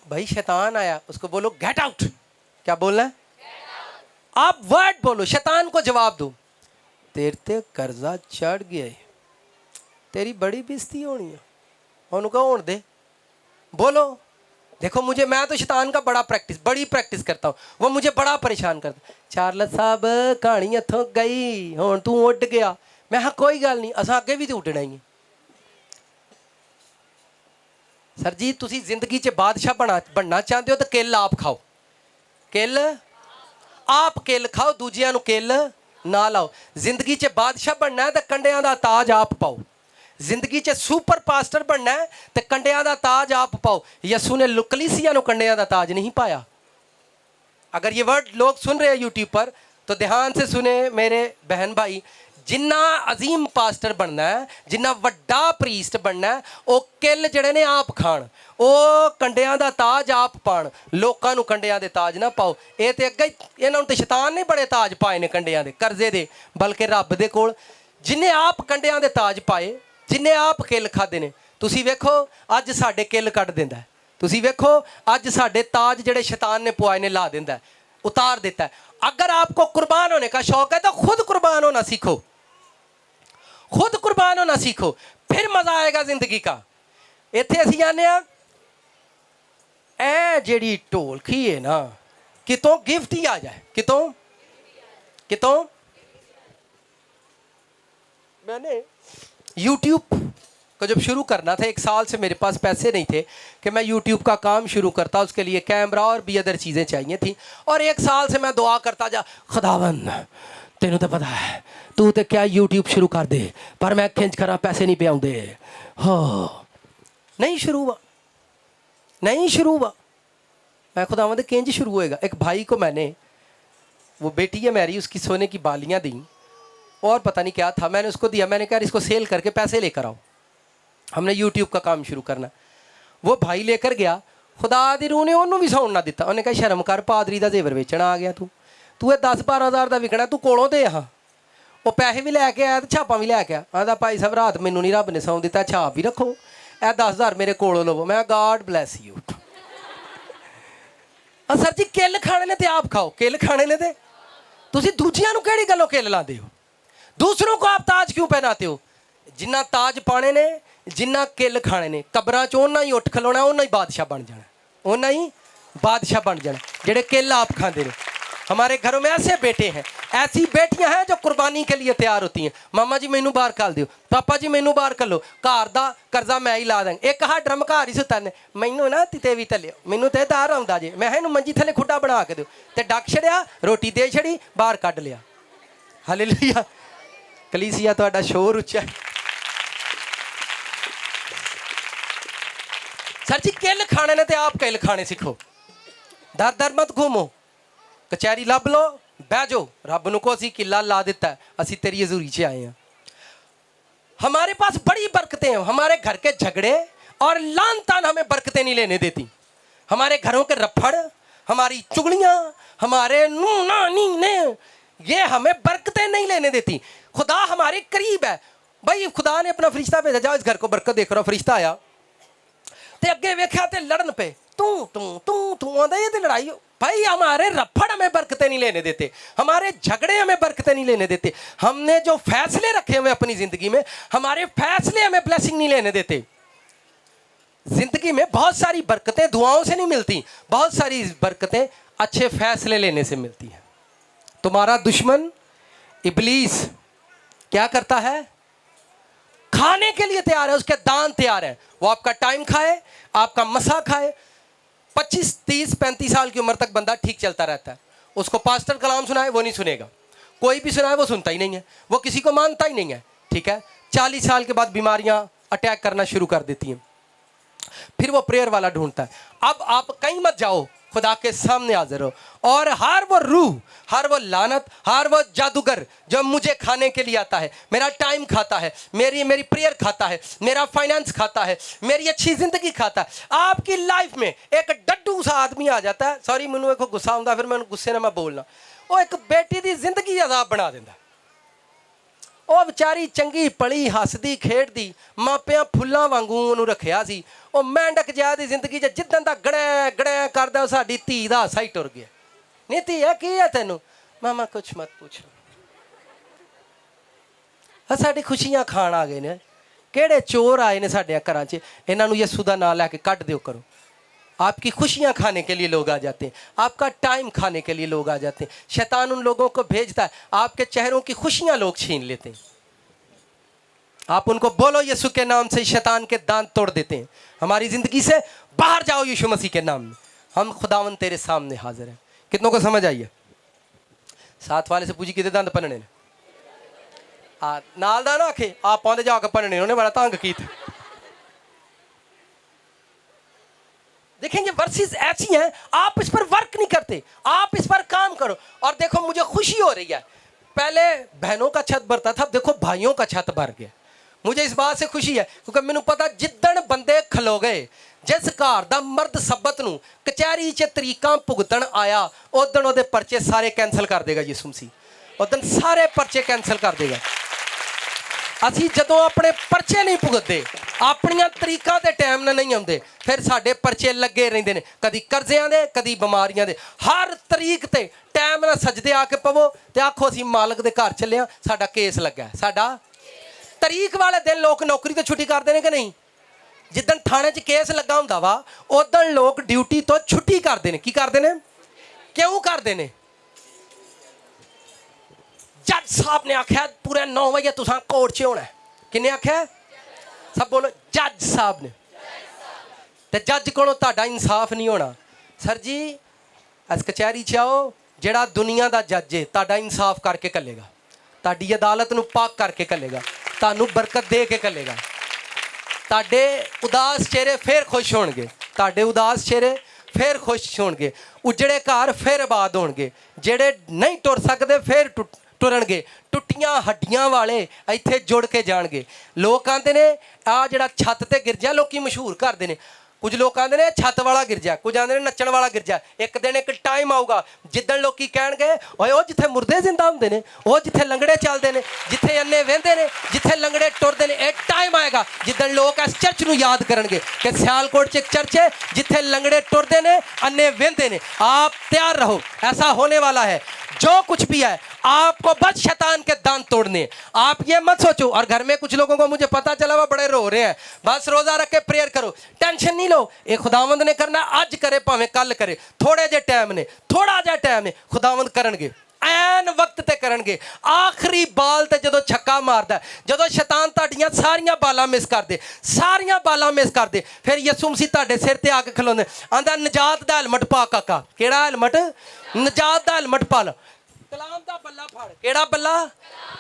भाई शैतान आया, उसको बोलो गेट आउट। क्या बोलना है? आप वर्ड बोलो, शैतान को जवाब दो। तेरे ते कर्जा चढ़ गया है, तेरी बड़ी बेइज्जती होनी है, उनको होने दे। बोलो, देखो मुझे, मैं तो शैतान का बड़ी प्रैक्टिस करता हूँ, वो मुझे बड़ा परेशान करता। चार्लस साहब कहानी इत्थों गई, हुण तू उड़ गया। मैं हाँ कोई गल नहीं, असां अगे भी तो उड्डना ही है। सर जी तुसी जिंदगी च बादशाह बनना चाहते हो तो किल आप खाओ, किल आप किल खाओ, दूजियां नूं किल ना लाओ। जिंदगी च बादशाह बनना है तो कंडियां दा ताज आप पाओ। जिंदगी च सुपर पास्टर बनना है तो कंडियां दा ताज आप पाओ। यसू ने कलीसिया नूं कंडियां दा ताज नहीं पाया। अगर ये वर्ड लोग सुन रहे हैं यूट्यूब पर तो ध्यान से सुने मेरे बहन भाई, जिन्ना अजीम पास्टर बनना है, जिन्ना वड्डा प्रीस्ट बनना है, वो किल जड़े ने आप खाण, वो कंडियां दा ताज आप पाण, लोकां नूं कंडियां दे ताज ना पाओ। ये तो अगे इन्हां नूं ते शैतान ने बड़े ताज पाए ने कंडियां दे, कर्जे दे, बल्कि रब दे कोल जिन्हें आप कंडियां दे ताज पाए, जिन्हें आप किल खादे ने। तुसी वेखो अज साडे किल कट दिंदा है, तुसी वेखो अज साडे ताज जड़े शैतान ने पुआए ने ला दिंदा है, उतार देता है। अगर आपको कुर्बान होने का शौक है तो खुद कुर्बान होना सीखो, खुद कुर्बान होना सीखो, फिर मजा आएगा जिंदगी का। इत्थे असीं आने ए जेड़ी ढोलकी है ना, कितों गिफ्ट ही आ जाए, कितों कितों। मैंने YouTube को जब शुरू करना था, 1 साल से मेरे पास पैसे नहीं थे कि मैं YouTube का काम शुरू करता, उसके लिए कैमरा और भी अदर चीज़ें चाहिए थी। और 1 साल से मैं दुआ करता जा, खुदावन तेनू तो पता है, तू तो क्या YouTube शुरू कर दे, पर मैं खिंच करा पैसे नहीं पे आते। हो नहीं शुरू हुआ, नहीं शुरू हुआ। मैं खुदावन किंज शुरू होएगा। एक भाई को मैंने, वो बेटी है मेरी, उसकी सोने की बालियाँ दी और पता नहीं क्या था, मैंने उसको दिया। मैंने कहा इसको सेल करके पैसे लेकर आओ, हमने YouTube का काम शुरू करना। वो भाई लेकर गया, खुदा दी रूह ने उन्होंने भी सौन ना दिता। उन्हें कहा शर्म कर, पादरी का जेवर बेचना आ गया तू, तू 10-12 हज़ार का विकना, तू कोलों दे। हाँ ਉਹ ਪੈਸੇ ਵੀ ਲੈ ਕੇ ਆਇਆ ਤੇ ਛਾਪਾਂ ਵੀ ਲੈ ਕੇ ਆਇਆ। ਆਂਦਾ ਭਾਈ ਸਾਹਿਬ ਰਾਤ ਮੈਨੂੰ ਨਹੀਂ ਰੱਬ ਨੇ ਸੌਂ ਦਿੱਤਾ, ਛਾਪ ਵੀ ਰੱਖੋ, ਇਹ 10,000 ਮੇਰੇ ਕੋਲੋਂ ਲਵੋ। ਮੈਂ ਗॉड ਬਲੈਸ ਯੂ। ਸਰ ਜੀ ਕਿੱਲ ਖਾਣੇ ਨੇ ਤੇ ਆਪ ਖਾਓ, ਕਿੱਲ ਖਾਣੇ ਨੇ ਤੇ ਤੁਸੀਂ ਦੂਜਿਆਂ ਨੂੰ ਕਿਹੜੀ ਗੱਲੋਂ ਕਿੱਲ ਲਾਉਂਦੇ ਹੋ? ਦੂਸਰੋਂ ਕੋ ਆਪ ਤਾਜ ਕਿਉਂ ਪਹਿਨਾते हो? ਜਿੰਨਾ ਤਾਜ ਪਾਣੇ ਨੇ, ਜਿੰਨਾ ਕਿੱਲ ਖਾਣੇ ਨੇ, ਕਬਰਾਂ 'ਚ ਉਹਨਾਂ ਹੀ ਉੱਠ ਖਲੋਣਾ, ਉਹਨਾਂ ਹੀ ਬਾਦਸ਼ਾਹ बन जाना, ਉਹਨਾਂ ਹੀ बादशाह बन जाना जेड़े किल आप खाते हैं। हमारे घरों में ऐसे बेटे हैं, ऐसी बेटियां हैं जो कुर्बानी के लिए तैयार होती हैं। मामा जी मैनू बाहर घल दिओ, पापा जी मैनू बाहर घलो, घर का कर्जा मैं ही ला देंगे। एक हा ड्रम घर ही सुता ने, मैनू ना तिते भी तलियो, मैनू तो दार आउंदा जे, मैं इहनूं मंजी थले खुड्डा बना के दिओ, ते डक छड़िया, रोटी दे छड़ी, बाहर कढ लिया। हालेलुया। कलीसिया तुहाडा शोर उच्चा। सर जी किल खाने ने ते आप किल खाने सीखो, दर दर मत घूमो, कचहरी लभ लो, बह जाओ, रब नूं को असीं किला ला दिता है, असीं तेरी हजूरी च आए हैं। हमारे पास बड़ी बरकतें हैं, हमारे घर के झगड़े और लान तान हमें बरकतें नहीं लेने देती। हमारे घरों के रफड़, हमारी चुगलियाँ, हमारे नू ना नी ने, ये हमें बरकतें नहीं लेने देती। खुदा हमारे करीब है। भाई खुदा ने अपना फरिश्ता भेजा, जाओ इस घर को बरकत देख रहा। फरिश्ता आया ते अगे वेख्या ते लड़न पे, तू तू तू तू आंदा ये ते लड़ाई हो। भाई हमारे रफड़ हमें बरकतें नहीं लेने देते, हमारे झगड़े हमें बरकतें नहीं लेने देते। हमने जो फैसले रखे हुए अपनी जिंदगी में, हमारे फैसले हमें ब्लेसिंग नहीं लेने देते। जिंदगी में बहुत सारी बरकतें दुआओं से नहीं मिलती, बहुत सारी बरकतें अच्छे फैसले लेने से मिलती हैं। तुम्हारा दुश्मन इब्लीस क्या करता है? खाने के लिए तैयार है, उसके दान तैयार है। वो आपका टाइम खाए, आपका मसा खाए। 25, 30, 35 साल की उम्र तक बंदा ठीक चलता रहता है, उसको पास्टर कलाम सुनाए वो नहीं सुनेगा, कोई भी सुनाए वो सुनता ही नहीं है, वो किसी को मानता ही नहीं है। ठीक है, 40 साल के बाद बीमारियां अटैक करना शुरू कर देती हैं, फिर वो प्रेयर वाला ढूंढता है। अब आप कहीं मत जाओ, खुदा के सामने हाजिर हो, और हर वो रूह, हर वो लानत, हर वो जादूगर जो मुझे खाने के लिए आता है, मेरा टाइम खाता है, मेरी प्रेयर खाता है, मेरा फाइनेंस खाता है, मेरी अच्छी जिंदगी खाता है। आपकी लाइफ में एक डड्डू सा आदमी आ जाता है, सॉरी मैनू एक गुस्सा आउंदा, फिर मैं गुस्से ने मैं बोलना, वो एक बेटी की जिंदगी अजाब बना देता। ਉਹ ਵਿਚਾਰੀ ਚੰਗੀ ਪਲੀ ਹੱਸਦੀ ਖੇਡਦੀ ਮਾਪਿਆਂ ਫੁੱਲਾਂ ਵਾਂਗੂ ਉਹਨੂੰ ਰੱਖਿਆ ਸੀ, ਉਹ ਮੈਂਡਕ ਜਿਹਾ ਦੀ ਜ਼ਿੰਦਗੀ 'ਚ ਜਿੱਦਣ ਦਾ ਗੜੈ ਗੜੈ ਕਰਦਾ ਉਹ ਸਾਡੀ ਧੀ ਦਾ ਹਾਸਾ ਹੀ ਟੁਰ ਗਿਆ। ਨਹੀਂ ਧੀਆ ਕੀ ਹੈ ਤੈਨੂੰ? ਮਾਮਾ ਕੁਛ ਮਤ ਪੁੱਛ, ਸਾਡੀ ਖੁਸ਼ੀਆਂ ਖਾਣ ਆ ਗਏ ਨੇ, ਕਿਹੜੇ ਚੋਰ ਆਏ ਨੇ ਸਾਡੇ ਘਰਾਂ 'ਚ, ਇਹਨਾਂ ਨੂੰ ਯਿਸੂ ਦਾ ਨਾਂ ਲੈ ਕੇ ਕੱਢ ਦਿਓ ਕਰੋ। आपकी खुशियां खाने के लिए लोग आ जाते हैं, आपका टाइम खाने के लिए लोग आ जाते हैं। शैतान उन लोगों को भेजता है, आपके चेहरों की खुशियां लोग छीन लेते हैं। आप उनको बोलो यीशु के नाम से शैतान के दांत तोड़ देते हैं, हमारी ज़िंदगी से बाहर जाओ यीशु मसीह के नाम में, हम खुदावन तेरे सामने हाजिर हैं। कितनों को समझ आई है? साथ वाले से पूछी कितने दांत पन्ने ने, नाल दा ना आखे आप पौधे जाके पन्ने, उन्होंने बड़ा तंग किया। देखेंगे वर्सेस ऐसी हैं, आप इस पर वर्क नहीं करते, आप इस पर काम करो। और देखो मुझे खुशी हो रही है, पहले बहनों का छत भरता था, अब देखो भाइयों का छत भर गया। मुझे इस बात से खुशी है क्योंकि मैनू पता जिद्दण बंदे खलो गए, जिस घर दा मर्द सब्बत नू कचहरी च तरीका भुगतण आया, उदण ओहदे परचे सारे कैंसल कर देगा यीशु मसीह, उदण सारे परचे कैंसल कर देगा। ਅਸੀਂ ਜਦੋਂ ਆਪਣੇ ਪਰਚੇ ਨਹੀਂ ਭੁਗਤਦੇ, ਆਪਣੀਆਂ ਤਰੀਕਾਂ ਦੇ ਟਾਈਮ ਨਾਲ ਨਹੀਂ ਆਉਂਦੇ, ਫਿਰ ਸਾਡੇ ਪਰਚੇ ਲੱਗੇ ਰਹਿੰਦੇ ਨੇ, ਕਦੀ ਕਰਜ਼ਿਆਂ ਦੇ, ਕਦੀ ਬਿਮਾਰੀਆਂ ਦੇ। ਹਰ ਤਰੀਕ ਤੇ ਟਾਈਮ ਨਾਲ ਸਜਦੇ ਆ ਕੇ ਪਵੋ ਤੇ ਆਖੋ ਅਸੀਂ ਮਾਲਕ ਦੇ ਘਰ ਚੱਲੇ ਹਾਂ, ਸਾਡਾ ਕੇਸ ਲੱਗਾ। ਸਾਡਾ ਤਰੀਕ ਵਾਲੇ ਦਿਨ ਲੋਕ ਨੌਕਰੀ ਤੋਂ ਛੁੱਟੀ ਕਰਦੇ ਨੇ ਕਿ ਨਹੀਂ? ਜਿੱਦਣ ਥਾਣੇ 'ਚ ਕੇਸ ਲੱਗਾ ਹੁੰਦਾ ਵਾ, ਉਦੋਂ ਲੋਕ ਡਿਊਟੀ ਤੋਂ ਛੁੱਟੀ ਕਰਦੇ ਨੇ। ਕੀ ਕਰਦੇ ਨੇ? ਕਿਉਂ ਕਰਦੇ ਨੇ? जज साहब ने आख्या पूरे 9 बजे तुसां कोर्ट च होना है। किन्ने आख्या? सब बोलो जज साहब ने। ते जज कोलों तुहाडा इंसाफ नहीं होना। सर जी अस कचहरी च आओ, जिहड़ा दुनिया दा जज है तुहाडा इंसाफ करके घल्लेगा, तुहाडी अदालत नूं पाक करके घल्लेगा, तुहानूं बरकत दे के घल्लेगा। तुहाडे उदास चेहरे फिर खुश होणगे, तुहाडे उदास चेहरे फिर खुश होणगे, उजड़े घर फिर आबाद होणगे, जिहड़े नहीं टुर सकदे फिर टुरनगे, टुट्टियां हड्डियां वाले इत्थे जुड़ के जाणगे। लोग आंदे ने आ जिहड़ा छत ते गिरजा लोकी मशहूर करदे ने, ਕੁਝ ਲੋਕ ਕਹਿੰਦੇ ਨੇ ਛੱਤ ਵਾਲਾ ਗਿਰ ਜਾ, ਕੁਝ ਆਂਦੇ ਨੇ ਨੱਚਣ ਵਾਲਾ ਗਿਰ ਜਾ। ਇੱਕ ਦਿਨ ਇੱਕ ਟਾਈਮ ਆਊਗਾ ਜਿੱਦਣ ਲੋਕੀ ਕਹਿਣਗੇ ਓਏ ਉਹ ਜਿੱਥੇ ਮੁਰਦੇ ਜ਼ਿੰਦਾ ਹੁੰਦੇ ਨੇ, ਉਹ ਜਿੱਥੇ ਲੰਗੜੇ ਚੱਲਦੇ ਨੇ, ਜਿੱਥੇ ਅੰਨੇ ਵਹਿੰਦੇ ਨੇ, ਜਿੱਥੇ ਲੰਗੜੇ ਟੁਰਦੇ ਨੇ, ਇਹ ਟਾਈਮ ਆਏਗਾ ਜਿੱਦਣ ਲੋਕ ਇਸ ਚਰਚ ਨੂੰ ਯਾਦ ਕਰਨਗੇ ਕਿ ਸਿਆਲਕੋਟ 'ਚ ਇੱਕ ਚਰਚ है जिथे लंगड़े टुरते ने, अन्ने वेंदे ने। आप तैयार रहो, ऐसा होने वाला है। जो कुछ भी है आपको बस शैतान के दांत तोड़ने। आप ये मत सोचो। और घर में कुछ लोगों को मुझे पता चला वो बड़े रो रहे हैं, बस रोजा रख के प्रेयर करो, टेंशन नहीं लो। ये खुदावंद ने करना, आज करे भावें कल करे, थोड़े जे टाइम ने, थोड़ा जा टाइम है खुदावंद करनगे, ਐਨ ਵਕਤ ਤੇ ਕਰਨਗੇ। ਆਖਰੀ ਬਾਲ ਤੇ ਜਦੋਂ ਛੱਕਾ ਮਾਰਦਾ, ਜਦੋਂ ਸ਼ੈਤਾਨ ਤੁਹਾਡੀਆਂ ਸਾਰੀਆਂ ਬਾਲਾਂ ਮਿਸ ਕਰਦੇ, ਸਾਰੀਆਂ ਬਾਲਾਂ ਮਿਸ ਕਰਦੇ, ਫਿਰ ਯਿਸੂ ਮਸੀਹ ਤੁਹਾਡੇ ਸਿਰ ਤੇ ਆ ਕੇ ਖਲੋਂਦੇ, ਆਂਦਾ ਨਜਾਤ ਦਾ ਹੈਲਮਟ ਪਾ ਕਾਕਾ। ਕਿਹੜਾ ਹੈਲਮਟ? ਨਜਾਤ ਦਾ ਹੈਲਮਟ ਪਾ ਲ। ਕਲਾਮ ਦਾ ਬੱਲਾ ਫੜ। ਕਿਹੜਾ ਬੱਲਾ?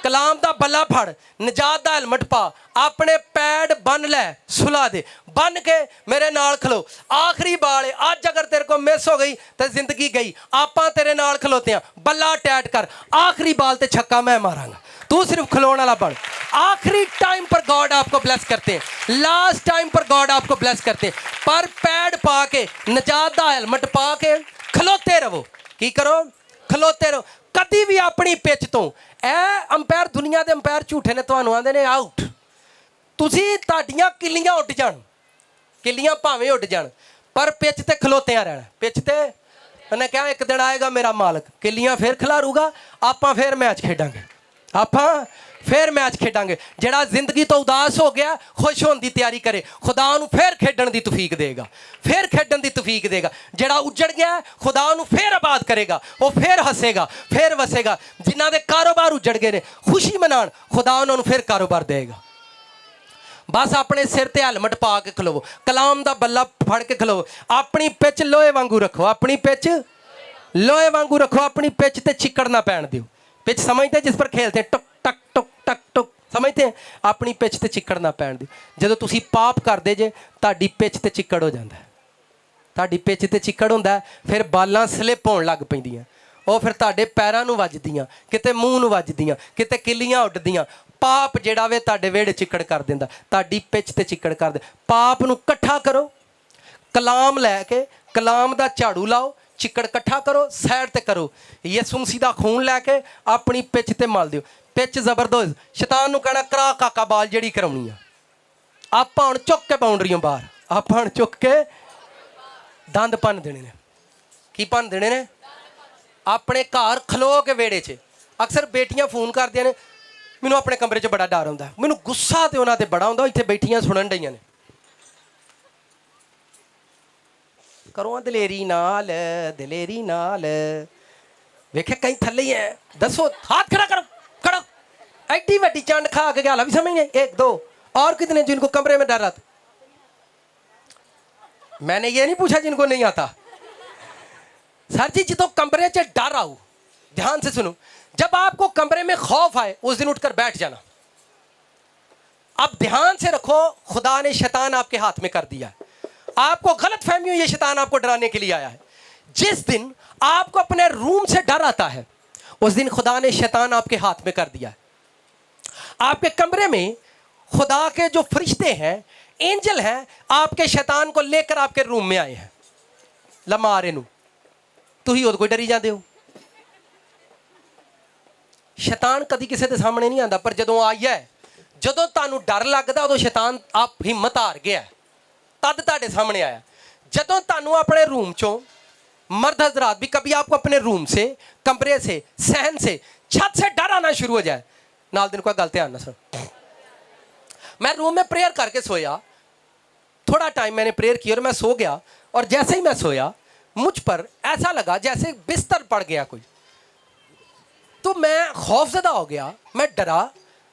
ਕਲਾਮ ਦਾ ਬੱਲਾ ਫੜ। ਨਜਾਤ ਦਾ ਹੈਲਮਟ ਪਾ। ਆਪਣੇ ਪੈਡ ਬੰਨ ਲੈ, ਸੁਲਾ ਦੇ, ਬੰਨ ਕੇ ਮੇਰੇ ਨਾਲ ਖਲੋ। ਆਖਰੀ ਬਾਲ ਹੈ, ਅੱਜ ਅਗਰ ਤੇਰੇ ਕੋ ਮਿਸ ਹੋ ਗਈ ਤਾਂ ਜ਼ਿੰਦਗੀ ਗਈ। ਆਪਾਂ ਤੇਰੇ ਨਾਲ ਖਲੋਤੇ ਆ, ਬੱਲਾ ਟੈਟ ਕਰ। ਆਖਰੀ ਬਾਲ ਤੇ ਛੱਕਾ मैं मारांगा, तू सिर्फ खिलौने वाला बन। आखिरी टाइम पर गॉड आपको ब्लेस करते हैं, लास्ट टाइम पर गॉड आपको ब्लेस करते हैं। पर पैड पा के, नजात दा हेलमेट पा के खलोते रहो। की करो? खलोते रहो। कभी भी अपनी पिच तो ਇਹ ਅੰਪਾਇਰ, ਦੁਨੀਆ ਦੇ ਅੰਪਾਇਰ ਝੂਠੇ ਨੇ, ਤੁਹਾਨੂੰ ਆਂਦੇ ਨੇ ਆਊਟ। ਤੁਸੀਂ ਤੁਹਾਡੀਆਂ ਕਿੱਲੀਆਂ ਉੱਡ ਜਾਣ, ਕਿੱਲੀਆਂ ਭਾਵੇਂ ਉੱਡ ਜਾਣ, ਪਰ ਪਿੱਚ ਤੇ ਖਲੋਤਿਆਂ ਰਹਿਣਾ। ਪਿੱਚ ਤੇ ਉਹਨੇ ਕਿਹਾ ਇੱਕ ਦਿਨ ਆਏਗਾ ਮੇਰਾ ਮਾਲਕ, ਕਿੱਲੀਆਂ ਫੇਰ ਖਿਲਾਰੂਗਾ, ਆਪਾਂ ਫੇਰ ਮੈਚ ਖੇਡਾਂਗੇ, ਆਪਾਂ ਫੇਰ ਮੈਚ ਖੇਡਾਂਗੇ। ਜਿਹੜਾ ਜ਼ਿੰਦਗੀ ਤੋਂ ਉਦਾਸ ਹੋ ਗਿਆ, ਖੁਸ਼ ਹੋਣ ਦੀ ਤਿਆਰੀ ਕਰੇ, ਖੁਦਾ ਨੂੰ ਫੇਰ ਖੇਡਣ ਦੀ ਤੌਫੀਕ ਦੇਗਾ, ਫੇਰ ਖੇਡਣ ਦੀ ਤੌਫੀਕ ਦੇਗਾ। ਜਿਹੜਾ ਉੱਜੜ ਗਿਆ, ਖੁਦਾ ਉਹਨੂੰ ਫੇਰ ਆਬਾਦ ਕਰੇਗਾ, ਉਹ ਫੇਰ ਹੱਸੇਗਾ, ਫੇਰ ਵਸੇਗਾ। ਜਿਨ੍ਹਾਂ ਦੇ ਕਾਰੋਬਾਰ ਉੱਜੜ ਗਏ ਨੇ, ਖੁਸ਼ੀ ਮਨਾਉਣ, ਖੁਦਾ ਉਹਨਾਂ ਨੂੰ ਫੇਰ ਕਾਰੋਬਾਰ ਦੇਗਾ। बस अपने सिर ते हेलमेट पा के खलोवो, कलाम दा बल्ला फड़ के खलोवो। अपनी पिच लोहे वांगू रखो, अपनी पिच लोहे वांगू रखो। अपनी पिच ते चिक्कड़ ना पैण दिओ। पिच समझते जिस पर खेलते हैं, टुक टक टुक टक टुक, समझते हैं? अपनी पिच ते चिक्कड़ ना पैण दिओ। जदों तुसीं पाप करदे जे, तुहाडी पिच ते चिक्कड़ हो जांदा है। तुहाडी पिच ते चिक्कड़ हुंदा है, फिर बालां स्लिप होण लग पैंदियां, ਉਹ ਫਿਰ ਤੁਹਾਡੇ ਪੈਰਾਂ ਨੂੰ ਵੱਜਦੀਆਂ, ਕਿਤੇ ਮੂੰਹ ਨੂੰ ਵੱਜਦੀਆਂ, ਕਿਤੇ ਕਿੱਲੀਆਂ ਉੱਡਦੀਆਂ। ਪਾਪ ਜਿਹੜਾ ਵੇ ਤੁਹਾਡੇ ਵਿਹੜੇ ਚਿੱਕੜ ਕਰ ਦਿੰਦਾ, ਤੁਹਾਡੀ ਪਿੱਚ ਤੇ ਚਿੱਕੜ ਕਰ ਦੇ। ਪਾਪ ਨੂੰ ਇਕੱਠਾ ਕਰੋ, ਕਲਾਮ ਲੈ ਕੇ ਕਲਾਮ ਦਾ ਝਾੜੂ ਲਾਓ, ਚਿੱਕੜ ਇਕੱਠਾ ਕਰੋ, ਸਾਈਡ ਤੇ ਕਰੋ। ਯਿਸੂ ਮਸੀਹ ਦਾ ਖੂਨ ਲੈ ਕੇ ਆਪਣੀ ਪਿੱਚ ਤੇ ਮਲ ਦਿਓ। ਪਿੱਚ ਜ਼ਬਰਦਸਤ। ਸ਼ੈਤਾਨ ਨੂੰ ਕਹਿਣਾ ਕਰਾ ਕਾਕਾ ਬਾਲ ਜਿਹੜੀ ਕਰਾਉਣੀ ਆ। ਆਪਾਂ ਹੁਣ ਚੁੱਕ ਕੇ ਬਾਉਂਡਰੀਆਂ ਬਾਹਰ, ਆਪਾਂ ਹੁਣ ਚੁੱਕ ਕੇ ਦੰਦ ਭੰਨ ਦੇਣੇ ਨੇ। ਕੀ ਭੰਨ ਦੇਣੇ ਨੇ? ਆਪਣੇ ਘਰ ਖਲੋ ਕੇ ਵਿਹੜੇ 'ਚ। ਅਕਸਰ ਬੇਟੀਆਂ ਫੋਨ ਕਰਦੀਆਂ ਨੇ, ਮੈਨੂੰ ਆਪਣੇ ਕਮਰੇ 'ਚ ਬੜਾ ਡਰ ਹੁੰਦਾ, ਮੈਨੂੰ ਗੁੱਸਾ ਤੇ ਉਹਨਾਂ 'ਤੇ ਬੜਾ ਹੁੰਦਾ, ਇੱਥੇ ਬੈਠੀਆਂ ਸੁਣਨ ਡਈਆਂ ਨੇ। ਕਰੋ ਦਲੇਰੀ ਨਾਲ, ਦਲੇਰੀ ਨਾਲ। ਵੇਖੇ ਕਈ ਥੱਲੇ ਹੀ ਹੈ, ਦੱਸੋ ਹੱਥ ਖੜਾ ਕਰੋ, ਖੜੋ। ਐਡੀ ਵੱਡੀ ਚੰਡ ਖਾ ਕੇ ਗੱਲ ਵੀ ਸਮਝ नहीं। एक दो और कितने जिनको कमरे में डर आता? मैंने ये नहीं पूछा जिनको नहीं आता। सर जी जो कमरे से डर आओ, ध्यान से सुनो, जब आपको कमरे में खौफ आए उस दिन उठकर बैठ जाना। अब ध्यान से रखो, खुदा ने शैतान आपके हाथ में कर दिया है। आपको गलत फहमी हुई, ये शैतान आपको डराने के लिए आया है। जिस दिन आपको अपने रूम से डर आता है, उस दिन खुदा ने शैतान आपके हाथ में कर दिया है। आपके कमरे में खुदा के जो फरिश्ते हैं, एंजल हैं, आपके शैतान को लेकर आपके रूम में आए हैं। लमारे नू ਤੁਸੀਂ ਉਹਦੇ ਕੋਈ ਡਰੀ ਜਾਂਦੇ ਹੋ। ਸ਼ੈਤਾਨ ਕਦੀ ਕਿਸੇ ਦੇ ਸਾਹਮਣੇ ਨਹੀਂ ਆਉਂਦਾ, ਪਰ ਜਦੋਂ ਆਇਆ, ਜਦੋਂ ਤੁਹਾਨੂੰ ਡਰ ਲੱਗਦਾ, ਉਦੋਂ ਸ਼ੈਤਾਨ ਆਪ ਹਿੰਮਤ ਹਾਰ ਗਿਆ, ਤਦ ਤੁਹਾਡੇ ਸਾਹਮਣੇ ਆਇਆ। ਜਦੋਂ ਤੁਹਾਨੂੰ ਆਪਣੇ रूम चों, मर्द हजरात भी कभी आपको अपने रूम से, कमरे से, सहन से, छत से डर आना शुरू हो जाए, नाल दिन को गल ध्यान ना सुन। मैं रूम में प्रेयर करके सोया, थोड़ा टाइम मैंने प्रेयर की और मैं सो गया। और जैसे ही मैं सोया, मुझ पर ऐसा लगा जैसे बिस्तर पड़ गया कोई, तो मैं खौफजदा हो गया, मैं डरा।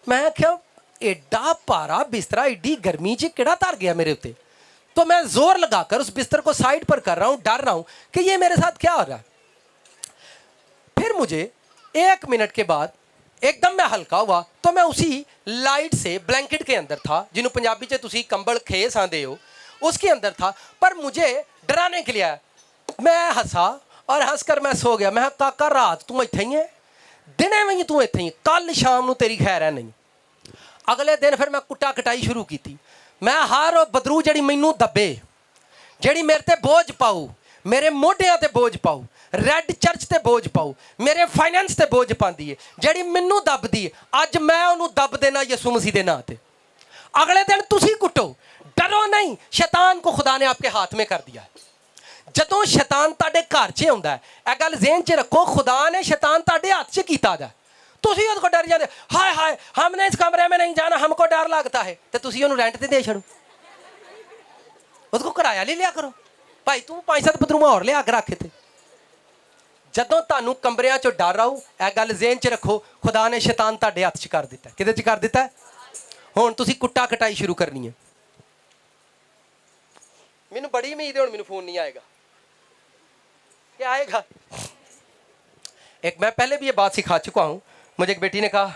मैं क्या एडा भारा बिस्तरा, एडी गर्मी च किहड़ा तर गया मेरे उत्ते। तो मैं जोर लगाकर उस बिस्तर को साइड पर कर रहा हूँ, डर रहा हूँ कि ये मेरे साथ क्या हो रहा है। फिर मुझे 1 मिनट के बाद एकदम मैं हल्का हुआ, तो मैं उसी लाइट से ब्लैंकेट के अंदर था, जिन्हों पंजाबी च तुसी कंबल खेस आंदे हो, उसके अंदर था। पर मुझे डराने के लिए आया। मैं हंसा और हंसकर मैं सो गया। मैं काका रात तू इत्थे ही है, दिने में तू इत्थे ही, कल शाम नू तेरी खैर है नहीं। अगले दिन फिर मैं कुट्टा कटाई शुरू की। मैं हर बदरू जड़ी मैनू दबे, ਜਿਹੜੀ ਮੇਰੇ ਤੇ ਬੋਝ ਪਾਊ, ਮੇਰੇ ਮੋਢਿਆਂ ਤੇ ਬੋਝ ਪਾਊ, ਰੈੱਡ ਚਰਚ ਤੇ ਬੋਝ ਪਾਊ, ਮੇਰੇ ਫਾਈਨੈਂਸ ਤੇ ਬੋਝ ਪਾਉਂਦੀ ਹੈ, ਜਿਹੜੀ ਮੈਨੂੰ ਦੱਬਦੀ ਹੈ, ਅੱਜ ਮੈਂ ਉਹਨੂੰ ਦੱਬ ਦੇਣਾ ਯਿਸੂ ਮਸੀਹ ਦੇ ਨਾਂ ਤੇ। अगले दिन तुसी कुटो, डरो नहीं, शैतान को खुदा ने आपके हाथ में कर दिया है। जदों शैतान ताड़े घर च आउंदा है, यह गल ज़हन च रखो, खुदा ने शैतान ताड़े हाथ च कीता दा। तुसी उहदे को डर जाते, हाय हाय हमने इस कमरे में नहीं जाना, हमको डर लगता है, तो तुसी उहनूं रेंट ते दे छड़ो, उहदे को किराया ले लिया करो, भाई तू 5-7 बदरूम होर लिया के रख इत्थे। जदों तुहानूं कमरिਆਂ चों डर आऊ, यह गल ज़हन च रखो, खुदा ने शैतान ताड़े हाथ च कर दिता। किहदे च कर दिता? ਹੁਣ ਤੁਸੀਂ ਕੁੱਟਾ ਕਟਾਈ शुरू करनी है। मैनू बड़ी उम्मीद है हुण मैनू फोन नहीं आएगा, क्या आएगा? एक मैं पहले भी ये बात सिखा चुका हूँ। मुझे एक बेटी ने कहा,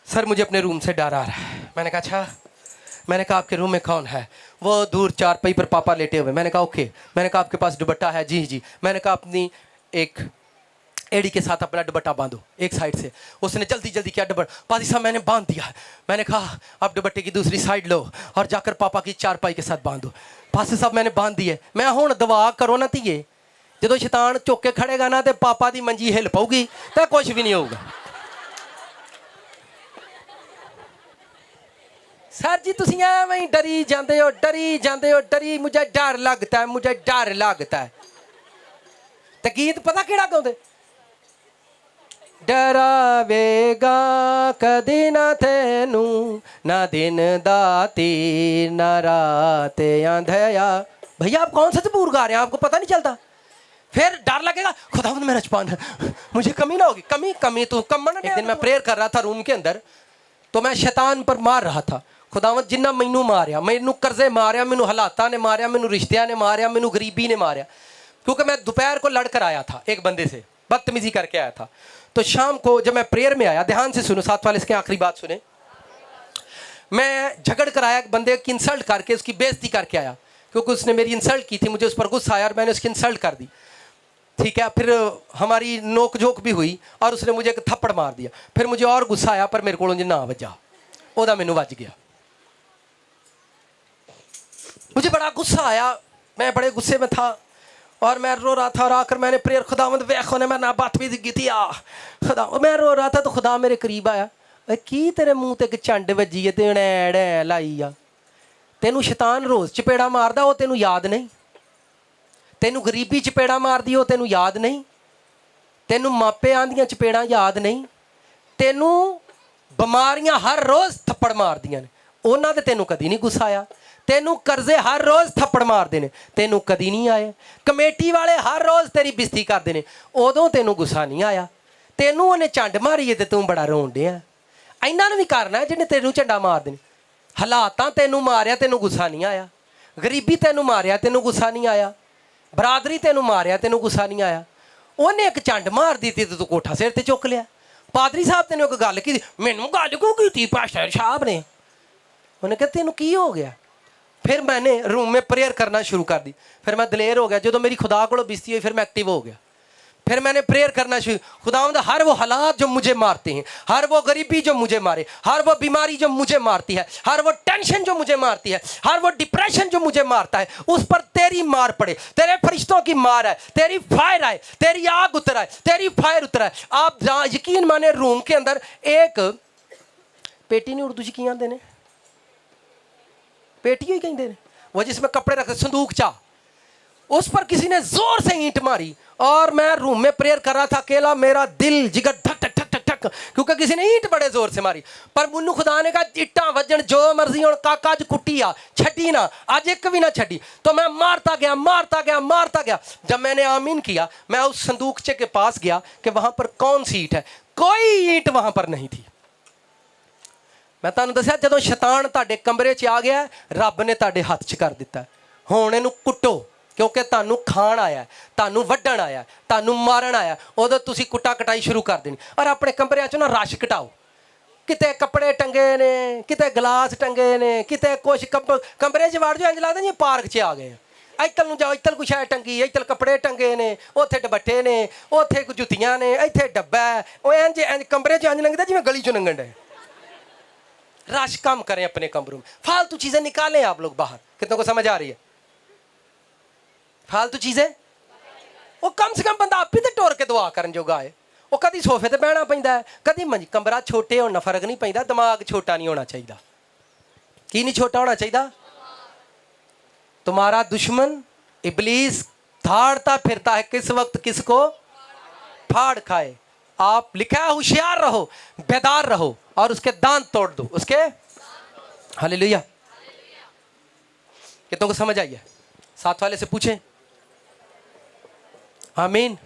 सर मुझे अपने रूम से डर आ रहा है। मैंने कहा अच्छा। मैंने कहा आपके रूम में कौन है? वो दूर चारपाई पर पापा लेटे हुए। मैंने कहा ओके। मैंने कहा आपके पास दुपट्टा है? जी जी। मैंने कहा अपनी एक एड़ी के साथ अपना दुपट्टा बांधो एक साइड से। उसने जल्दी जल्दी किया, दुपट्टा पादी साहब मैंने बांध दिया। मैंने कहा अब दुपट्टे की दूसरी साइड लो और जाकर पापा की चारपाई के साथ बांधो। पादी साहब मैंने बांध दिए। मैं हुण दवा करो ना धीए, जो शैतान चुक के खड़ेगा ना तो पापा की मंजी हिल पाऊगी तो कुछ भी नहीं होगा। सर जी तुम एवं ही डरी जाते हो, डरी जाते हो, डरी मुझे डर लगता है, मुझे डर लगता है। तो गीत पता केड़ा गाउंदे? डरावेगा कदी ना तेनू, ना दिन दाती ना रात अंधेया। भैया आप कौन सा जबूर गा रहे हैं, आपको पता नहीं चलता? फिर डर लगेगा, खुदावंद मेरा जबान है, मुझे कमी ना होगी। कमी कमी तो कमन। एक दिन मैं प्रेयर कर रहा था रूम के अंदर, तो मैं शैतान पर मार रहा था। खुदावंद जिन्ना मैनू मारिया, मैनू कर्जे मारिया, मैनू हालातां ने मारिया, मैनू रिश्तियां ने मारिया, मैनू गरीबी ने मारिया। क्योंकि मैं दोपहर को लड़कर आया था एक बंदे से, बदतमीजी करके आया था। तो शाम को जब मैं प्रेयर में आया, ध्यान से सुनो, साथ वाले इसके आखिरी बात सुने। मैं झगड़ कर आया, बंदे की इंसल्ट करके उसकी बेइज्जती करके आया, क्योंकि उसने मेरी इंसल्ट की थी। मुझे उस पर गुस्सा आया और मैंने उसकी इंसल्ट कर दी। ठीक है, फिर हमारी नोक झोंक भी हुई और उसने मुझे एक थप्पड़ मार दिया। फिर मुझे और गुस्सा आया, पर मेरे को ना वजा, ओदा मैनू वज गया। मुझे बड़ा गुस्सा आया, मैं बड़े गुस्से में था और मैं रो रहा था। और आकर मैंने प्रेयर, खुदावंद वेखो ने मैं ना बदतमीजी की थी, खुदा। मैं रो रहा था तो खुदा मेरे करीब आया, की तेरे मुंह ते एक झंड वजी है ते डै लाई आ। तेनू शैतान रोज़ चपेड़ा मारदा, वो तेनू याद नहीं? तेनू गरीबी चपेड़ा मारदी, वो तेनू याद नहीं? तेनू मापे आंदियां चपेड़ा याद नहीं? तेनू बीमारियां हर रोज़ थप्पड़ मारदियां ने, उन्हां ते तेनू कदी नहीं गुस्सा आया। तेनू कर्जे हर रोज़ थप्पड़ मारते हैं, तेनू कदी नहीं आए। कमेटी वाले हर रोज़ तेरी बेइज्जती करते हैं, उदों तेनू गुस्सा नहीं आया। तेनू उन्हें झंड मारी है तो तू बड़ा रोन डिया। इन्होंने भी करना है जिन्हें तेनू झंडा मार देने। हालातां तेनू मारिया, तेनू गुस्सा नहीं आया। गरीबी तेनू मारिया, तेनू गुस्सा नहीं आया। बरादरी तेनू मारिया, तेनू गुस्सा नहीं आया। उन्हें एक झंड मार दी थी तो तू कोठा सिर ते चुक लिया। पादरी साहब तेनू एक गल की, मैनू गल क्यों की पास्टर साहब ने? उन्हें कहा तेनू की हो गया? फिर मैंने रूम में प्रेयर करना शुरू कर दी। फिर मैं दलेर हो गया, जो मेरी खुदा को बेइज्जती हुई फिर मैं एक्टिव हो गया। फिर मैंने प्रेयर करना शुरू, खुदावंद हर वो हालात जो मुझे मारते हैं, हर वो गरीबी जो मुझे मारे, हर वो बीमारी जो मुझे मारती है, हर वो टेंशन जो मुझे मारती है, हर वो डिप्रेशन जो मुझे मारता है, उस पर तेरी मार पड़े, तेरे फरिश्तों की मार है, तेरी फायर आए, तेरी आग उतर आए, तेरी फायर उतर आए। आप यकीन माने रूम के अंदर एक पेटी नहीं, उर्दू की आते हैं पेटी ही कहते हैं, वो जिसमें कपड़े रखते, संदूक चा, उस पर किसी ने जोर से ईंट मारी। और मैं रूम में प्रेयर कर रहा था अकेला, मेरा दिल जिगर ठक ठक ठक ठक ठक, क्योंकि किसी ने ईंट बड़े जोर से मारी। पर मुन्नू खुदा ने कहा इट्टा वजन जो मर्जी हो, काका अज कुट्टी आ, छड्डी ना, आज एक भी ना छड्डी। तो मैं मारता गया मारता गया मारता गया। जब मैंने आमीन किया, मैं उस संदूकचे के पास गया कि वहां पर कौन सी ईंट है, कोई ईंट वहां पर नहीं थी। मैं तुहानूं दस्सिया, जदों शैतान तुहाडे कमरे च आ गया, रब ने तुहाडे हत्थ च कर दिता। हुण इहनूं कुट्टो, क्योंकि तुहानूं खाण आया, तुहानूं वड्ढण आया, तुहानूं मारन आया। उदों तुसीं कुट्टा कटाई शुरू कर देनी। और अपने कमरिਆਂ 'ਚ ना रश घटाओ, किते कपड़े टंगे ने, किते गिलास टंगे ने, किते कुछ कमरे 'ਚ वड़ जाओ, इंज लगदा जिवें पार्क 'ਚ आ गए। इत्तल नूं जाओ, इत्तल कुछ है टंगी, इत्तल कपड़े टंगे ने, उत्थे दुपट्टे ने, उत्थे जुत्तियां ने, इत्थे डब्बा है। वो इंज कमरे 'ਚ इंज लंघदा जिवें गली 'चों लंघण डे। रश कम करें अपने कमरों में, फालतू चीज़ें निकालें आप लोग बाहर। कितनों को समझ आ रही है? फालतू चीज़ें वो कम से कम बंदा आप ही तो टोर के दुआ करन जोगा है। वो कभी सोफे ते बहना पैंदा है, कभी कमरा छोटे होना फर्क नहीं पैंदा, दिमाग छोटा नहीं होना चाहिए। की नहीं छोटा होना चाहिए? तुम्हारा दुश्मन इबलीस धाड़ता फिरता है, किस वक्त किसको फाड़ खाए। आप लिखा है होशियार रहो, बेदार रहो और उसके दांत तोड़ दो, उसके। हालेलुया। कितनों को समझ आई है? साथ वाले से पूछें। आमीन।